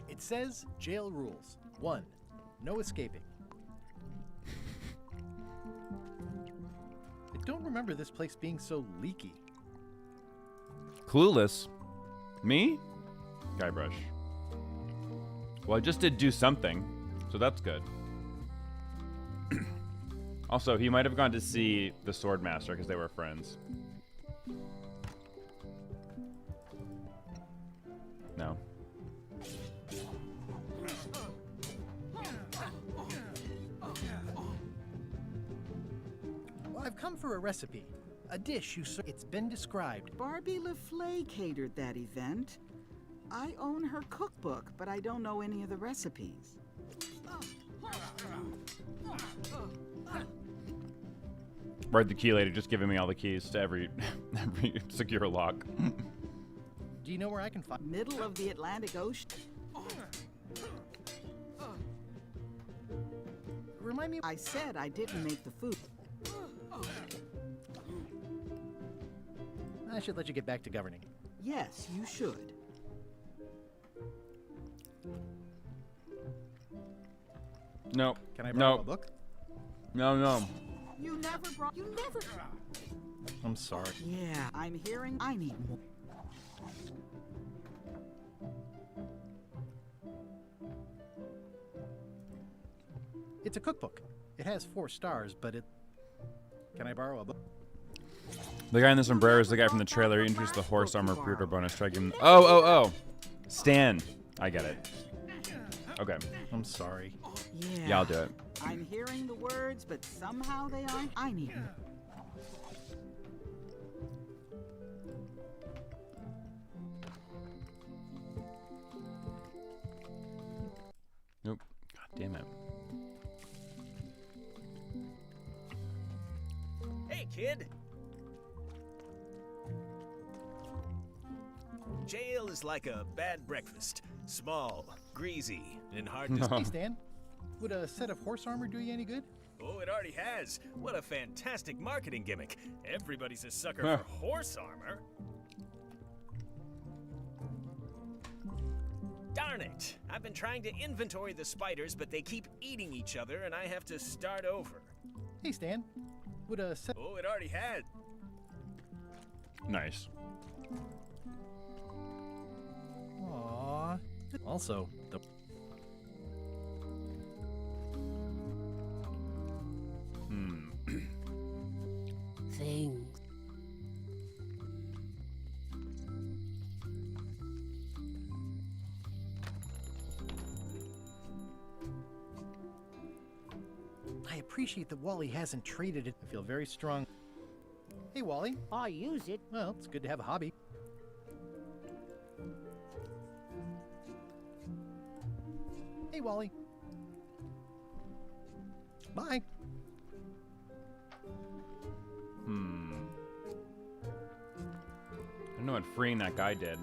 It says jail rules. 1. No escaping. I don't remember this place being so leaky. Clueless. Me? Guybrush. Well, I just did do something, so that's good. Also, he might have gone to see the Swordmaster because they were friends. No. Well, I've come for a recipe. A dish it's been described. Barbie LaFleur catered that event. I own her cookbook, but I don't know any of the recipes. Right, the key lady just giving me all the keys to every secure lock. Do you know where I can find? Middle of the Atlantic Ocean. Remind me. I said I didn't make the food. I should let you get back to governing. Yes, you should. No. Can I borrow No. a book? No. You never brought. You never. I'm sorry. Yeah, I'm hearing. I need more. It's a cookbook. It has 4 stars, but it. Can I borrow a book? The guy in the sombrero is the guy from the trailer. He introduced the horse armor pre-order bonus. Try to give him. Oh. Stan. I get it. Okay. I'm sorry. Yeah, I'll do it. I'm hearing the words, but somehow they aren't. I need more. Nope. God damn it. Hey, kid. Jail is like a bad breakfast. Small, greasy, and hard to... Hey, Stan. Would a set of horse armor do you any good? Oh, it already has. What a fantastic marketing gimmick. Everybody's a sucker for horse armor. Darn it. I've been trying to inventory the spiders, but they keep eating each other, and I have to start over. Hey, Stan. Would a set... Oh, it already had. Nice. Aww. Also, the... Things. I appreciate that Wally hasn't traded it. I feel very strong. Hey, Wally. I use it. Well, it's good to have a hobby. Hey, Wally. Bye. I don't know what freeing that guy did.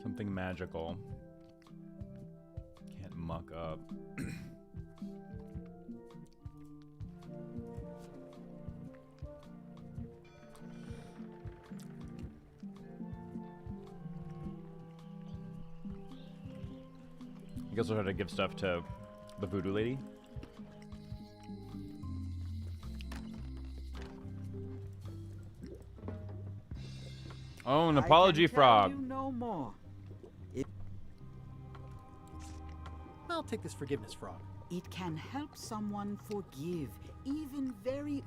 Something magical. Can't muck up. I guess we'll try to give stuff to the voodoo lady. Oh, an apology frog. You no more. I'll take this forgiveness frog. It can help someone forgive, even very.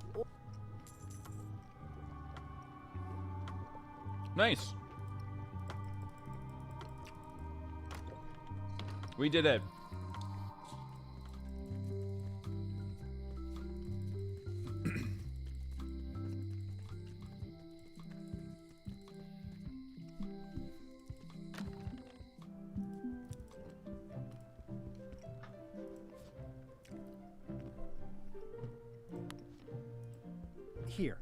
Nice. We did it. Here.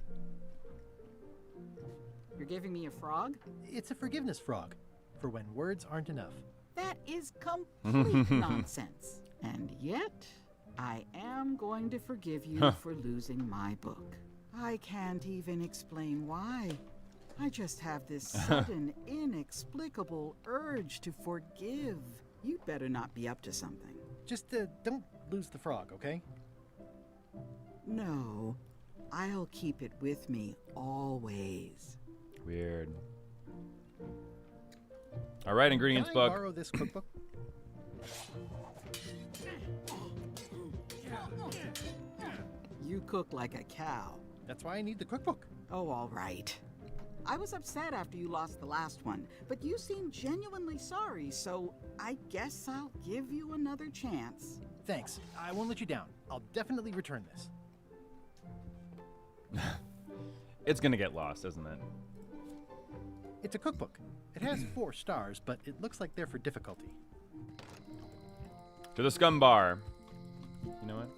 You're giving me a frog? It's a forgiveness frog, for when words aren't enough. That is complete nonsense. And yet, I am going to forgive you for losing my book. I can't even explain why. I just have this sudden, inexplicable urge to forgive. You'd better not be up to something. Just don't lose the frog, okay? No, I'll keep it with me always. Weird. All right, ingredients book. Can I borrow this cookbook? You cook like a cow. That's why I need the cookbook. Oh, all right. I was upset after you lost the last one, but you seemed genuinely sorry, so I guess I'll give you another chance. Thanks. I won't let you down. I'll definitely return this. It's gonna get lost, isn't it? It's a cookbook. It has 4 stars, but it looks like they're for difficulty. To the scum bar. You know what?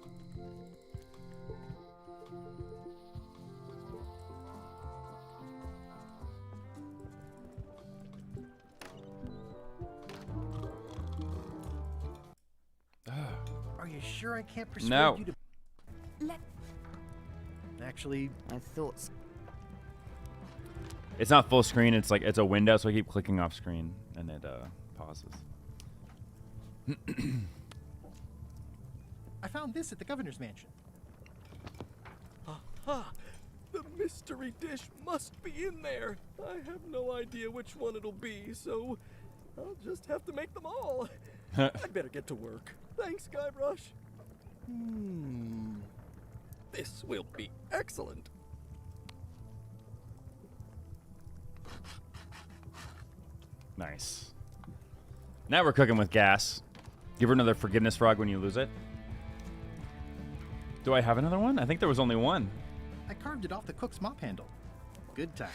Are you sure I can't persuade No. you to... Actually, I thought so. It's not full screen. It's like it's a window, so I keep clicking off screen, and it pauses. I found this at the governor's mansion. Aha! The mystery dish must be in there. I have no idea which one it'll be, so I'll just have to make them all. I'd better get to work. Thanks, Guybrush. This will be excellent. Nice. Now we're cooking with gas. Give her another forgiveness frog when you lose it. Do I have another one? I think there was only one. I carved it off the cook's mop handle. Good time.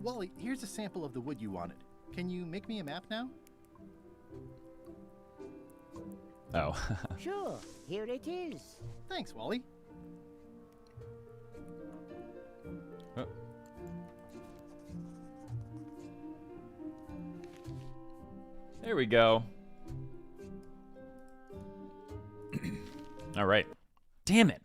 Wally, here's a sample of the wood you wanted. Can you make me a map now? Oh. Sure, here it is. Thanks, Wally. Oh. There we go. All right. Damn it.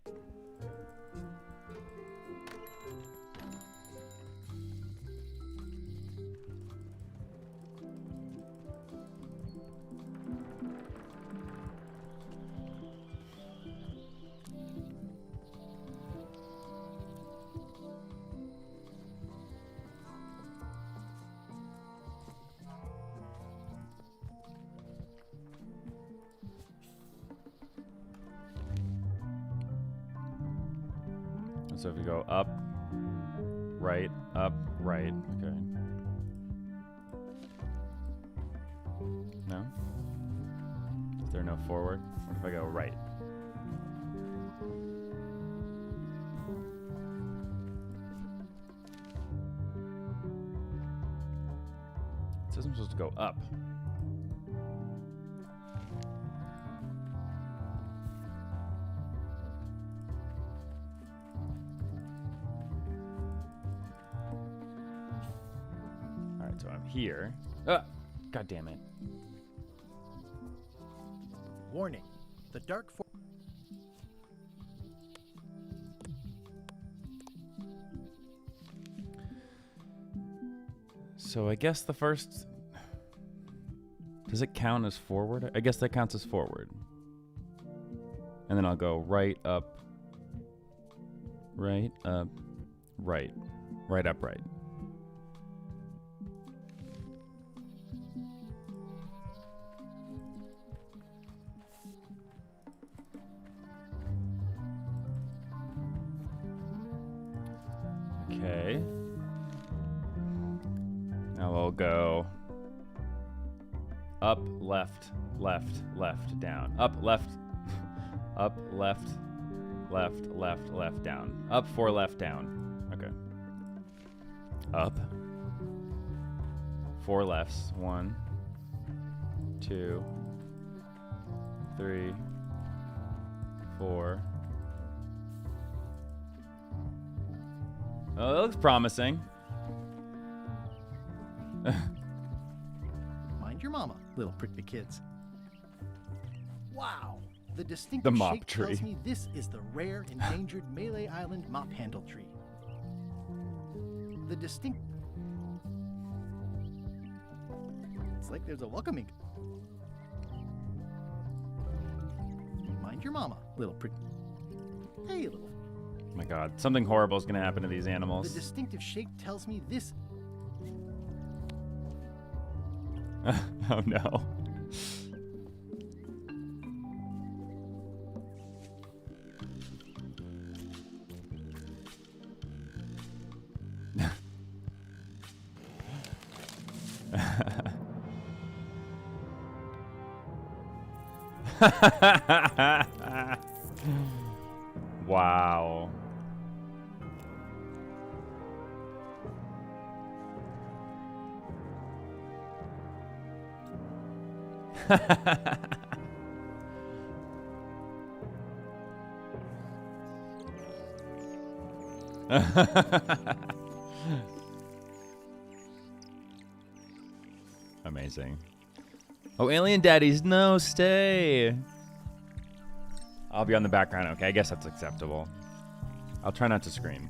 So if you go up, right, okay. No? Is there no forward? What if I go right? It says I'm supposed to go up. So I'm here. God damn it. Warning. The dark force. So I guess the first... Does it count as forward? I guess that counts as forward. And then I'll go right, up, right, up, right. Right, up, right. Okay. Now we'll go up, left, left, left, down. Up, left, up, left, left, left, left, down. Up, 4 left, down. Okay. Up. 4 lefts. 1, 2, 3, 4. Oh, that looks promising. Mind your mama, little prickly kids. Wow. The distinctive The mop shape tree. tells me this is the rare endangered Malay Island mop handle tree. The distinct... It's like there's a welcoming. Mind your mama, little prickly... Hey, little... Oh my god, something horrible is going to happen to these The animals. distinctive shape tells me this... Oh no. Wow. Amazing. Oh, alien daddies, no, stay. I'll be on the background. Okay, I guess that's acceptable. I'll try not to scream.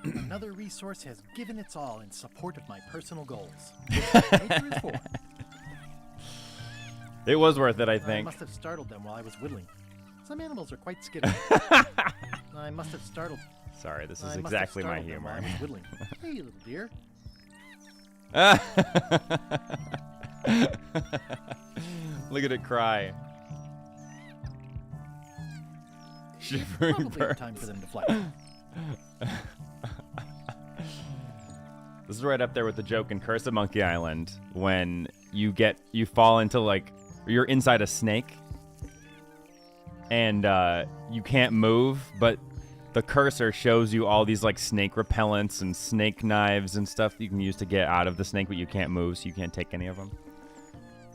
Another resource has given its all in support of my personal goals. Nature is for. It was worth it, I I think. must have startled them while I was whittling. Some animals are quite skittish. I must have startled. Sorry, this is I must have exactly my startled them while humor. I was whittling. Hey, little dear. Look at it cry. Shivering Probably birds. time for them to fly. This is right up there with the joke in Curse of Monkey Island when you fall into you're inside a snake and you can't move, but the cursor shows you all these snake repellents and snake knives and stuff that you can use to get out of the snake, but you can't move, so you can't take any of them.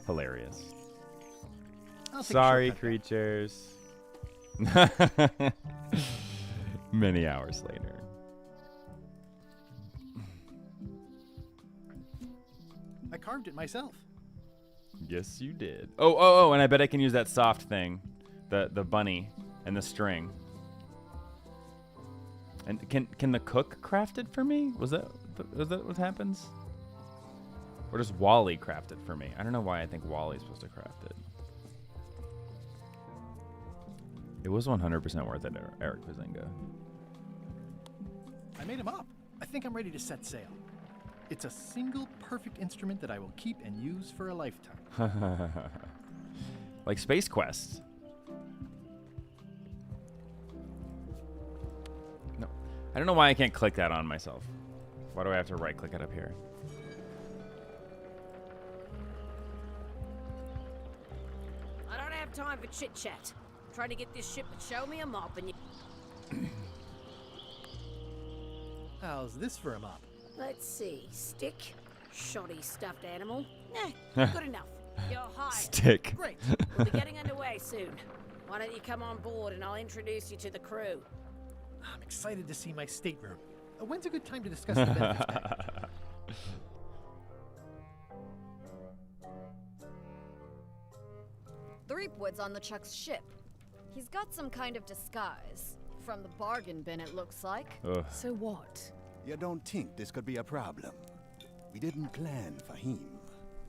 Hilarious. I'll take a Sorry, shortcut. creatures. Many hours later. I carved it myself. Yes, you did. Oh, and I bet I can use that soft thing, the bunny and the string. And can the cook craft it for me? Was that what happens? Or does Wally craft it for me? I don't know why I think Wally's supposed to craft it. It was 100% worth it, Eric Bazinga. I made him up. I think I'm ready to set sail. It's a single perfect instrument that I will keep and use for a lifetime. Like Space Quest. No. I don't know why I can't click that on myself. Why do I have to right click it up here? I don't have time for chit chat. I'm trying to get this ship to show me a mop and you. How's this for a mop? Let's see. Stick. Shoddy stuffed animal. Good enough. You're hired. Stick. Great. We'll be getting underway soon. Why don't you come on board and I'll introduce you to the crew. I'm excited to see my stateroom. When's a good time to discuss the benefits package? Threepwood's on the Chuck's ship. He's got some kind of disguise. From the bargain bin, it looks like. Ugh. So what? You don't think this could be a problem? We didn't plan for him.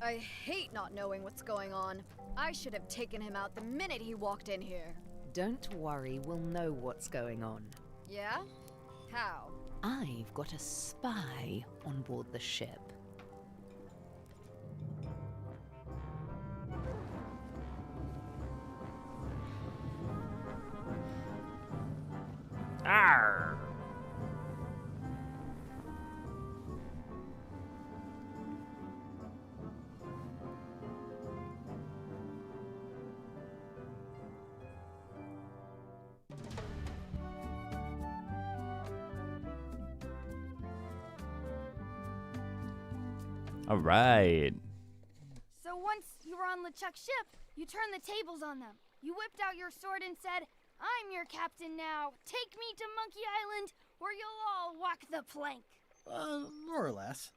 I hate not knowing what's going on. I should have taken him out the minute he walked in here. Don't worry, we'll know what's going on. Yeah? How? I've got a spy on board the ship. Arr. All right. So once you were on LeChuck's ship, you turned the tables on them. You whipped out your sword and said, "I'm your captain now. Take me to Monkey Island, or you'll all walk the plank." More or less.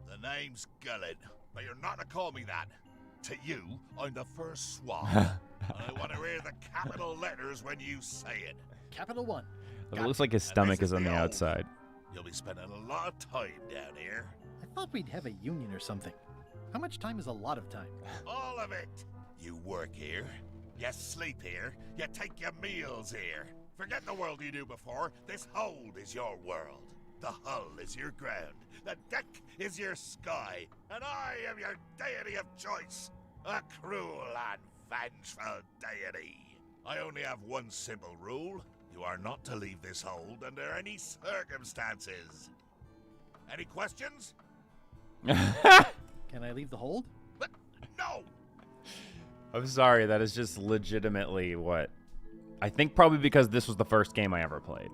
The name's Gullet, but you're not to call me that. To you, I'm the first swab. I want to hear the capital letters when you say it. Capital One. It looks like his stomach is on the outside. You'll be spending a lot of time down here. I thought we'd have a union or something. How much time is a lot of time? All of it. You work here, you sleep here, you take your meals here. Forget the world you knew before. This hold is your world. The hull is your ground. The deck is your sky. And I am your deity of choice. A cruel and vengeful deity. I only have one simple rule. You are not to leave this hold under any circumstances. Any questions? Can I leave the hold? No! I'm sorry, that is just legitimately what... I think probably because this was the first game I ever played.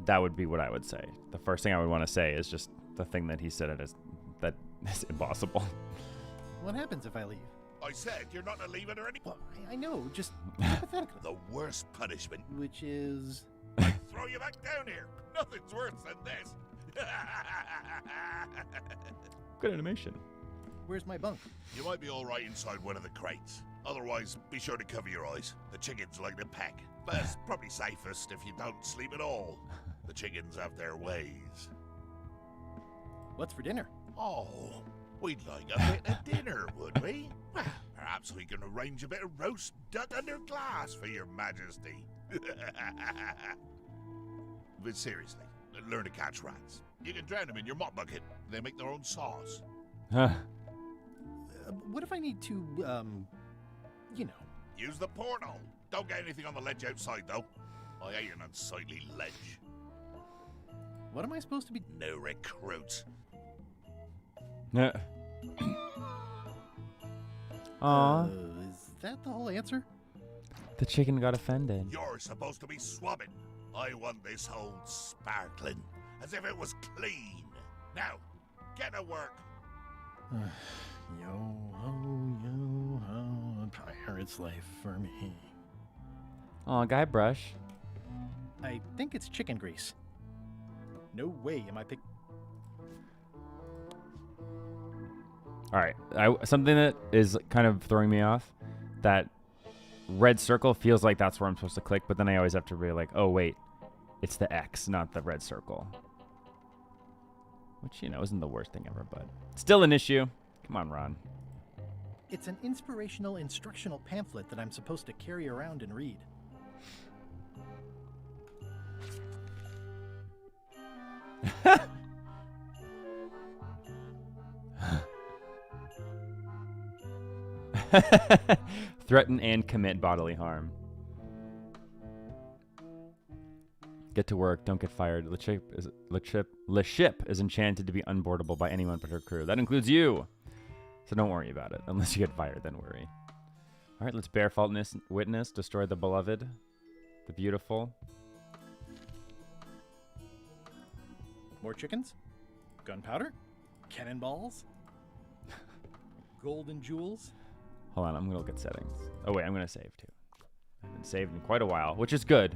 That would be what I would say. The first thing I would want to say is just the thing that he said it is that is impossible. What happens if I leave? I said you're not to leave under any... Well, I know, just hypothetically. The worst punishment. Which is... I throw you back down here. Nothing's worse than this. Good animation. Where's my bunk? You might be all right inside one of the crates. Otherwise, be sure to cover your eyes. The chickens like to peck. But it's probably safest if you don't sleep at all. The chickens have their ways. What's for dinner? Oh, we'd like a bit of dinner, would we? Well, perhaps we can arrange a bit of roast duck under glass for your majesty. But seriously, learn to catch rats. You can drown them in your mop bucket. They make their own sauce. Huh. What if I need to, you know... Use the portal. Don't get anything on the ledge outside, though. I hate an unsightly ledge. What am I supposed to be... No recruits. Aw. Is that the whole answer? The chicken got offended. You're supposed to be swabbing. I want this hold sparkling, as if it was clean. Now, get to work. Yo-ho, pirate's life for me. Aw, Guybrush. I think it's chicken grease. No way am I pick... Alright, something that is kind of throwing me off, that red circle feels like that's where I'm supposed to click, but then I always have to be like, oh wait, it's the X, not the red circle. Which, you know, isn't the worst thing ever, but still an issue. Come on, Ron. It's an inspirational instructional pamphlet that I'm supposed to carry around and read. Threaten and commit bodily harm. Get to work, don't get fired. Le Ship is enchanted to be unboardable by anyone but her crew. That includes you. So don't worry about it. Unless you get fired, then worry. Alright, let's bear false witness, destroy the beloved, the beautiful. More chickens? Gunpowder? Cannonballs? Golden jewels? Hold on, I'm gonna look at settings. Oh wait, I'm gonna save too. I haven't saved in quite a while, which is good.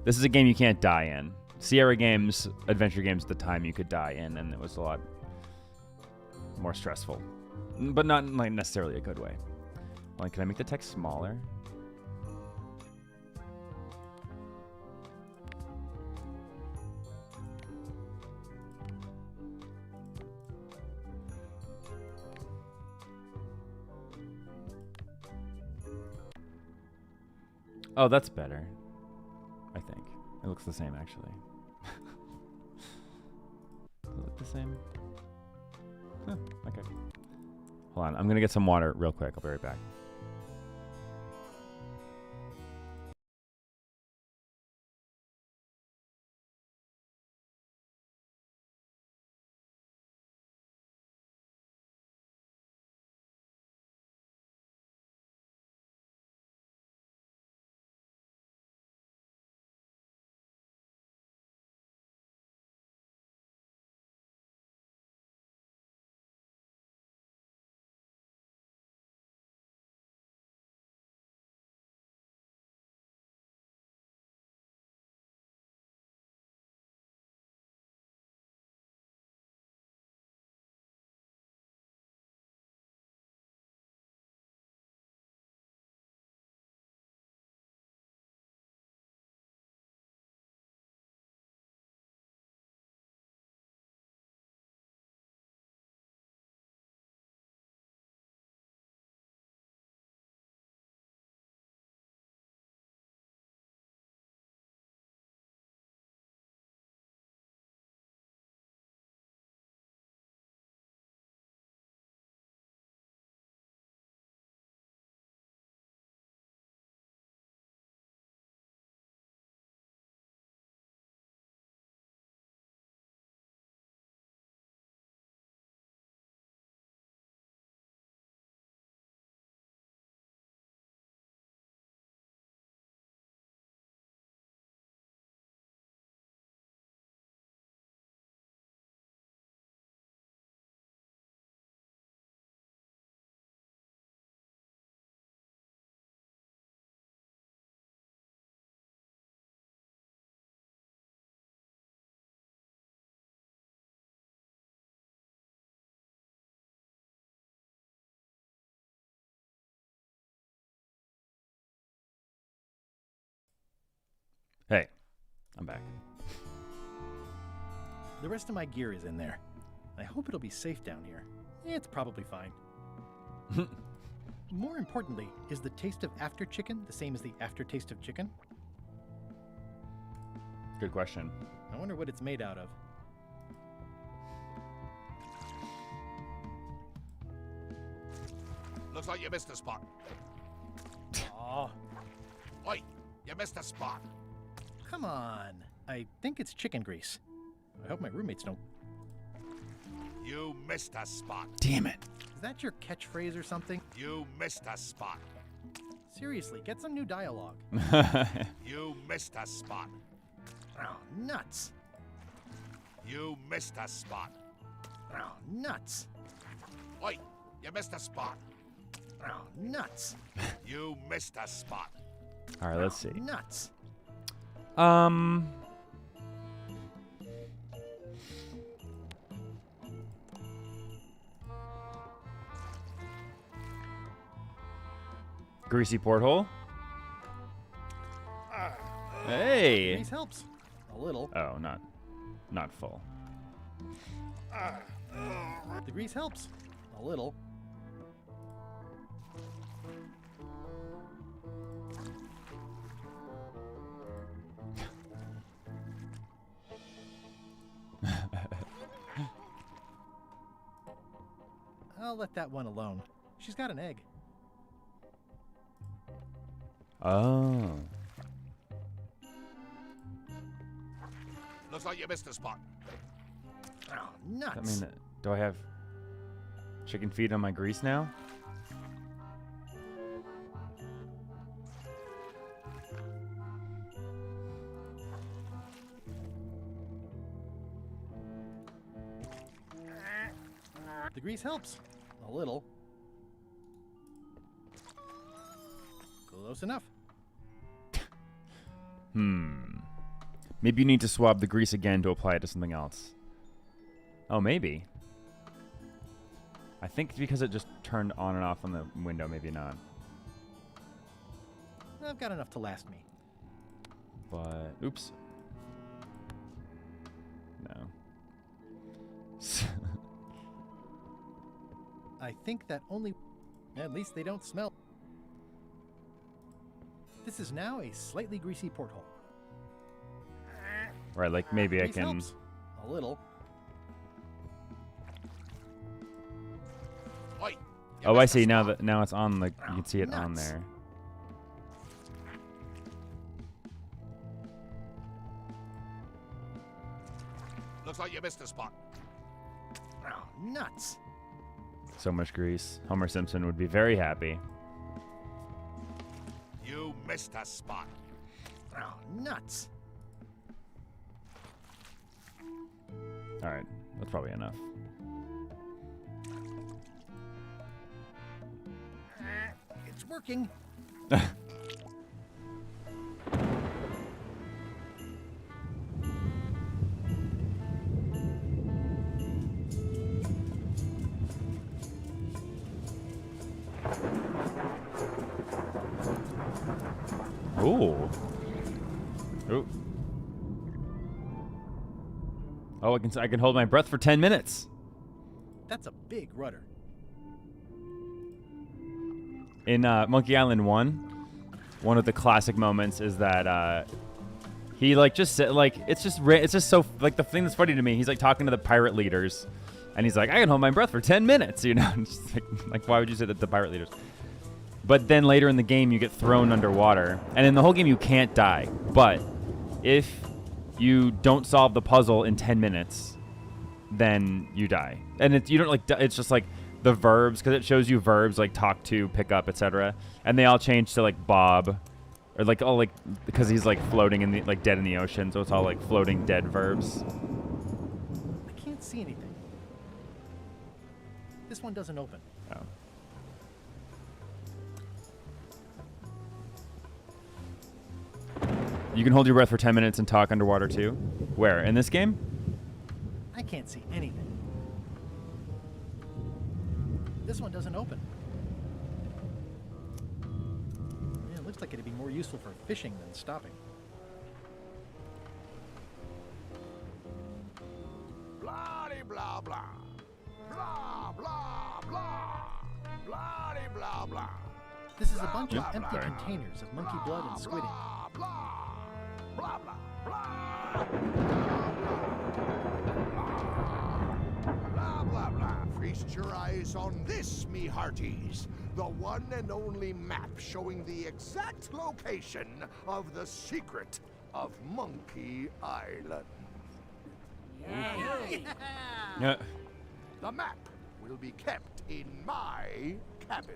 This is a game you can't die in. Sierra games, adventure games at the time you could die in, and it was a lot more stressful. But not in like necessarily a good way. Like, can I make the text smaller? Oh, that's better. I think. It looks the same, actually. Does it look the same? Huh, okay. Hold on. I'm going to get some water real quick. I'll be right back. Hey, I'm back. The rest of my gear is in there. I hope it'll be safe down here. It's probably fine. More importantly, is the taste of after chicken the same as the aftertaste of chicken? Good question. I wonder what it's made out of. Looks like you missed a spot. Aw. Oi, you missed a spot. Come on. I think it's chicken grease. I hope my roommates don't. You missed a spot. Damn it. Is that your catchphrase or something? You missed a spot. Seriously, get some new dialogue. You missed a spot. Oh, nuts. You missed a spot. Oh, nuts. Oi, you missed a spot. Oh, nuts. You missed a spot. All right, let's see. Nuts. Greasy porthole. Hey. Grease helps. A little. Oh, not full. The grease helps. A little. I'll let that one alone. She's got an egg. Oh. Looks like you missed a spot. Oh, nuts. I mean, do I have chicken feet on my grease now? The grease helps. A little. Close enough. Maybe you need to swab the grease again to apply it to something else. Oh, maybe. I think because it just turned on and off on the window, maybe not. I've got enough to last me. But, oops. No. I think that only... At least they don't smell. This is now a slightly greasy porthole. Right, like maybe I Grease can... helps. A little. Oi, Oh, I see. Now it's on. Like you can see it on there. Looks like you missed a spot. Oh, nuts. So much grease. Homer Simpson would be very happy. You missed a spot. Oh, nuts. All right, that's probably enough. It's working. Ooh. Ooh. Oh, I can hold my breath for 10 minutes. That's a big rudder. In Monkey Island 1, one of the classic moments is that he like just said, like it's just so like the thing that's funny to me. He's like talking to the pirate leaders, and he's like, I can hold my breath for 10 minutes, you know. Just like why would you say that to the pirate leaders? But then later in the game, you get thrown underwater, and in the whole game you can't die. But if you don't solve the puzzle in 10 minutes, then you die. And you don't like. It's just like the verbs, because it shows you verbs like talk to, pick up, etc. And they all change to like Bob, or like all like because he's like floating in the like dead in the ocean, so it's all like floating dead verbs. I can't see anything. This one doesn't open. Oh. You can hold your breath for 10 minutes and talk underwater too. Where? In this game? I can't see anything. This one doesn't open. Yeah, it looks like it'd be more useful for fishing than stopping. blah. Blah, blah, blah. Blah, blah, blah. This is a bunch of Blah, empty blah. containers of monkey blood and squid ink. Blah, blah, blah. Blah, blah, blah. Feast your eyes on this, me hearties. The one and only map showing the exact location of the secret of Monkey Island. Yeah. The map will be kept in my cabin.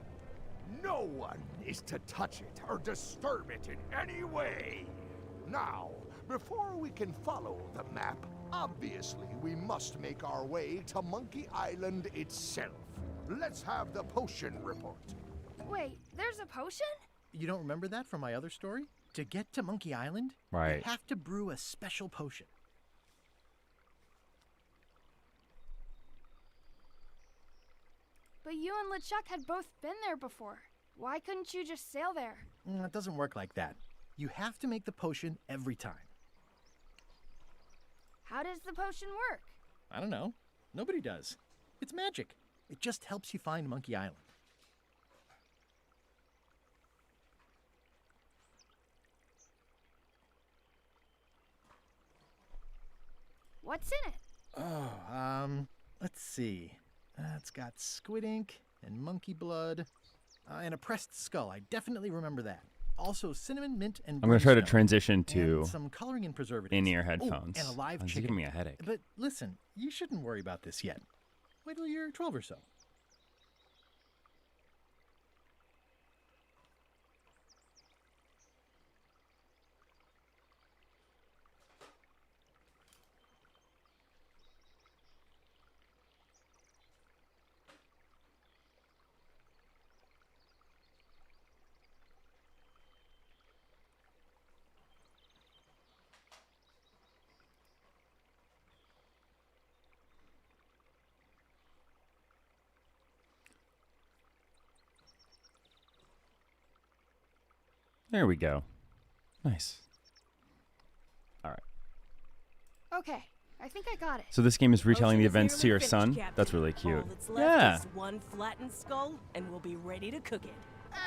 No one is to touch it or disturb it in any way. Now, before we can follow the map, obviously we must make our way to Monkey Island itself. Let's have the potion report. Wait, there's a potion? You don't remember that from my other story? To get to Monkey Island, Right. you have to brew a special potion. But you and LeChuck had both been there before. Why couldn't you just sail there? It doesn't work like that. You have to make the potion every time. How does the potion work? I don't know. Nobody does. It's magic. It just helps you find Monkey Island. What's in it? Oh, let's see. It's got squid ink and monkey blood and a pressed skull. I definitely remember that. Also, cinnamon, mint, and I'm going to try to brimstone, transition to and some coloring and preservatives. in-ear Oh, headphones. and a live It's chicken. giving me a headache. But listen, you shouldn't worry about this yet. Wait till you're 12 or so. There we go. Nice. All right. Okay, I think I got it. So this game is retelling the Potion is events to your nearly son? finished, Captain. That's really cute. All that's left Yeah. is one flattened skull, and we'll be ready to cook it.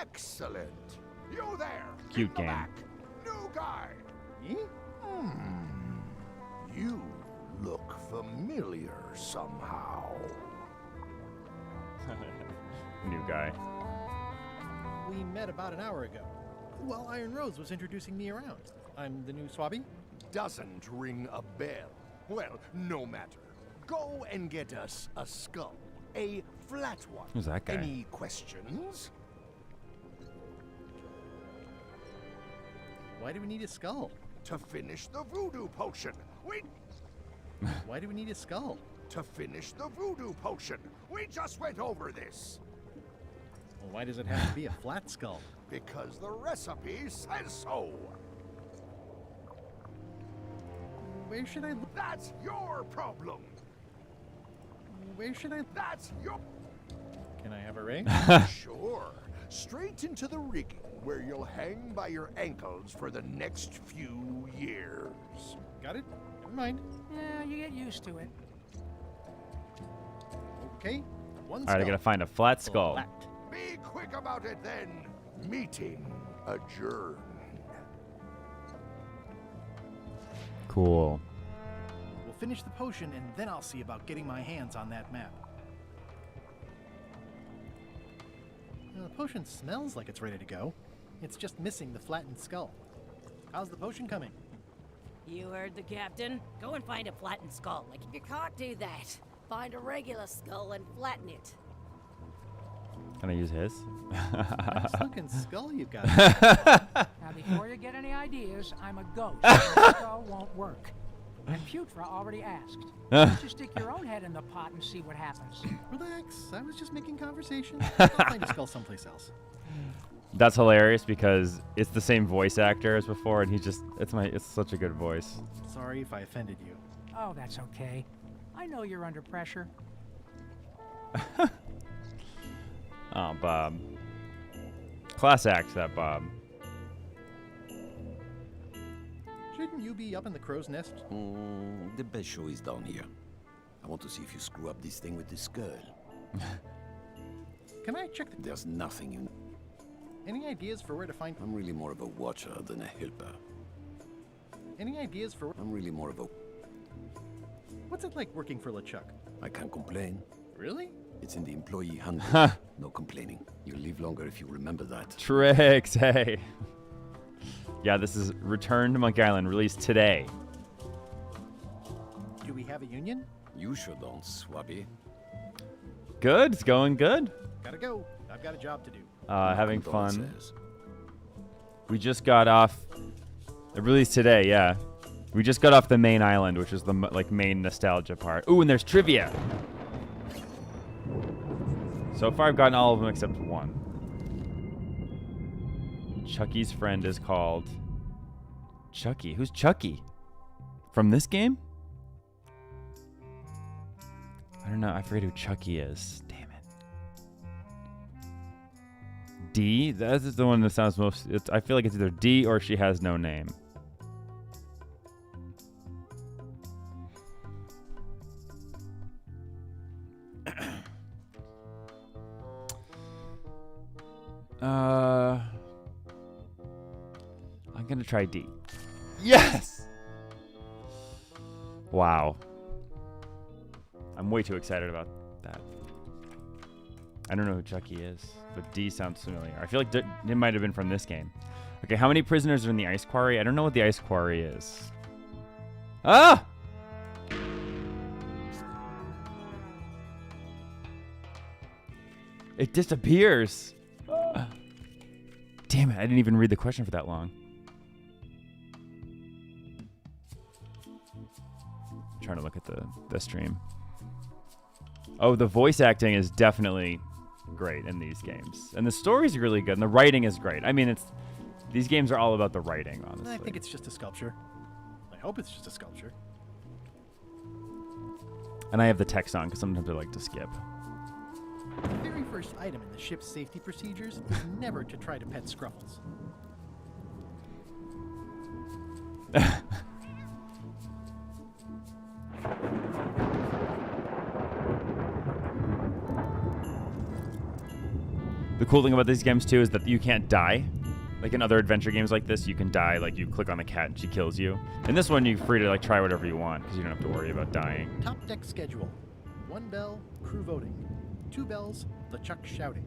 Excellent. You there. Cute in the game. back. New guy. You look familiar somehow. New guy. We met about an hour ago. While Iron Rose was introducing me around. I'm the new Swabby. Doesn't ring a bell. Well, no matter. Go and get us a skull. A flat one. Who's that guy? Any questions? Why do we need a skull? To finish the voodoo potion. Why do we need a skull? To finish the voodoo potion. We just went over this. Well, why does it have to be a flat skull? Because the recipe says so. Where should I look? That's your problem. Where should I? That's your. Can I have a ring? Sure. Straight into the rigging, where you'll hang by your ankles for the next few years. Got it? Never mind. Yeah, you get used to it. Okay. One All right, I gotta find a flat skull. Flat. Be quick about it then. Meeting adjourned. Cool. We'll finish the potion and then I'll see about getting my hands on that map. The potion smells like it's ready to go. It's just missing the flattened skull. How's the potion coming? You heard the captain. Go and find a flattened skull. You can't do that. Find a regular skull and flatten it. Can I use his? Nice looking skull you've got. Now, before you get any ideas, I'm a ghost. My skull won't work. And Putra already asked. Why don't you stick your own head in the pot and see what happens? Relax. I was just making conversation. I'll find a skull someplace else. That's hilarious because it's the same voice actor as before, and it's such a good voice. Sorry if I offended you. Oh, that's okay. I know you're under pressure. Oh, Bob. Class act, that Bob. Shouldn't you be up in the crow's nest? The best show is down here. I want to see if you screw up this thing with this girl. Can I check the... There's nothing you... Any ideas for where to find... I'm really more of a watcher than a helper. Any ideas for... I'm really more of a... What's it like working for LeChuck? I can't complain. Really? It's in the employee handbook. No complaining. You'll live longer if you remember that. Tricks, hey. Yeah, this is Return to Monkey Island, released today. Do we have a union? You sure don't, Swabby. Good, it's going good. Gotta go. I've got a job to do. Having fun. We just got off. It released today, yeah. We just got off the main island, which is the main nostalgia part. Ooh, and there's trivia. So far, I've gotten all of them except one. Chucky's friend is called Chucky. Who's Chucky? From this game? I don't know. I forget who Chucky is. Damn it. D? That is the one that sounds most... I feel like it's either D or she has no name. I'm gonna try D. Yes! Wow. I'm way too excited about that. I don't know who Chucky is, but D sounds familiar. I feel like it might have been from this game. Okay, how many prisoners are in the ice quarry? I don't know what the ice quarry is. Ah! It disappears. Damn it, I didn't even read the question for that long. I'm trying to look at the stream. Oh, the voice acting is definitely great in these games. And the story's really good, and the writing is great. I mean, these games are all about the writing, honestly. I think it's just a sculpture. I hope it's just a sculpture. And I have the text on, because sometimes I like to skip. The very first item in the ship's safety procedures is never to try to pet Scruffles. The cool thing about these games too is that you can't die. Like in other adventure games like this, you can die. Like you click on the cat and she kills you. In this one, you're free to like try whatever you want because you don't have to worry about dying. Top deck schedule: 1 bell, crew voting; 2 bells, LeChuck shouting.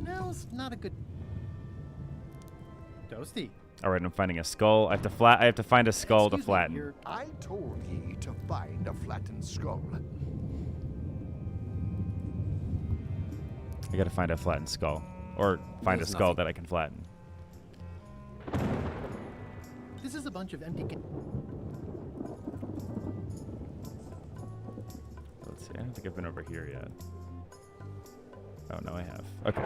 Now's not a good. Toasty. All right, I'm finding a skull. I have to find a skull to flatten. I told ye to find a flattened skull. I gotta find a flattened skull. Or find a skull that I can flatten. This is a bunch of empty... Let's see, I don't think I've been over here yet. Oh, no, I have. Okay.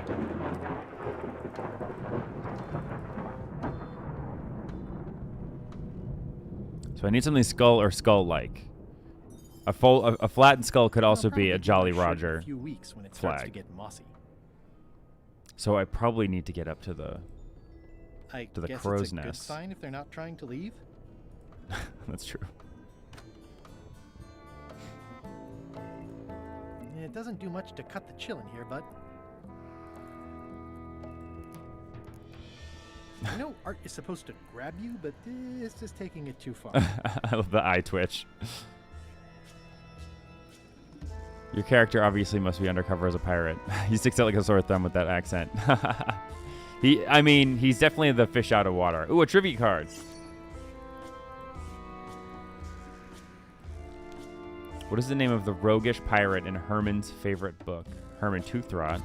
So I need something skull or skull-like. A flattened skull could also be a Jolly Roger a few weeks when it starts to flag. get mossy. So I probably need to get up to the guess crow's it's a nest. good sign if they're not trying to leave. That's true. It doesn't do much to cut the chill in here, bud. I know art is supposed to grab you, but this is taking it too far. I love the eye twitch. Your character obviously must be undercover as a pirate. He sticks out like a sore thumb with that accent. He's definitely the fish out of water. Ooh, a trivia card. What is the name of the roguish pirate in Herman's favorite book? Herman Toothrot.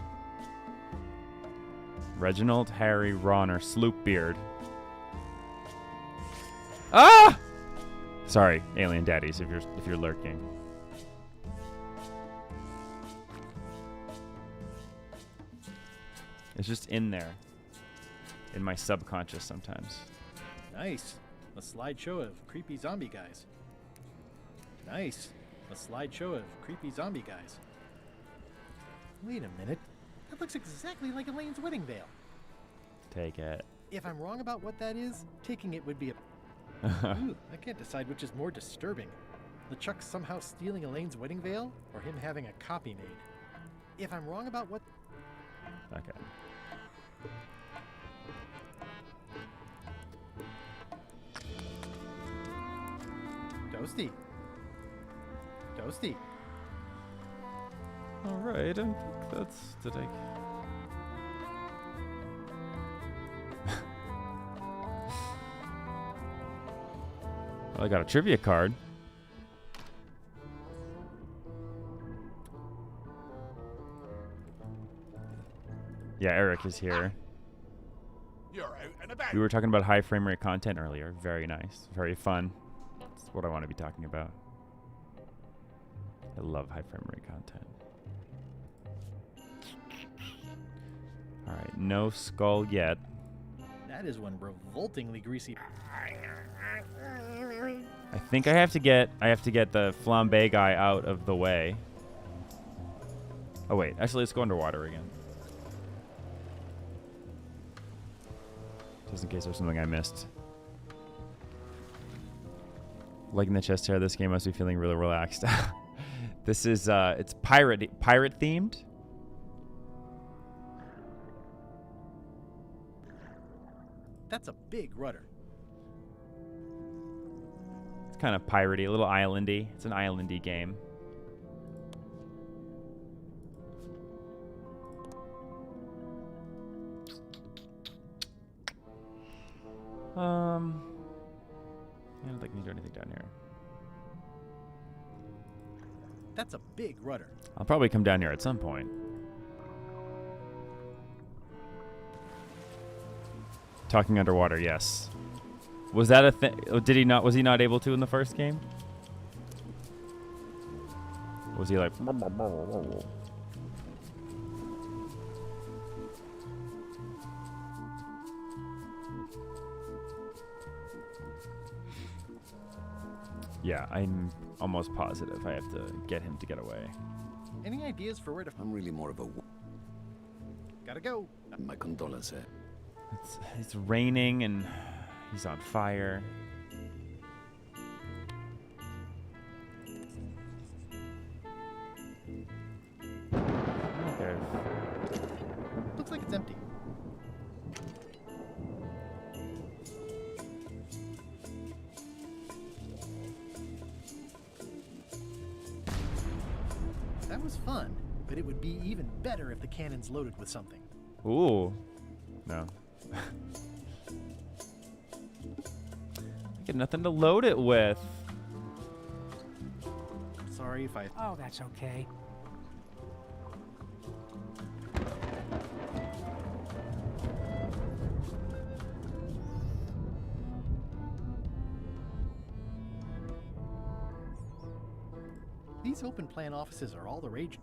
Reginald, Harry, Ron, or Sloopbeard. Ah! Sorry, alien daddies, if you're lurking. It's just in there. In my subconscious sometimes. Nice. A slideshow of creepy zombie guys. Nice. A slideshow of creepy zombie guys. Wait a minute. That looks exactly like Elaine's wedding veil. Take it. If I'm wrong about what that is, taking it would be a... Ooh, I can't decide which is more disturbing. LeChuck somehow stealing Elaine's wedding veil, or him having a copy made? If I'm wrong about what... Okay. Toasty. Toasty. All right, I think that's today. Well, I got a trivia card. Yeah, Eric is here. You're out and about. We were talking about high frame rate content earlier. Very nice. Very fun. That's what I want to be talking about. I love high frame rate content. Alright, no skull yet. That is one revoltingly greasy. I think I have to get the flambe guy out of the way. Oh wait, actually let's go underwater again. Just in case there's something I missed. Liking the chest hair, this game must be feeling really relaxed. This is it's pirate themed. That's a big rudder. It's kind of piratey, a little islandy. It's an islandy game. I don't think I can do anything down here. That's a big rudder. I'll probably come down here at some point. Talking underwater, yes. Was that a thing? Did he not? Was he not able to in the first game? Was he like? Yeah, I'm almost positive I have to get him to get away. Any ideas for where to... I'm really more of a... Gotta go. My condolences. It's raining and he's on fire. Okay. Looks like it's empty. That was fun, but it would be even better if the cannon's loaded with something. Ooh. No. I get nothing to load it with. Sorry if I... Oh, that's okay. These open plan offices are all the rage.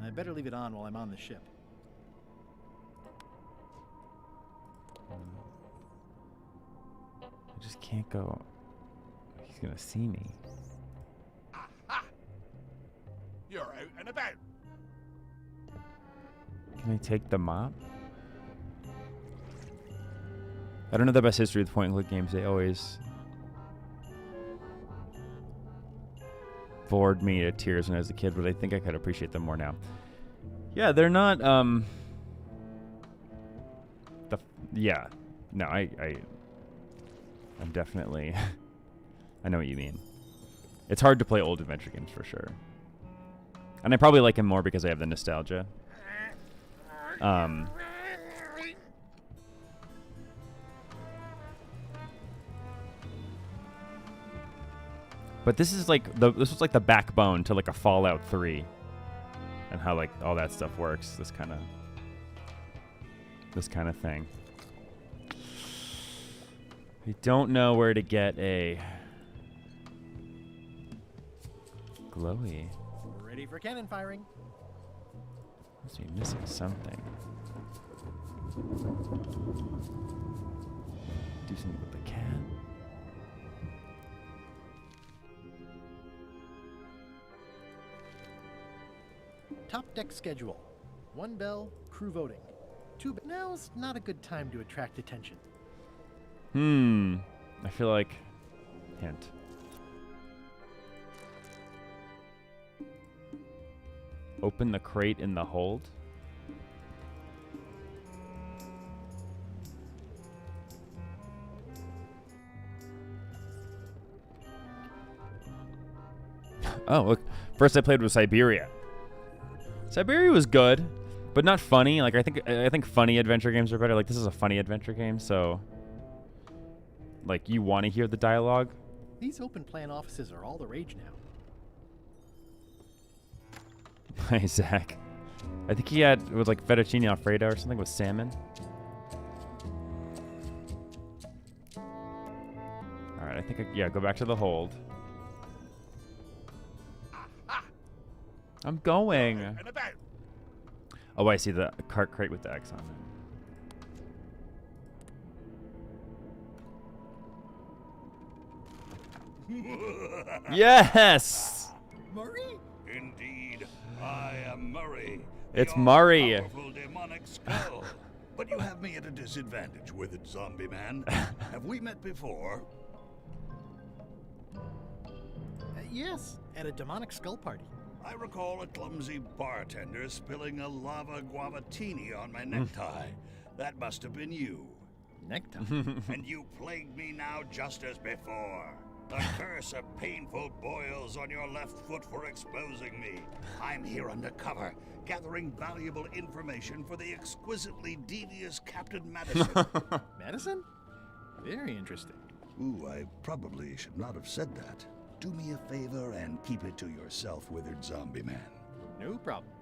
I better leave it on while I'm on the ship. I just can't go. He's gonna see me. Aha! You're out and about. Can I take the mop? I don't know the best history with point-and-click games. They always bored me to tears when I was a kid, but I think I could appreciate them more now. Yeah, they're not. Yeah, no, I'm definitely. I know what you mean. It's hard to play old adventure games for sure, and I probably like them more because I have the nostalgia. But this is like this was like the backbone to like a Fallout 3, and how like all that stuff works. This kind of thing. I don't know where to get a glowy. Ready for cannon firing. Must be missing something. Do something with the cat. Top deck schedule. 1 bell, crew voting. 2 now's not a good time to attract attention. I feel like Hint. Open the crate in the hold. Oh, look. First I played with Siberia. Siberia was good, but not funny. Like I think funny adventure games are better. Like this is a funny adventure game, so like you want to hear the dialogue. These open plan offices are all the rage now. Hey, Zach. I think he had, it was like fettuccine alfredo or something with salmon. Alright, I think, yeah, go back to the hold. I'm going. Oh, I see the cart crate with the X on it. Yes! Murray? Indeed, I am Murray. It's Murray. Powerful demonic skull. But you have me at a disadvantage with it, zombie man. Have we met before? Yes, at a demonic skull party. I recall a clumsy bartender spilling a lava guavatini on my necktie. That must have been you. Necktie? And you plagued me now just as before. The curse of painful boils on your left foot for exposing me. I'm here undercover, gathering valuable information for the exquisitely devious Captain Madison. Madison? Very interesting. Ooh, I probably should not have said that. Do me a favor and keep it to yourself, withered zombie man. No problem.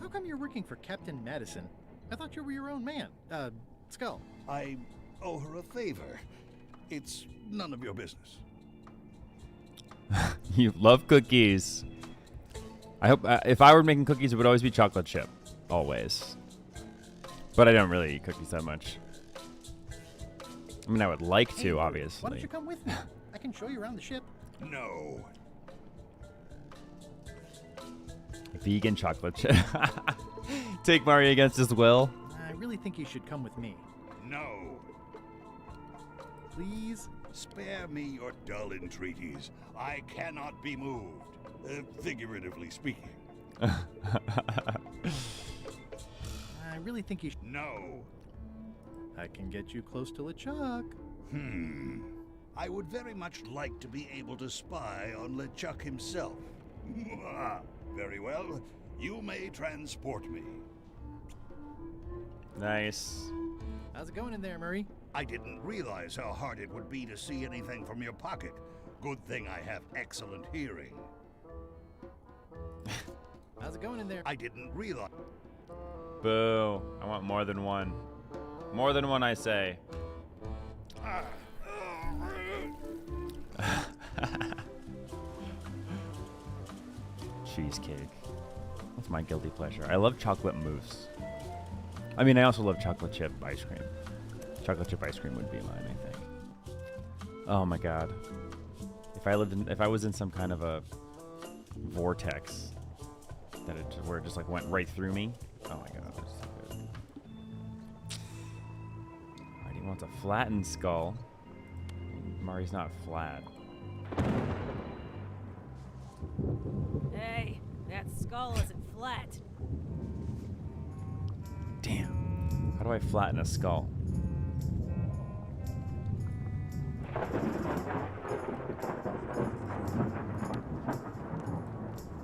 How come you're working for Captain Madison? I thought you were your own man. Skull. I owe her a favor. It's none of your business. You love cookies. I hope if I were making cookies, it would always be chocolate chip. Always. But I don't really eat cookies that much. I mean, I would like to, obviously. Why don't you come with me? I can show you around the ship. No. Vegan chocolate chip. Take Mario against his will. I really think you should come with me. No. Please? Spare me your dull entreaties. I cannot be moved, figuratively speaking. I really think you should. No. I can get you close to LeChuck. I would very much like to be able to spy on LeChuck himself. Very well. You may transport me. Nice. How's it going in there, Murray? I didn't realize how hard it would be to see anything from your pocket. Good thing I have excellent hearing. How's it going in there? I didn't realize. Boo. I want more than one. More than one, I say. Cheesecake. That's my guilty pleasure. I love chocolate mousse. I mean, I also love chocolate chip ice cream. Chocolate chip ice cream would be mine, I think. Oh my god. If I was in some kind of a vortex that where it just like went right through me. Oh my god, that's so good. Alright, he wants a flattened skull. Mari's not flat. Hey, that skull isn't flat. Damn. How do I flatten a skull?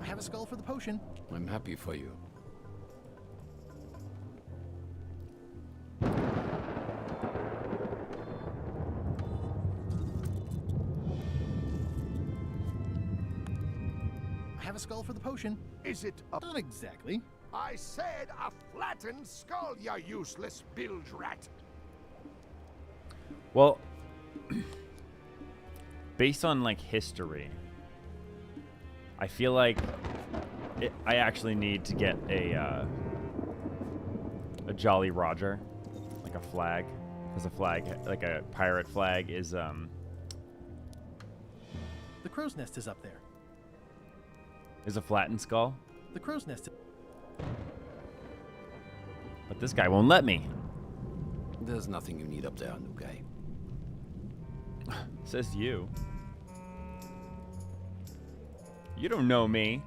I have a skull for the potion. I'm happy for you. I have a skull for the potion. Is it a... Not exactly. I said a flattened skull, you useless bilge rat. Well, based on like history, I feel like I actually need to get a Jolly Roger, like a flag. Because a flag, like a pirate flag, is The crow's nest is up there. Is a flattened skull. The crow's nest. But this guy won't let me. There's nothing you need up there, new guy. Says you. You don't know me.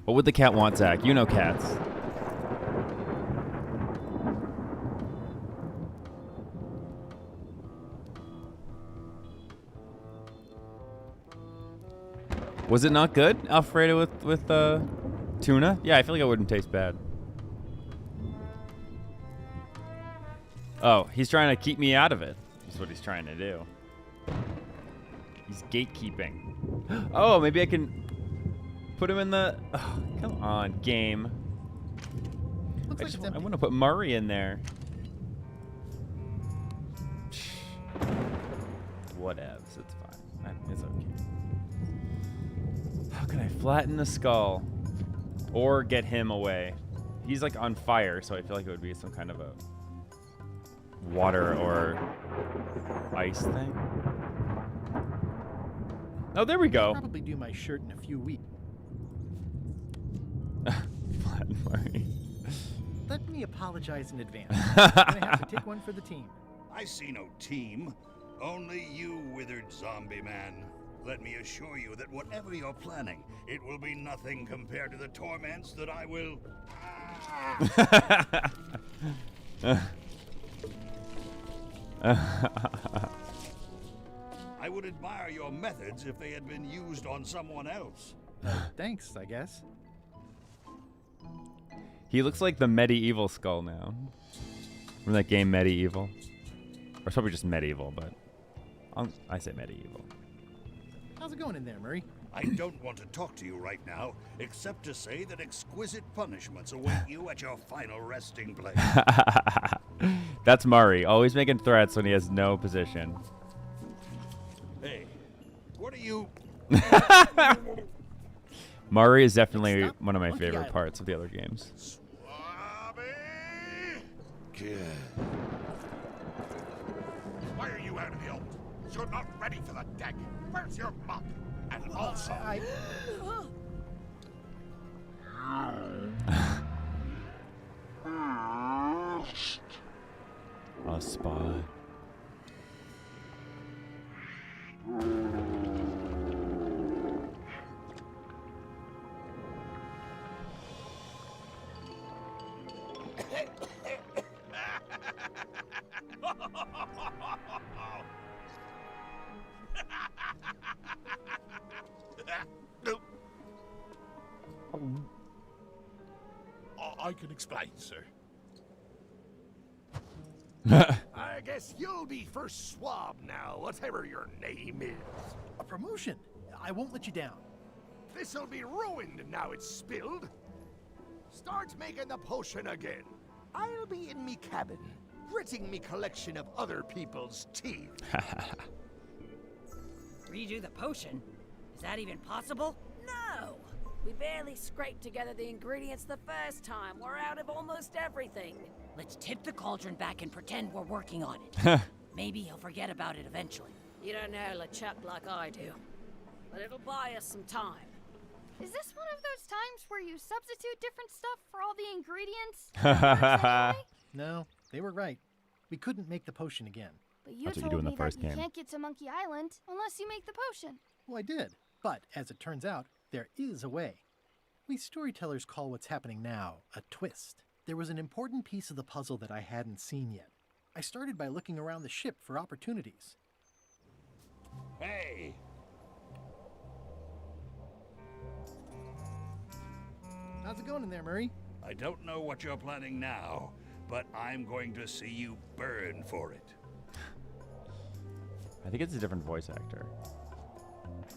What would the cat want, Zach? You know cats. Was it not good, Alfredo with tuna? Yeah, I feel like it wouldn't taste bad. Oh, he's trying to keep me out of it. That's what he's trying to do. He's gatekeeping. Oh, maybe I can put him in the... Oh, come on, game. I want to put Murray in there. Whatevs, it's fine. It's okay. How can I flatten the skull? Or get him away? He's like on fire, so I feel like it would be some kind of a water or ice thing. Oh, there we go. I'll probably do my shirt in a few weeks. Flatten Murray. Let me apologize in advance. I'm gonna have to take one for the team. I see no team. Only you, withered zombie man. Let me assure you that whatever you're planning, it will be nothing compared to the torments that I will... I would admire your methods if they had been used on someone else. Thanks, I guess. He looks like the medieval skull now. From that game Medieval. Or it's probably just medieval, but I say medieval. How's it going in there, Murray? I don't want to talk to you right now, except to say that exquisite punishments await you at your final resting place. That's Murray, always making threats when he has no position. Hey, what are you... Murray is definitely one of my favorite parts of the other games. Good. Why are you out of the old? You're not ready for the deck. Where's your mop? And also... A spot. I can explain, sir. I guess you'll be first swab now, whatever your name is. A promotion. I won't let you down. This'll be ruined now it's spilled. Start making the potion again. I'll be in me cabin, gritting me collection of other people's teeth. Redo the potion? Is that even possible? No! We barely scraped together the ingredients the first time. We're out of almost everything. Let's tip the cauldron back and pretend we're working on it. Maybe he'll forget about it eventually. You don't know LeChuck like I do. But it'll buy us some time. Is this one of those times where you substitute different stuff for all the ingredients? No, they were right. We couldn't make the potion again. But you told me that you can't get to Monkey Island unless you make the potion. Well, I did. But, as it turns out, there is a way. We storytellers call what's happening now a twist. There was an important piece of the puzzle that I hadn't seen yet. I started by looking around the ship for opportunities. Hey! How's it going in there, Murray? I don't know what you're planning now, but I'm going to see you burn for it. I think it's a different voice actor.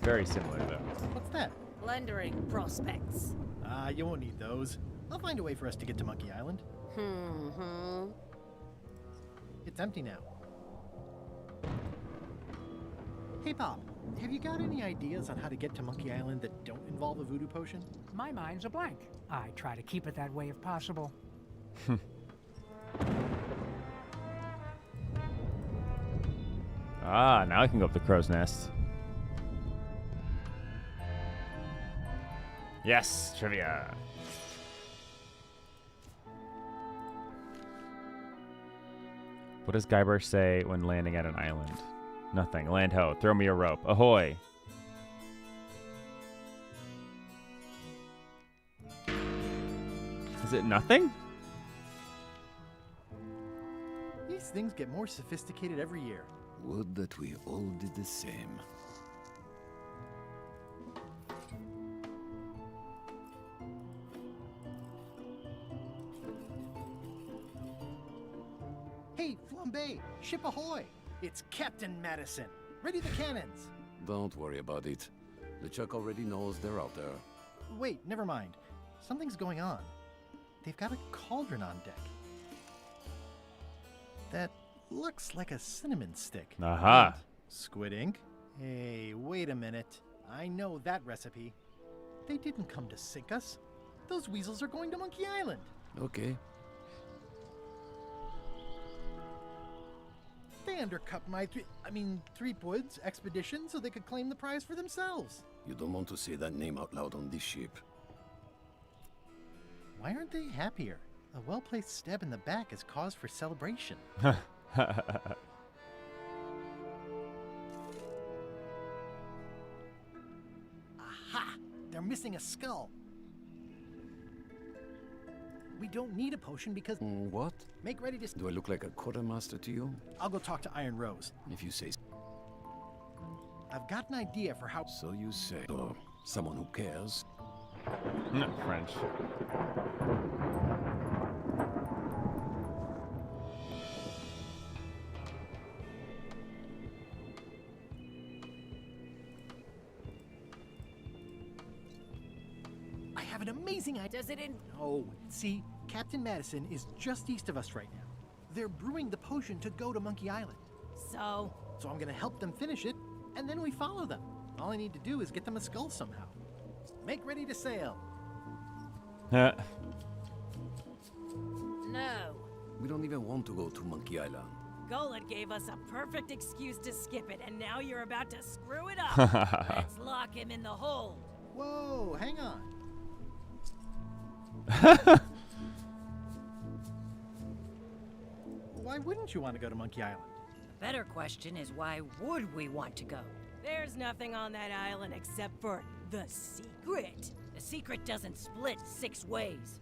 Very similar, though. What's that? Plundering prospects. You won't need those. I'll find a way for us to get to Monkey Island. It's empty now. Hey, Pop, have you got any ideas on how to get to Monkey Island that don't involve a voodoo potion? My mind's a blank. I try to keep it that way if possible. Ah, now I can go up the crow's nest. Yes, trivia. What does Guybrush say when landing at an island? Nothing. Land ho. Throw me a rope. Ahoy. Is it nothing? These things get more sophisticated every year. Would that we all did the same. Hey, Flambe! Ship ahoy! It's Captain Madison. Ready the cannons. Don't worry about it. LeChuck already knows they're out there. Wait, never mind. Something's going on. They've got a cauldron on deck. That looks like a cinnamon stick. Aha. Squid ink? Hey, wait a minute. I know that recipe. They didn't come to sink us. Those weasels are going to Monkey Island. Okay. They undercut my Threepwood's expedition so they could claim the prize for themselves. You don't want to say that name out loud on this ship. Why aren't they happier? A well-placed stab in the back is cause for celebration. Aha! They're missing a skull. We don't need a potion because... What? Make ready to... Do I look like a quartermaster to you? I'll go talk to Iron Rose. If you say so. I've got an idea for how... So you say. Oh, someone who cares. French. I have an amazing idea. Does it in... No. See, Captain Madison is just east of us right now. They're brewing the potion to go to Monkey Island. So? So I'm gonna help them finish it, and then we follow them. All I need to do is get them a skull somehow. Make ready to sail. No. We don't even want to go to Monkey Island. Golan gave us a perfect excuse to skip it, and now you're about to screw it up. Let's lock him in the hold. Whoa, hang on. Why wouldn't you want to go to Monkey Island? The better question is, why would we want to go? There's nothing on that island except for the secret. The secret doesn't split 6 ways.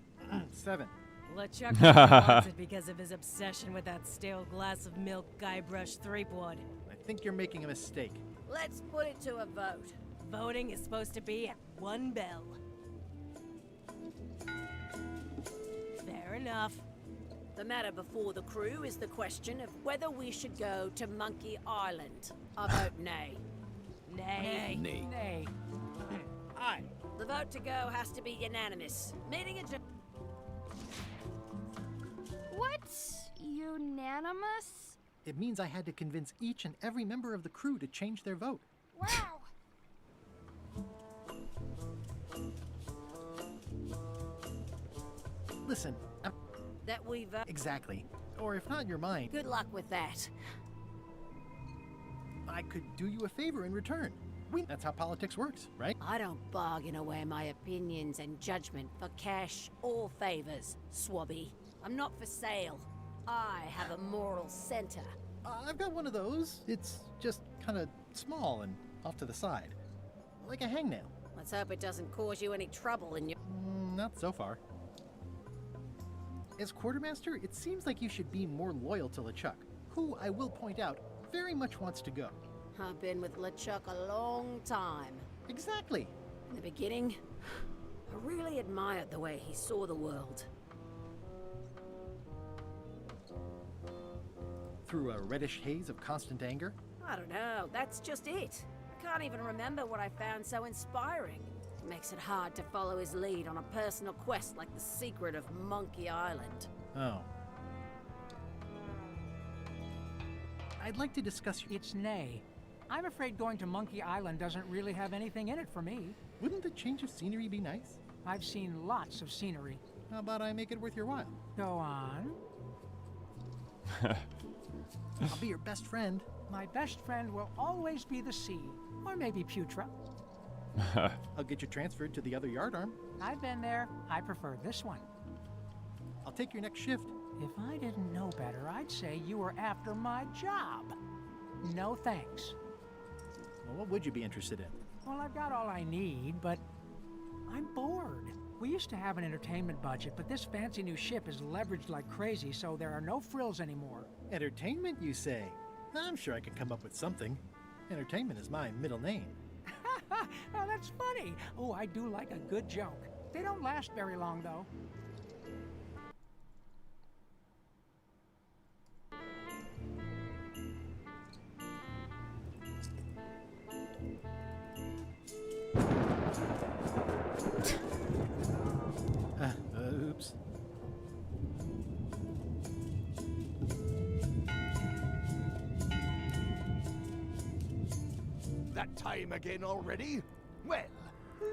7. LeChuck only wants it because of his obsession with that stale glass of milk Guybrush Threepwood. I think you're making a mistake. Let's put it to a vote. Voting is supposed to be at 1 bell. Fair enough. The matter before the crew is the question of whether we should go to Monkey Island. I vote nay. Nay. Nay. Nay. Aye. The vote to go has to be unanimous. Meeting adjourned. What's unanimous? It means I had to convince each and every member of the crew to change their vote. Wow. Listen, That we've... exactly. Or if not your mind, Good luck with that. I could do you a favor in return. That's how politics works, right? I don't bargain away my opinions and judgment for cash or favors, Swabby. I'm not for sale. I have a moral center. I've got one of those. It's just kind of small and off to the side. Like a hangnail. Let's hope it doesn't cause you any trouble in your... Not so far. As quartermaster, it seems like you should be more loyal to LeChuck, who, I will point out, very much wants to go. I've been with LeChuck a long time. Exactly. In the beginning, I really admired the way he saw the world. Through a reddish haze of constant anger? I don't know, that's just it. I can't even remember what I found so inspiring. It makes it hard to follow his lead on a personal quest like the secret of Monkey Island. Oh. I'd like to discuss your... It's nay. I'm afraid going to Monkey Island doesn't really have anything in it for me. Wouldn't a change of scenery be nice? I've seen lots of scenery. How about I make it worth your while? Go on. I'll be your best friend. My best friend will always be the sea, or maybe Putra. I'll get you transferred to the other yardarm. I've been there. I prefer this one. I'll take your next shift. If I didn't know better, I'd say you were after my job. No thanks. Well, what would you be interested in? Well, I've got all I need, but I'm bored. We used to have an entertainment budget, but this fancy new ship is leveraged like crazy, so there are no frills anymore. Entertainment, you say? I'm sure I can come up with something. Entertainment is my middle name. Oh, that's funny. Oh, I do like a good joke. They don't last very long, though. Oops. That time again already? Well,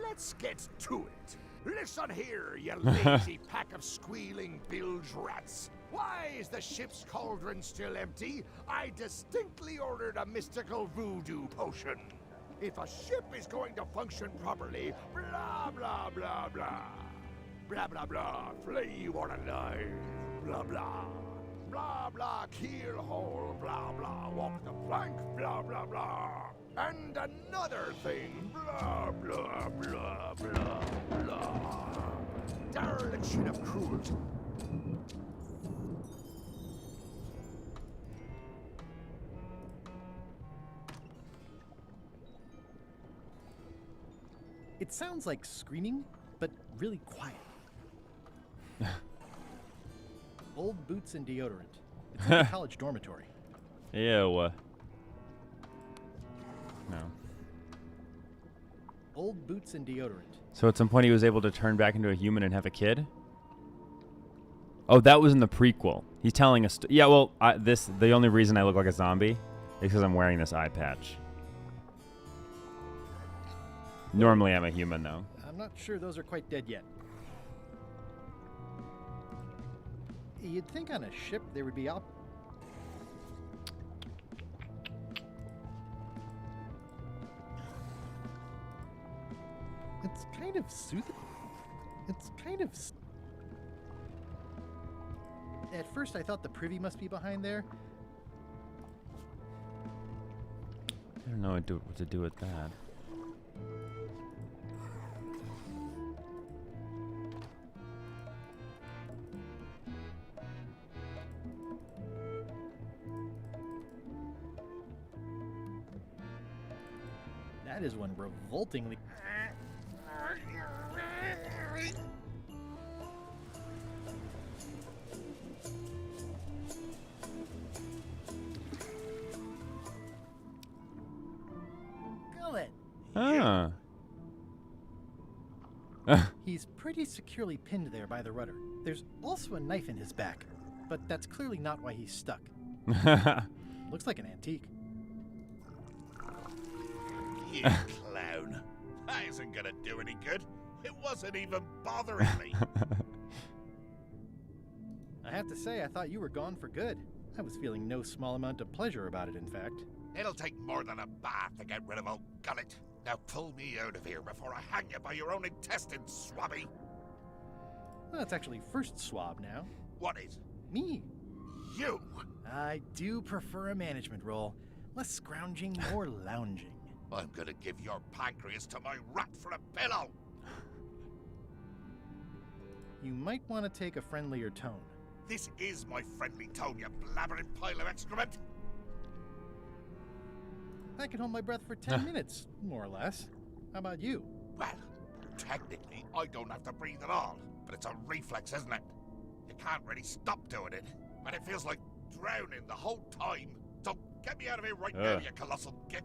let's get to it. Listen here, you lazy pack of squealing bilge rats. Why is the ship's cauldron still empty? I distinctly ordered a mystical voodoo potion. If a ship is going to function properly, blah, blah, blah, blah. Blah, blah, blah, flay you on alive. Blah, blah. Blah, blah, keel hole. Blah, blah, walk the plank. Blah, blah, blah. And another thing. Blah, blah, blah, blah, blah. Dereliction of cruelty. It sounds like screaming, but really quiet. Old boots and deodorant. It's like a college dormitory. Ew. No. Old boots and deodorant. So at some point he was able to turn back into a human and have a kid? Oh, that was in the prequel. He's telling us. Yeah, well, the only reason I look like a zombie is because I'm wearing this eye patch. Normally I'm a human, though. I'm not sure those are quite dead yet. You'd think on a ship there would be It's kind of soothing. It's kind of... At first I thought the privy must be behind there. I don't know what to do with that. That is one revoltingly... Gullet. Ah. He's pretty securely pinned there by the rudder. There's also a knife in his back, but that's clearly not why he's stuck. Looks like an antique. You clown. That isn't gonna do any good. It wasn't even bothering me. I have to say, I thought you were gone for good. I was feeling no small amount of pleasure about it, in fact. It'll take more than a bath to get rid of old Gullet. Now pull me out of here before I hang you by your own intestines, swabby. Well, it's actually first swab now. What is? Me. You? I do prefer a management role. Less scrounging, more lounging. I'm gonna give your pancreas to my rat for a pillow. You might want to take a friendlier tone. This is my friendly tone, you blabbering pile of excrement. I can hold my breath for 10 minutes, more or less. How about you? Well, technically, I don't have to breathe at all, but it's a reflex, isn't it? You can't really stop doing it, and it feels like drowning the whole time. So get me out of here right now, you colossal git.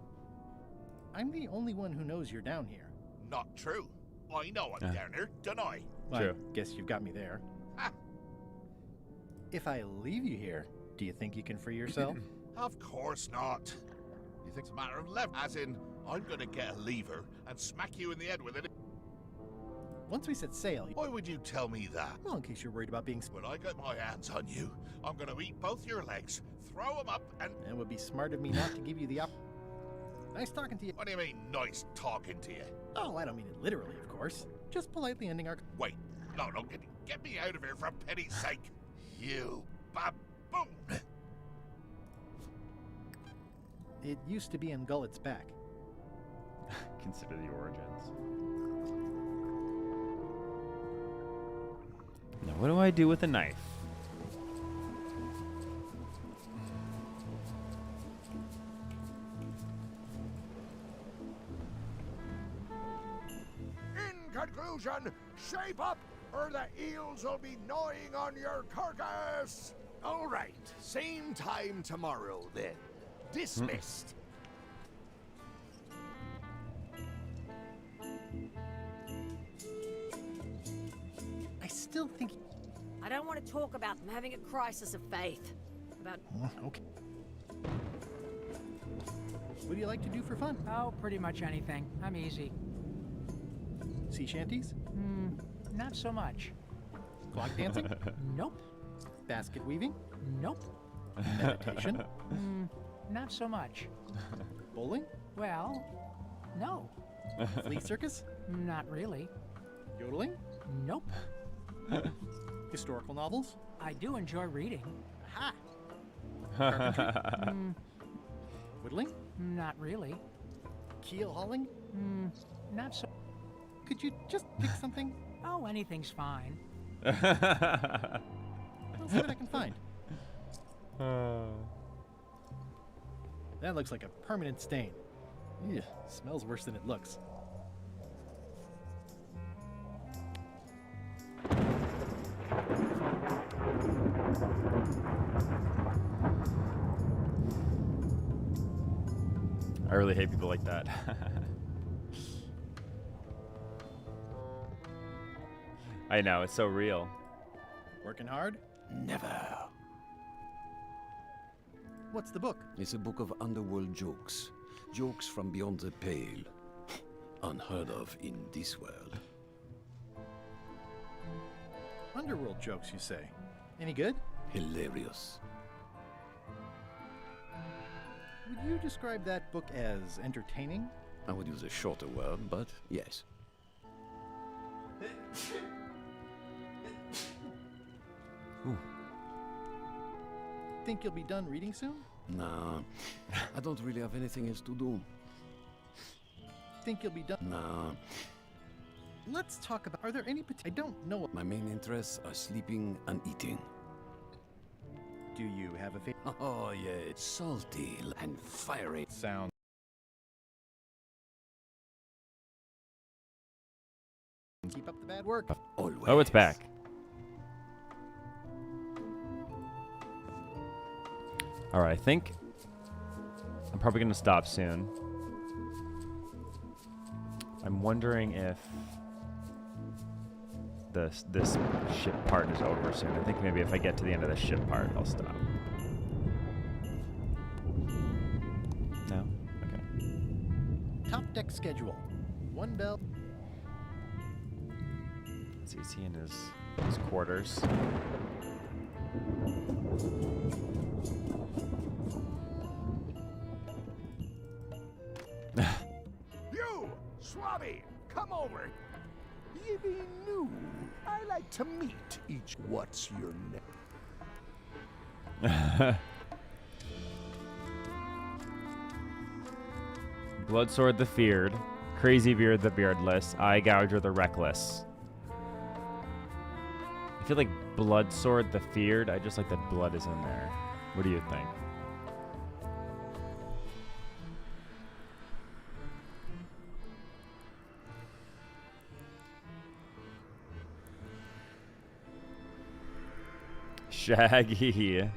I'm the only one who knows you're down here. Not true. I know I'm down here, don't I? Well, I guess you've got me there. If I leave you here, do you think you can free yourself? Of course not. You think it's a matter of left, as in, I'm gonna get a lever and smack you in the head with it. Once we set sail... Why would you tell me that? Well, in case you're worried about being... When I get my hands on you, I'm gonna eat both your legs, throw them up, and... It would be smart of me not to give you the Nice talking to you. What do you mean, nice talking to you? Oh, I don't mean it literally, of course. Just politely ending our... Wait. No, get me out of here for pity's sake. You baboon. It used to be in Gullet's back. Consider the origins. Now, what do I do with a knife? In conclusion, shape up, or the eels will be gnawing on your carcass. All right, same time tomorrow then. Dismissed. I still think... I don't want to talk about them having a crisis of faith. About... Okay. What do you like to do for fun? Oh, pretty much anything. I'm easy. Sea shanties? Not so much. Clock dancing? Nope. Basket weaving? Nope. Meditation? Not so much. Bowling? Well, no. Flea circus? Not really. Yodeling? Nope. Historical novels? I do enjoy reading. Ha! Carpentry? Whittling? Not really. Keel hauling? Not so. Could you just pick something? Oh, anything's fine. I'll see what I can find. That looks like a permanent stain. Ugh, smells worse than it looks. I really hate people like that. I know, it's so real. Working hard? Never. What's the book? It's a book of underworld jokes. Jokes from beyond the pale. Unheard of in this world. Underworld jokes, you say? Any good? Hilarious. Would you describe that book as entertaining? I would use a shorter word, but yes. Ooh. Think you'll be done reading soon? Nah, I don't really have anything else to do. Think you'll be done? Nah. Let's talk about... Are there any... I don't know... My main interests are sleeping and eating. Do you have a favorite? Oh, yeah, it's salty and fiery. Sound. Keep up the bad work. Always. Oh, it's back. All right, I think I'm probably going to stop soon. I'm wondering if this ship part is over soon. I think maybe if I get to the end of the ship part, I'll stop. No? Okay. Top deck schedule. 1 bell. Let's see, is he in his quarters? You, Swabby, come over. Yippee new. I like to meet each. What's your name? Bloodsword the Feared, Crazy Beard the Beardless, Eye Gouger the Reckless. I feel like Bloodsword the Feared. I just like that blood is in there. What do you think? Shaggy.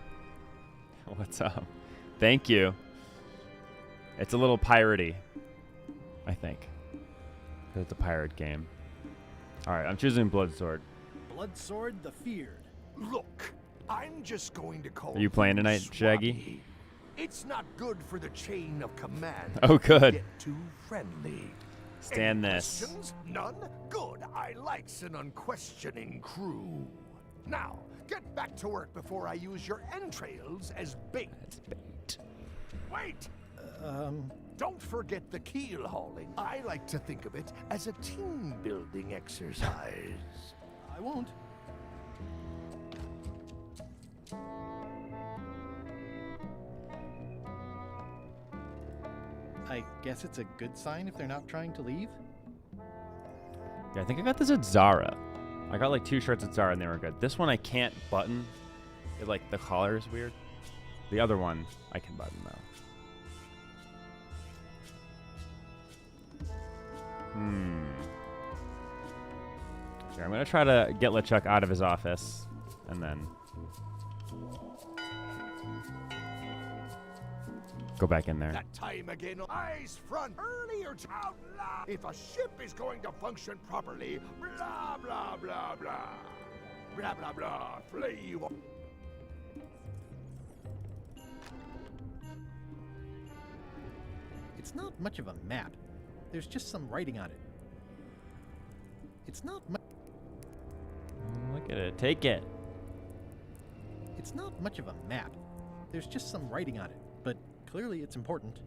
What's up? Thank you. It's a little piratey, I think. It's a pirate game. Alright, I'm choosing Bloodsword. Bloodsword the Feared. Look, I'm just going to call Are you playing tonight, Swabby. Shaggy? It's not good for the chain of command. Oh, good. Get too friendly. Stand Any this. questions? None? Good. I likes an unquestioning crew. Now, get back to work before I use your entrails as bait. Wait! Don't forget the keel hauling. I like to think of it as a team-building exercise. I won't. I guess it's a good sign if they're not trying to leave. Yeah, I think I got this at Zara. I got like 2 shirts at Zara and they were good. This one I can't button. It, like the collar is weird. The other one I can button though. Here, I'm gonna try to get LeChuck out of his office and then go back in there. That time again, eyes front, earlier out loud. If a ship is going to function properly, blah, blah, blah, blah. Blah, blah, blah. Flay you. It's not much of a map. There's just some writing on it. It's not much. Look at it. Take it. It's not much of a map. There's just some writing on it, but clearly it's important.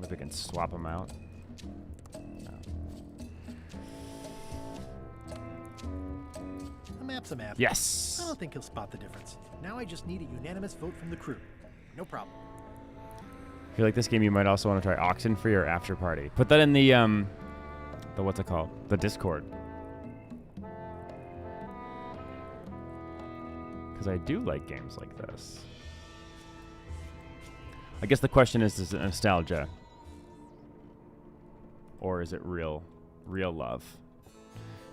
If we can swap them out. A map's a map. Yes. I don't think he'll spot the difference. Now I just need a unanimous vote from the crew. No problem. I feel like this game you might also want to try Oxenfree or After Party. Put that in the what's it called? The Discord. Because I do like games like this. I guess the question is it nostalgia? Or is it real love?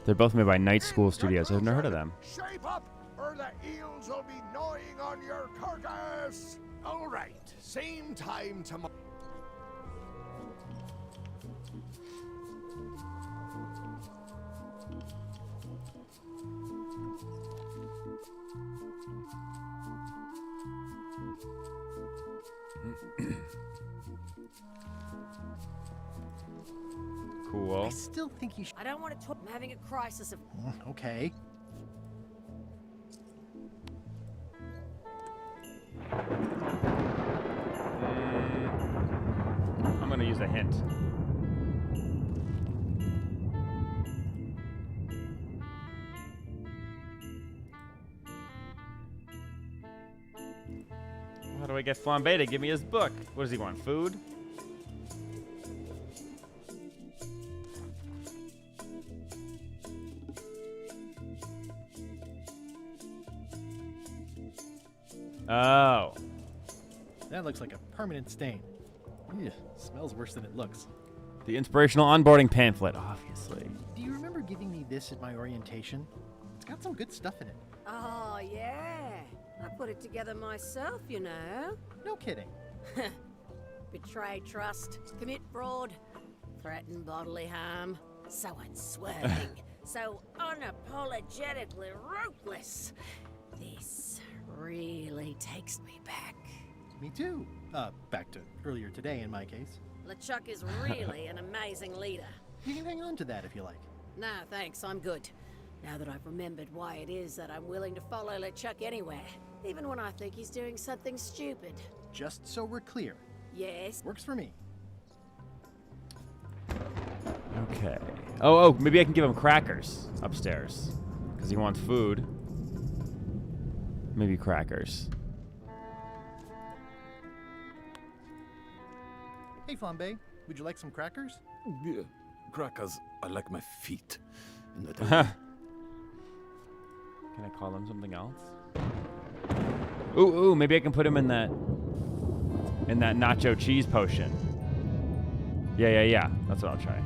They're both made by Night School Studios. I've never heard of them. Shape up, or the eels will be gnawing on your carcass. All right, same time tomorrow. Cool. I still think you should. I don't want to talk. I'm having a crisis of. Okay. I'm gonna use a hint. How do I get Flambe to give me his book? What does he want? Food? Oh. That looks like a permanent stain. Ew, smells worse than it looks. The inspirational onboarding pamphlet, obviously. Do you remember giving me this at my orientation? It's got some good stuff in it. Oh, yeah. I put it together myself, you know. No kidding. Betray trust, commit fraud, threaten bodily harm. So unswerving, so unapologetically ruthless. This really takes me back. Me too. Back to earlier today in my case. LeChuck is really an amazing leader. You can hang on to that if you like. No, thanks, I'm good. Now that I've remembered why it is that I'm willing to follow LeChuck anywhere, even when I think he's doing something stupid. Just so we're clear. Yes. Works for me. Okay. Oh, maybe I can give him crackers upstairs. Because he wants food. Maybe crackers. Hey, Flambe, would you like some crackers? Yeah, crackers are like my feet. In the Can I call him something else? Ooh, maybe I can put him in that nacho cheese potion. Yeah. That's what I'll try.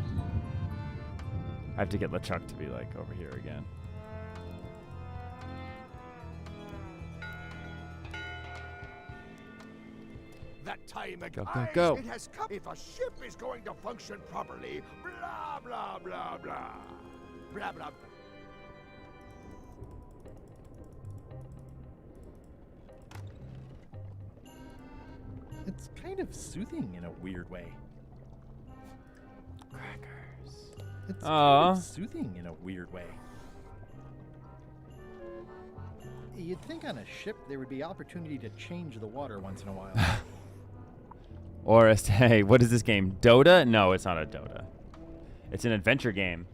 I have to get LeChuck to be like over here again. That time again. Go. It has come. If a ship is going to function properly, blah, blah, blah, blah. Blah, blah. It's kind of soothing in a weird way. Crackers. It's Aw. kind of soothing in a weird way. You'd think on a ship there would be opportunity to change the water once in a while. Or hey, what is this game? Dota? No, it's not a Dota. It's an adventure game.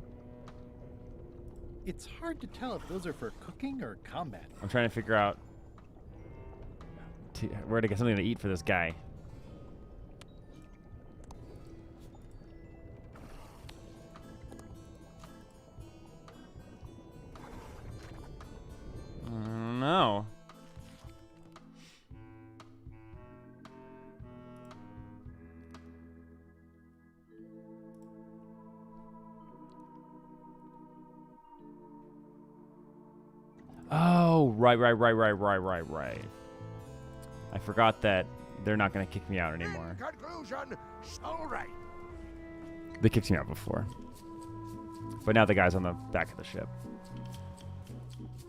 It's hard to tell if those are for cooking or combat. I'm trying to figure out where to get something to eat for this guy. I don't know. Oh, right. I forgot that they're not going to kick me out anymore. Conclusion, all right. They kicked me out before. But now the guy's on the back of the ship.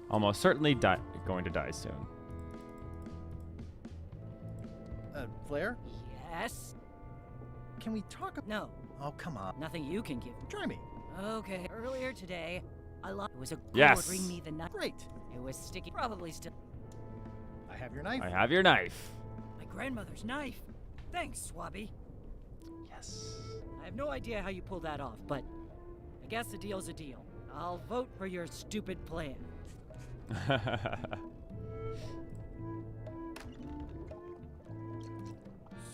Almost certainly going to die soon. Flair? Yes? Can we talk? No. Oh, come on. Nothing you can give. Try me. Okay. Earlier today, it was a Yes. ring me the knife. Great. It was sticky. Probably still. I have your knife. I have your knife. My grandmother's knife. Thanks, Swabby. Yes. I have no idea how you pulled that off, but I guess a deal's a deal. I'll vote for your stupid plan.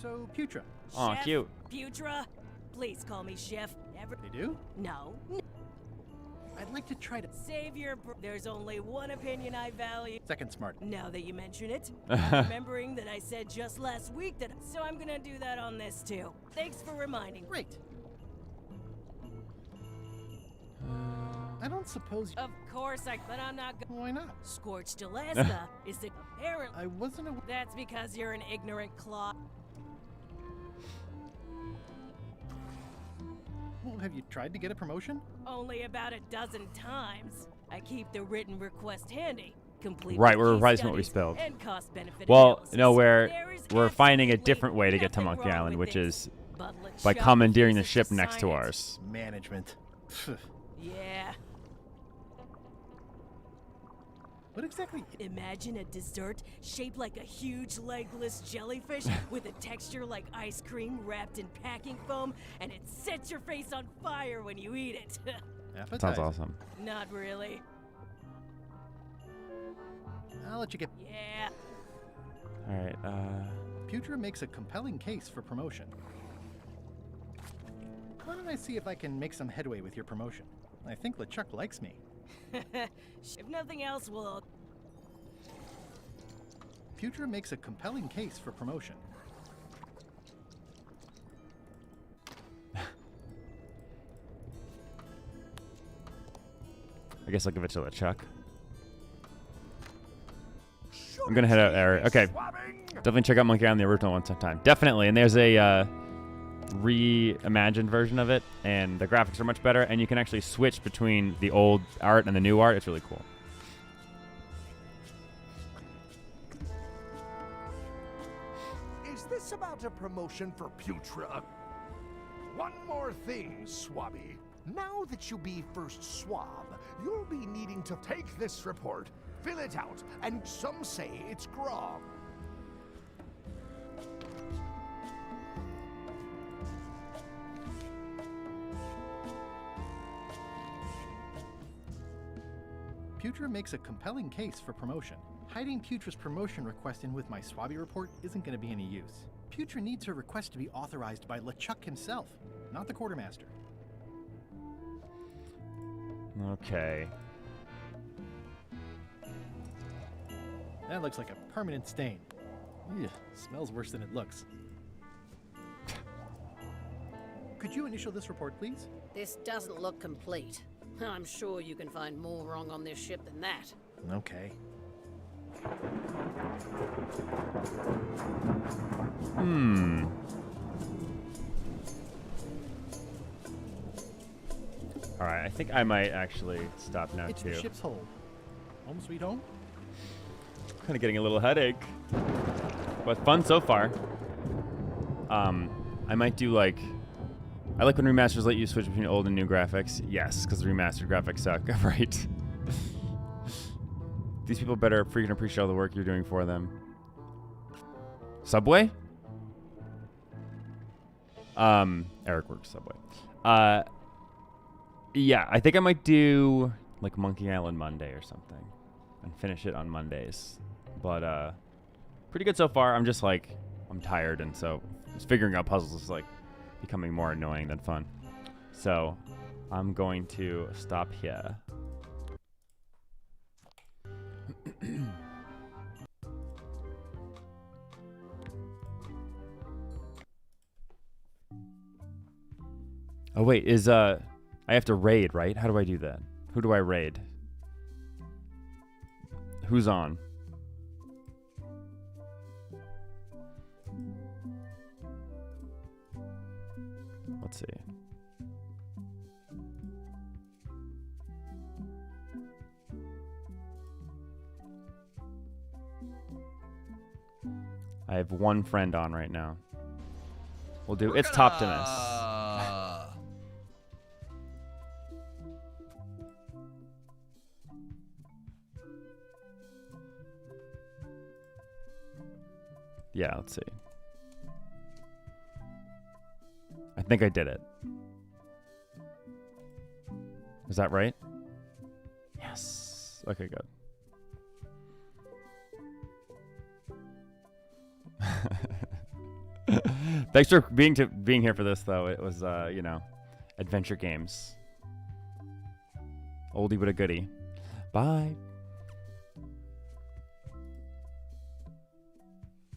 So, Putra. Aw, Chef cute. Putra, please call me Chef. Never. They do? No. I'd like to try to. Save your. There's only one opinion I value. Second smart. Now that you mention it, I'm remembering that I said just last week that. So I'm gonna do that on this too. Thanks for reminding. Great. I don't suppose. Of course but I'm not. Why not? Scorched Alaska is the apparent. I wasn't aware. That's because you're an ignorant claw. Well, have you tried to get a promotion? Only about a dozen times. I keep the written request handy. Complete Right, with we're case revising what we studies spelled. and cost-benefit Well, analysis. no, There is we're finding a absolutely different way to get to nothing Monkey wrong Island, with which this. is But by LeChuck commandeering the refuses ship to next to sign it. ours. Management. Yeah. What exactly? Imagine a dessert shaped like a huge legless jellyfish with a texture like ice cream wrapped in packing foam, and it sets your face on fire when you eat it. Sounds awesome. Not really. I'll let you get. Yeah. All right. Putra makes a compelling case for promotion. Why don't I see if I can make some headway with your promotion? I think LeChuck likes me. If nothing else, we'll. Putra makes a compelling case for promotion. I guess I'll give it to LeChuck. I'm gonna head out area. Okay. Definitely check out Monkey Island, the original one sometime. Definitely. And there's a reimagined version of it, and the graphics are much better, and you can actually switch between the old art and the new art. It's really cool. Is this about a promotion for Putra? One more thing, Swabby. Now that you be first swab, you'll be needing to take this report, fill it out, and some say it's grog. Putra makes a compelling case for promotion. Hiding Putra's promotion request in with my Swabby report isn't going to be any use. Putra needs her request to be authorized by LeChuck himself, not the quartermaster. Okay. That looks like a permanent stain. Ugh, smells worse than it looks. Could you initial this report, please? This doesn't look complete. I'm sure you can find more wrong on this ship than that. Okay. All right, I think I might actually stop now It's too. the ship's hold. Home sweet home? Kind of getting a little headache, but fun so far. I might do like, I like when remasters let you switch between old and new graphics. Yes, because the remastered graphics suck, right? These people better freaking appreciate all the work you're doing for them. Subway? Eric works Subway. Yeah, I think I might do like Monkey Island Monday or something and finish it on Mondays. But pretty good so far. I'm just like, I'm tired, and so just figuring out puzzles is like becoming more annoying than fun. So I'm going to stop here. Oh wait, is I have to raid, right? How do I do that? Who do I raid? Who's on? Let's see. I have one friend on right now. We'll do it's Toptimus. Yeah, let's see. I think I did it. Is that right? Yes. Okay, good. Thanks for being here for this, though. It was, you know, adventure games. Oldie but a goodie. Bye.